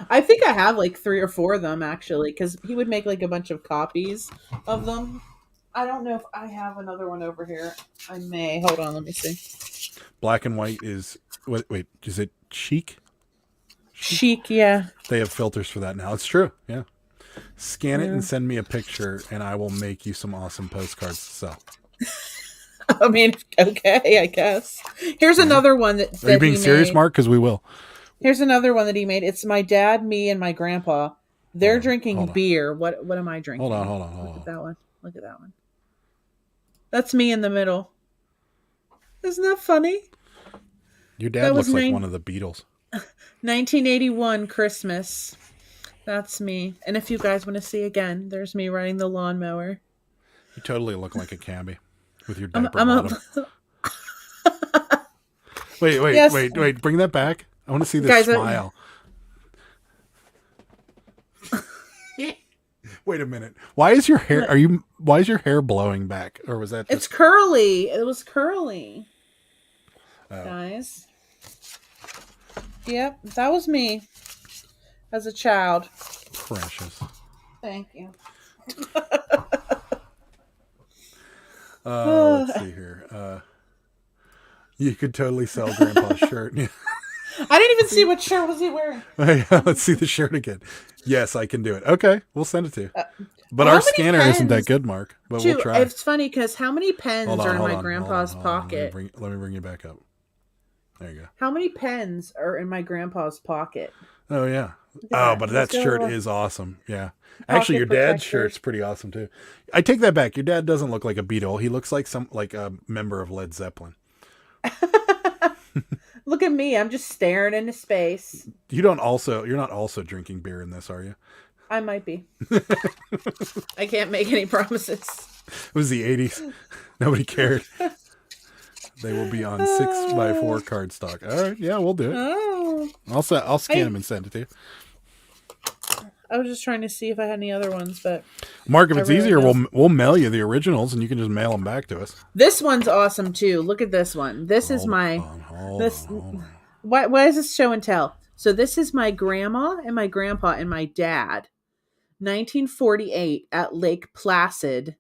I think I have like 3 or 4 of them actually, because he would make like a bunch of copies of them. I don't know if I have another one over here. I may. Hold on, let me see. Black and white is wait, is it chic? Chic, yeah. They have filters for that now. It's true. Yeah. Scan it and send me a picture, and I will make you some awesome postcards to sell. I mean, okay, I guess. Here's another one that Are you being he serious, made. Mark? Because we will. Here's another one that he made. It's my dad, me, and my grandpa. They're drinking beer. What am I drinking? Hold on. Look at that one. Look at that one. That's me in the middle. Isn't that funny? Your dad looks like one of the Beatles. 1981 Christmas. That's me. And if you guys want to see again, there's me riding the lawnmower. You totally look like a cabbie with your diaper bottom. Wait, Yes. wait. Bring that back. I want to see this Guys, smile. Wait a minute. Why is your hair? Why is your hair blowing back? Or was that? It's curly. It was curly. Oh. Guys. Yep, that was me as a child. Precious. Thank you. Let's see here. You could totally sell Grandpa's shirt. I didn't even see what shirt was he wearing. Let's see the shirt again. Yes, I can do it. Okay, we'll send it to you. But our scanner isn't that good, Mark. But we'll try. It's funny because how many pens are in my grandpa's pocket? Let me bring you back up. There you go. How many pens are in my grandpa's pocket? Oh yeah. Yeah, But that shirt is awesome. Yeah. Actually, your dad's shirt's pretty awesome too. I take that back. Your dad doesn't look like a Beatle. He looks like a member of Led Zeppelin. Look at me. I'm just staring into space. You're not also drinking beer in this, are you? I might be. I can't make any promises. It was the 80s. Nobody cared. They will be on 6x4 cardstock. All right, yeah, we'll do it. Oh. I'll scan them and send it to you. I was just trying to see if I had any other ones, but Mark, if it's easier, we'll mail you the originals, and you can just mail them back to us. this one's awesome too. Look at this one. This is my Why is this show and tell? So this is my grandma and my grandpa and my dad. 1948 at Lake Placid.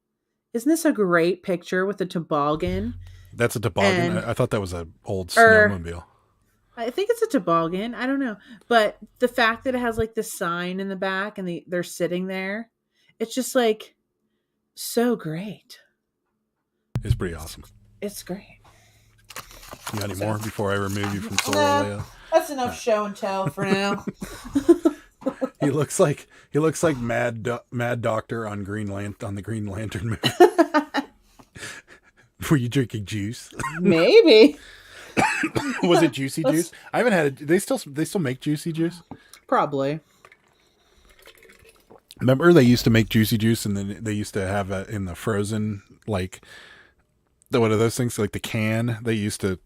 Isn't this a great picture with a toboggan? That's a toboggan. I thought that was an old snowmobile. I think it's a toboggan. I don't know. But the fact that it has like the sign in the back and they're sitting there, it's just like so great. It's pretty awesome. It's great. You got any more before I remove you from solo layout? That's enough show and tell for now. He looks like Mad Doctor on on the Green Lantern movie. Were you drinking juice? Maybe. Was it juicy juice? I haven't had it. They still make juicy juice? Probably. Remember they used to make juicy juice, and then they used to have it in the frozen, like what are those things? Like the can. They used to.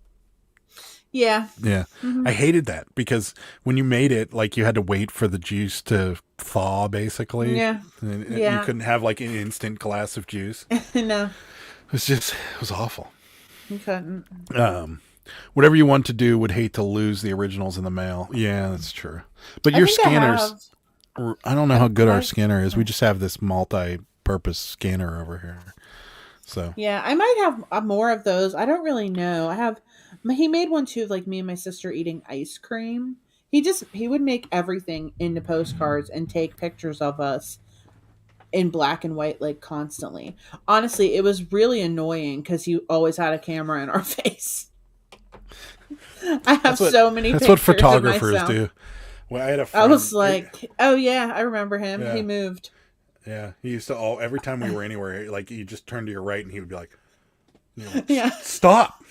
Yeah. Yeah. Mm-hmm. I hated that because when you made it, like you had to wait for the juice to thaw, basically. Yeah. And you couldn't have like an instant glass of juice. No. It was awful. You couldn't. Whatever you want to do, would hate to lose the originals in the mail. Yeah, that's true. But your scanners, I don't know how good our scanner is. We just have this multi-purpose scanner over here. So yeah, I might have more of those. I don't really know. He made one too of like me and my sister eating ice cream. He would make everything into postcards and take pictures of us in black and white like constantly. Honestly, it was really annoying because he always had a camera in our face. I have so many pictures. That's what photographers do. Well, I had a I friend. was like, oh yeah, I remember him. Yeah. He moved. Yeah, he used to every time we were anywhere, like you just turn to your right and he would be like, Yeah. stop.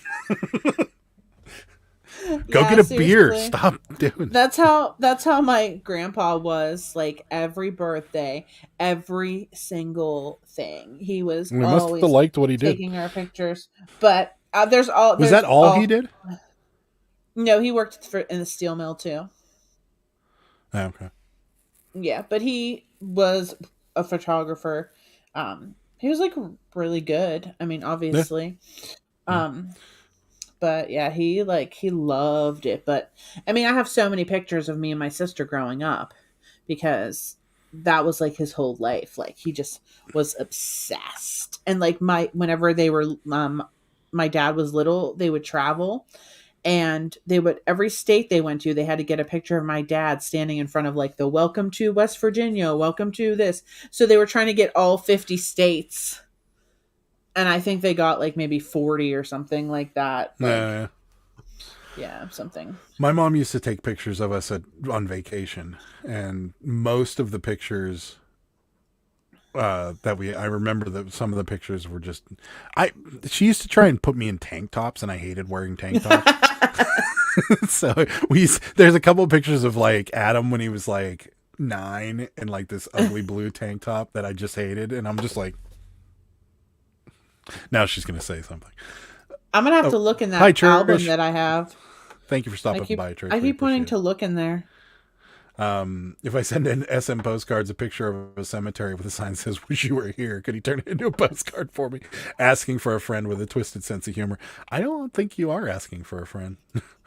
Go Yeah, get a beer. seriously. Stop doing that. That's how my grandpa was. Like every birthday, every single thing, he was We must have always liked what he did. taking our pictures. But Was that all he did? No, he worked in the steel mill too. Oh, okay. Yeah, but he was a photographer. He was like really good. I mean, obviously. Um, but yeah, he loved it. But I mean, I have so many pictures of me and my sister growing up because that was like his whole life. Like he just was obsessed. And like whenever they were my dad was little, they would travel, and they would, every state they went to, they had to get a picture of my dad standing in front of like the welcome to West Virginia, welcome to this. So they were trying to get all 50 states. And I think they got like maybe 40 or something like that. Like, yeah, something. My mom used to take pictures of us on vacation, and most of the pictures I remember that some of the pictures were just, she used to try and put me in tank tops, and I hated wearing tank tops. So there's a couple of pictures of like Adam when he was like 9 in like this ugly blue tank top that I just hated, and I'm just like, now she's gonna say something. I'm gonna have to look in that album that I have. Thank you for stopping by, Trish. I keep wanting to look in there. If I send in SM postcards a picture of a cemetery with a sign that says "Wish you were here," could he turn it into a postcard for me, asking for a friend with a twisted sense of humor? I don't think you are asking for a friend.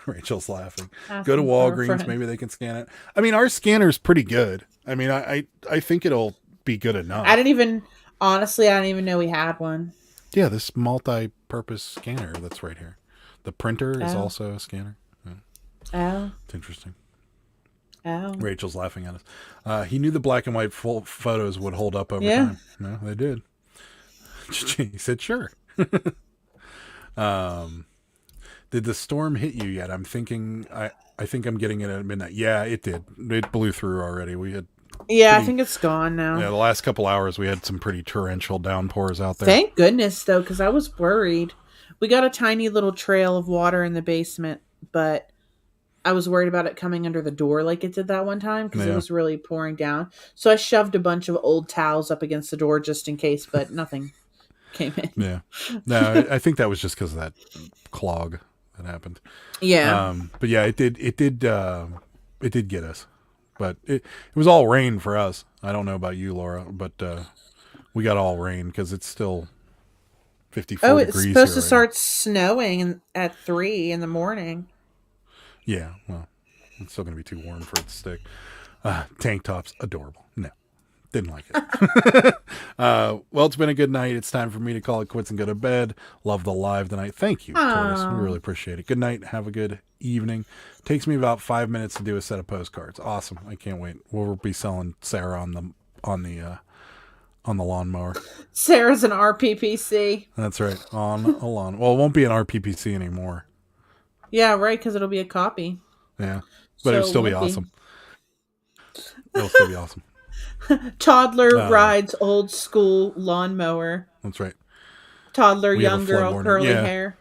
Rachel's laughing. Go to Walgreens, maybe they can scan it. I mean, our scanner's pretty good. I mean, I think it'll be good enough. I didn't even know we had one. Yeah, this multi-purpose scanner that's right here. The printer is also a scanner. Yeah. Oh. It's interesting. Oh. Rachel's laughing at us. He knew the black and white photos would hold up over time. No, they did. He said, sure. Did the storm hit you yet? I'm thinking, I think I'm getting it at midnight. Yeah, it did. It blew through already. We had... I think it's gone now. Yeah, the last couple hours we had some pretty torrential downpours out there. Thank goodness, though, because I was worried. We got a tiny little trail of water in the basement, but I was worried about it coming under the door like it did that one time because it was really pouring down. So I shoved a bunch of old towels up against the door just in case, but nothing came in. Yeah. No, I think that was just because of that clog that happened. Yeah. But yeah, it did get us. But it was all rain for us. I don't know about you, Laura, but we got all rain because it's still 54 degrees. It's supposed to start snowing at 3 in the morning. Yeah, well, it's still going to be too warm for it to stick. Tank tops, adorable. No, didn't like it. Well, it's been a good night. It's time for me to call it quits and go to bed. Love the live tonight. Thank you, Tortoise. We really appreciate it. Good night. Have a good evening. Takes me about 5 minutes to do a set of postcards. Awesome. I can't wait. We'll be selling Sarah on the lawnmower. Sarah's an RPPC. That's right. On a lawn. Well, it won't be an RPPC anymore. Yeah, right, because it'll be a copy. Yeah, but it'll still be awesome. It'll still be awesome. Toddler rides old school lawnmower. That's right. Toddler, young girl, curly hair.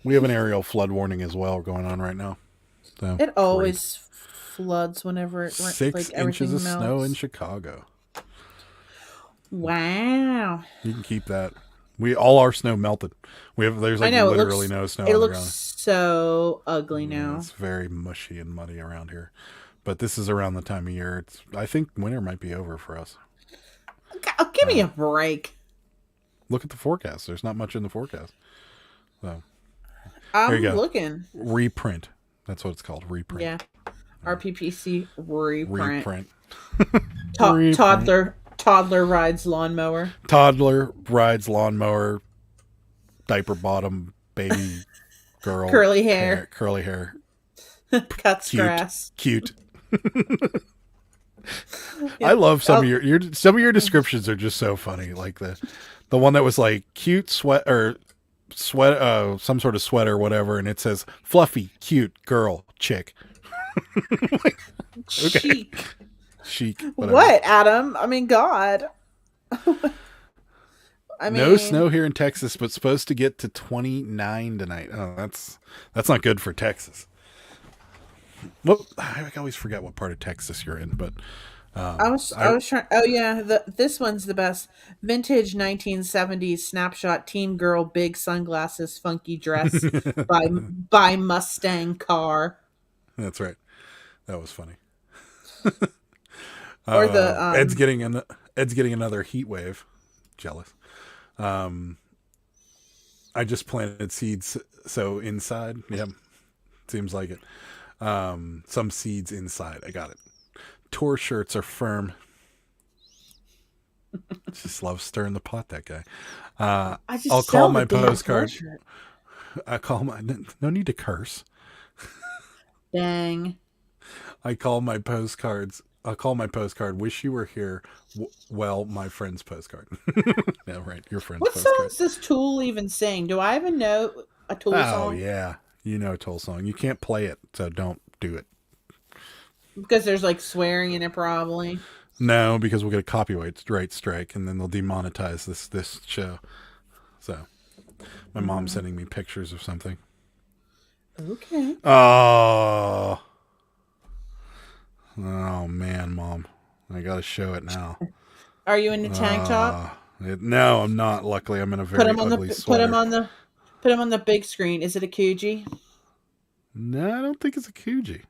We have an aerial flood warning as well going on right now. So, it always floods whenever 6 inches of snow in Chicago. Wow. You can keep that. All our snow melted. There's literally no snow on the ground. It looks so ugly now. It's very mushy and muddy around here. But this is around the time of year. I think winter might be over for us. Give me a break. Look at the forecast. There's not much in the forecast. So I'm looking. Reprint. That's what it's called. Reprint. Yeah. RPPC reprint. Toddler rides lawnmower. Toddler rides lawnmower. Diaper bottom baby girl. Curly hair. Curly hair. Cuts grass. Cute. I love some of your descriptions are just so funny. Like the one that was like cute sweat some sort of sweater, whatever, and it says fluffy, cute girl, chick. Okay. Chic. Whatever. What, Adam? I mean, God. No snow here in Texas, but supposed to get to 29 tonight. Oh, that's not good for Texas. Well, I always forget what part of Texas you're in, but I was trying. Oh yeah, this one's the best. Vintage 1970s snapshot. Teen girl, big sunglasses, funky dress by Mustang car. That's right. That was funny. Or the Ed's getting another heat wave. Jealous. I just planted seeds, so inside, yeah, seems like it. Some seeds inside. I got it. Tour shirts are firm. Just loves stirring the pot, that guy. I'll call my postcard. I call my. No need to curse. Dang. I call my postcards. I'll call my postcard. Wish you were here. Well, my friend's postcard. Yeah, right. Your friend's What postcard. songs does Tool even sing? Do I even know a Tool song? Oh yeah, you know a Tool song. You can't play it, so don't do it. Because there's like swearing in it, probably. No, because we'll get a copyright strike, and then they'll demonetize this show. So, my mom's sending me pictures of something. Okay. Oh man, Mom, I gotta show it now. Are you in the tank top? No, I'm not. Luckily, I'm in a very ugly sweater. Put him on the big screen. Is it a Coogee? No, I don't think it's a Coogee.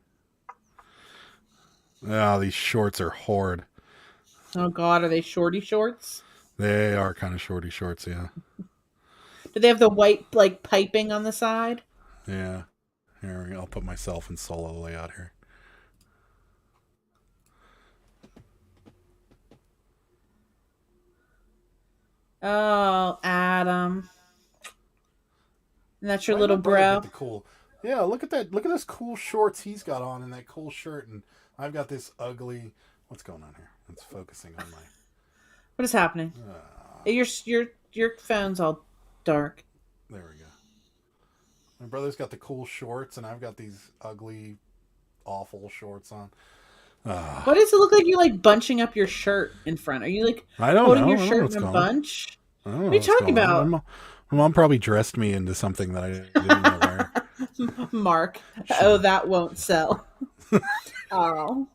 Oh, these shorts are horrid. Oh God, are they shorty shorts? They are kind of shorty shorts, yeah. Do they have the white like piping on the side? Yeah. Here, I'll put myself in solo layout here. Oh, Adam. And that's your little bro. Yeah, look at that. Look at this cool shorts he's got on and that cool shirt, and I've got this ugly. What's going on here? It's focusing on my. What is happening? Your phone's all dark. There we go. My brother's got the cool shorts, and I've got these ugly, awful shorts on. What does it look like? You're like bunching up your shirt in front. Are you like holding your shirt in a bunch? What are you talking about? My mom probably dressed me into something that I didn't know wear. Mark. Oh, that won't sell. Oh.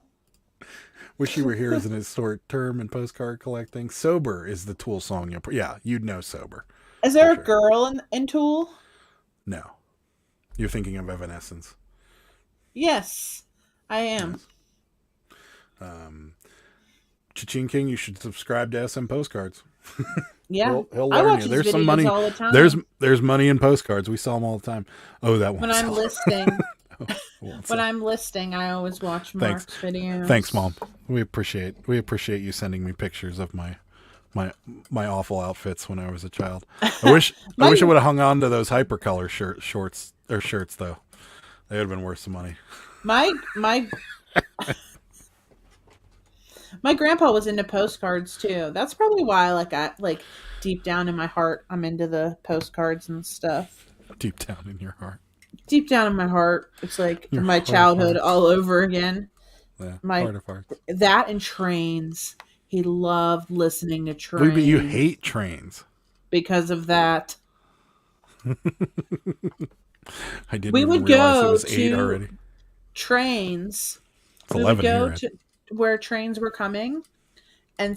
Wish You Were Here is an historic term in postcard collecting. Sober is the Tool song. Yeah, you'd know Sober. Is there a girl in Tool? No. You're thinking of Evanescence. Yes, I am. Yes. Cha-Ching King, you should subscribe to SM Postcards. Yeah, he'll learn you. There's some money. All the time. There's money in postcards. We sell them all the time. Oh, that one. When I'm listing, when I'm listing, I always watch Mark's videos. Thanks, Mom. We appreciate you sending me pictures of my awful outfits when I was a child. I wish I would have hung on to those hypercolor shorts though. They would have been worth some money. My grandpa was into postcards too. That's probably why, like deep down in my heart, I'm into the postcards and stuff. Deep down in your heart. Deep down in my heart, it's like my childhood all over again. Yeah, heart of hearts. That and trains. He loved listening to trains. But you hate trains because of that. I didn't even realize it was 8 already. Trains. It's 11 we would go here. to where trains were coming and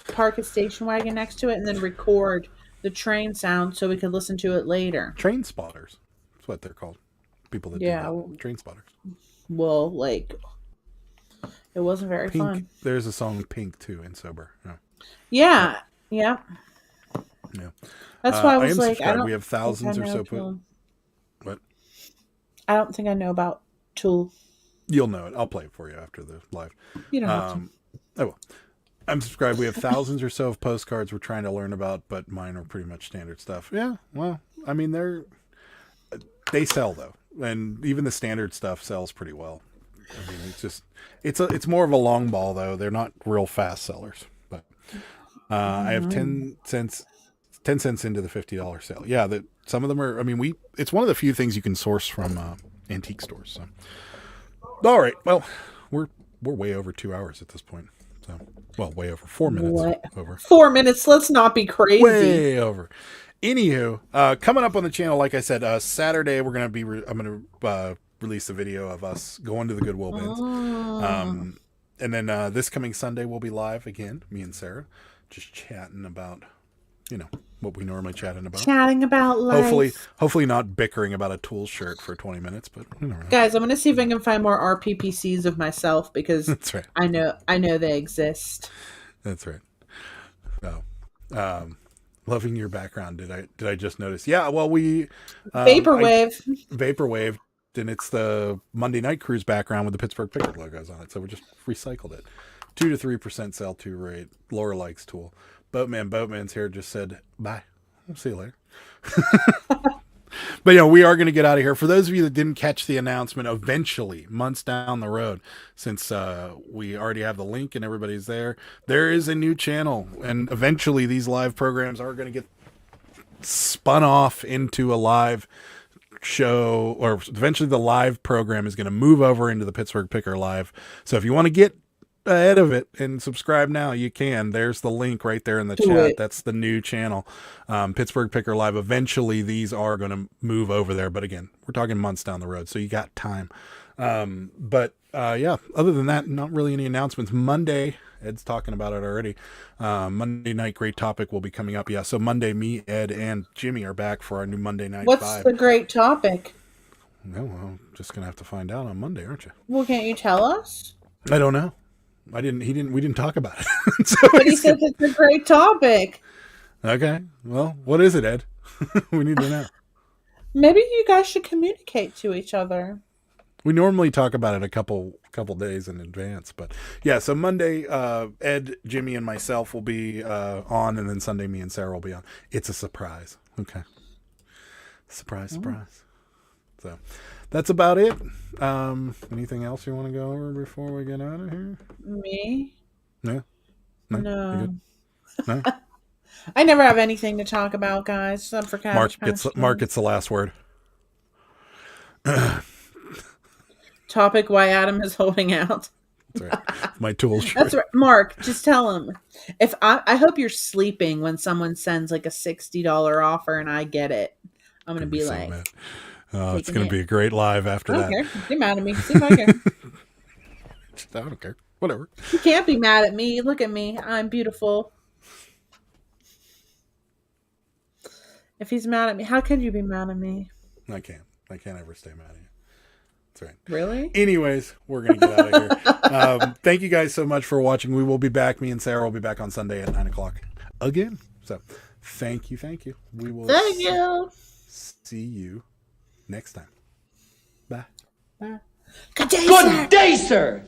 park a station wagon next to it and then record the train sound so we could listen to it later. Train spotters. That's what they're called. People that do that. Train spotters. Well, it wasn't very fun. There's a song Pink too in Sober. Yeah. That's why I was we have thousands or so. What? I don't think I know about Tool. You'll know it. I'll play it for you after the live. You don't have to. I will. I'm subscribed. We have thousands or so of postcards we're trying to learn about, but mine are pretty much standard stuff. Yeah, well, I mean, they sell though, and even the standard stuff sells pretty well. I mean, it's more of a long ball though. They're not real fast sellers, but I have 10 cents into the $50 sale. Yeah, some of them are. I mean, it's one of the few things you can source from antique stores. So All right. Well, we're way over 2 hours at this point. So, well, way over 4 minutes. What? Over. 4 minutes. Let's not be crazy. Way over. Anywho, coming up on the channel, like I said, Saturday we're gonna be. I'm gonna release a video of us going to the Goodwill bins. Oh. And then this coming Sunday we'll be live again, me and Sarah, just chatting about, what we normally chatting about. Chatting about life. Hopefully not bickering about a Tools shirt for 20 minutes, but Guys, I'm gonna see if I can find more RPPCs of myself because that's right. I know they exist. That's right. So, loving your background. Did I just notice? Yeah. Well, we vaporwave, and it's the Monday Night Cruise background with the Pittsburgh Pickard logos on it. So we just recycled it. 2 to 3% sell-to rate. Laura likes Tool. Boatman's here just said bye. I'll see you later. But we are going to get out of here. For those of you that didn't catch the announcement, eventually, months down the road, since we already have the link and everybody's there is a new channel, and eventually these live programs are going to get spun off into a live show, or eventually the live program is going to move over into the Pittsburgh Picker Live. So if you want to get ahead of it and subscribe now, you can. There's the link right there in the chat. That's the new channel, Pittsburgh Picker Live. Eventually these are going to move over there, but again, we're talking months down the road, so you got time. But other than that, not really any announcements. Monday, Ed's talking about it already. Monday night, great topic will be coming up. Yeah, so Monday, me, Ed, and Jimmy are back for our new Monday night. What's the great topic? No, I'm just gonna have to find out on Monday, aren't you? Well, can't you tell us? I don't know. We didn't talk about it. But he said it's a great topic. Okay. Well, what is it, Ed? We need to know. Maybe you guys should communicate to each other. We normally talk about it a couple days in advance, but yeah. So Monday, Ed, Jimmy, and myself will be on, and then Sunday, me and Sarah will be on. It's a surprise. Okay. Surprise. So that's about it. Anything else you want to go over before we get out of here? Me? Yeah. No. No. I never have anything to talk about, guys. Except for Mark gets the last word. Topic: why Adam is holding out. That's right. My tools. That's right. Mark, just tell him. If I hope you're sleeping when someone sends like a $60 offer and I get it. I'm gonna be like, mad. Oh, it's gonna be a great live after that. I don't care. Get mad at me. See if I care. I don't care. Whatever. You can't be mad at me. Look at me. I'm beautiful. If he's mad at me, how could you be mad at me? I can't ever stay mad at you. That's right. Really? Anyways, we're going to get out of here. Thank you guys so much for watching. We will be back. Me and Sarah will be back on Sunday at 9:00 again. So thank you. We will see you next time. Bye. Good day, sir.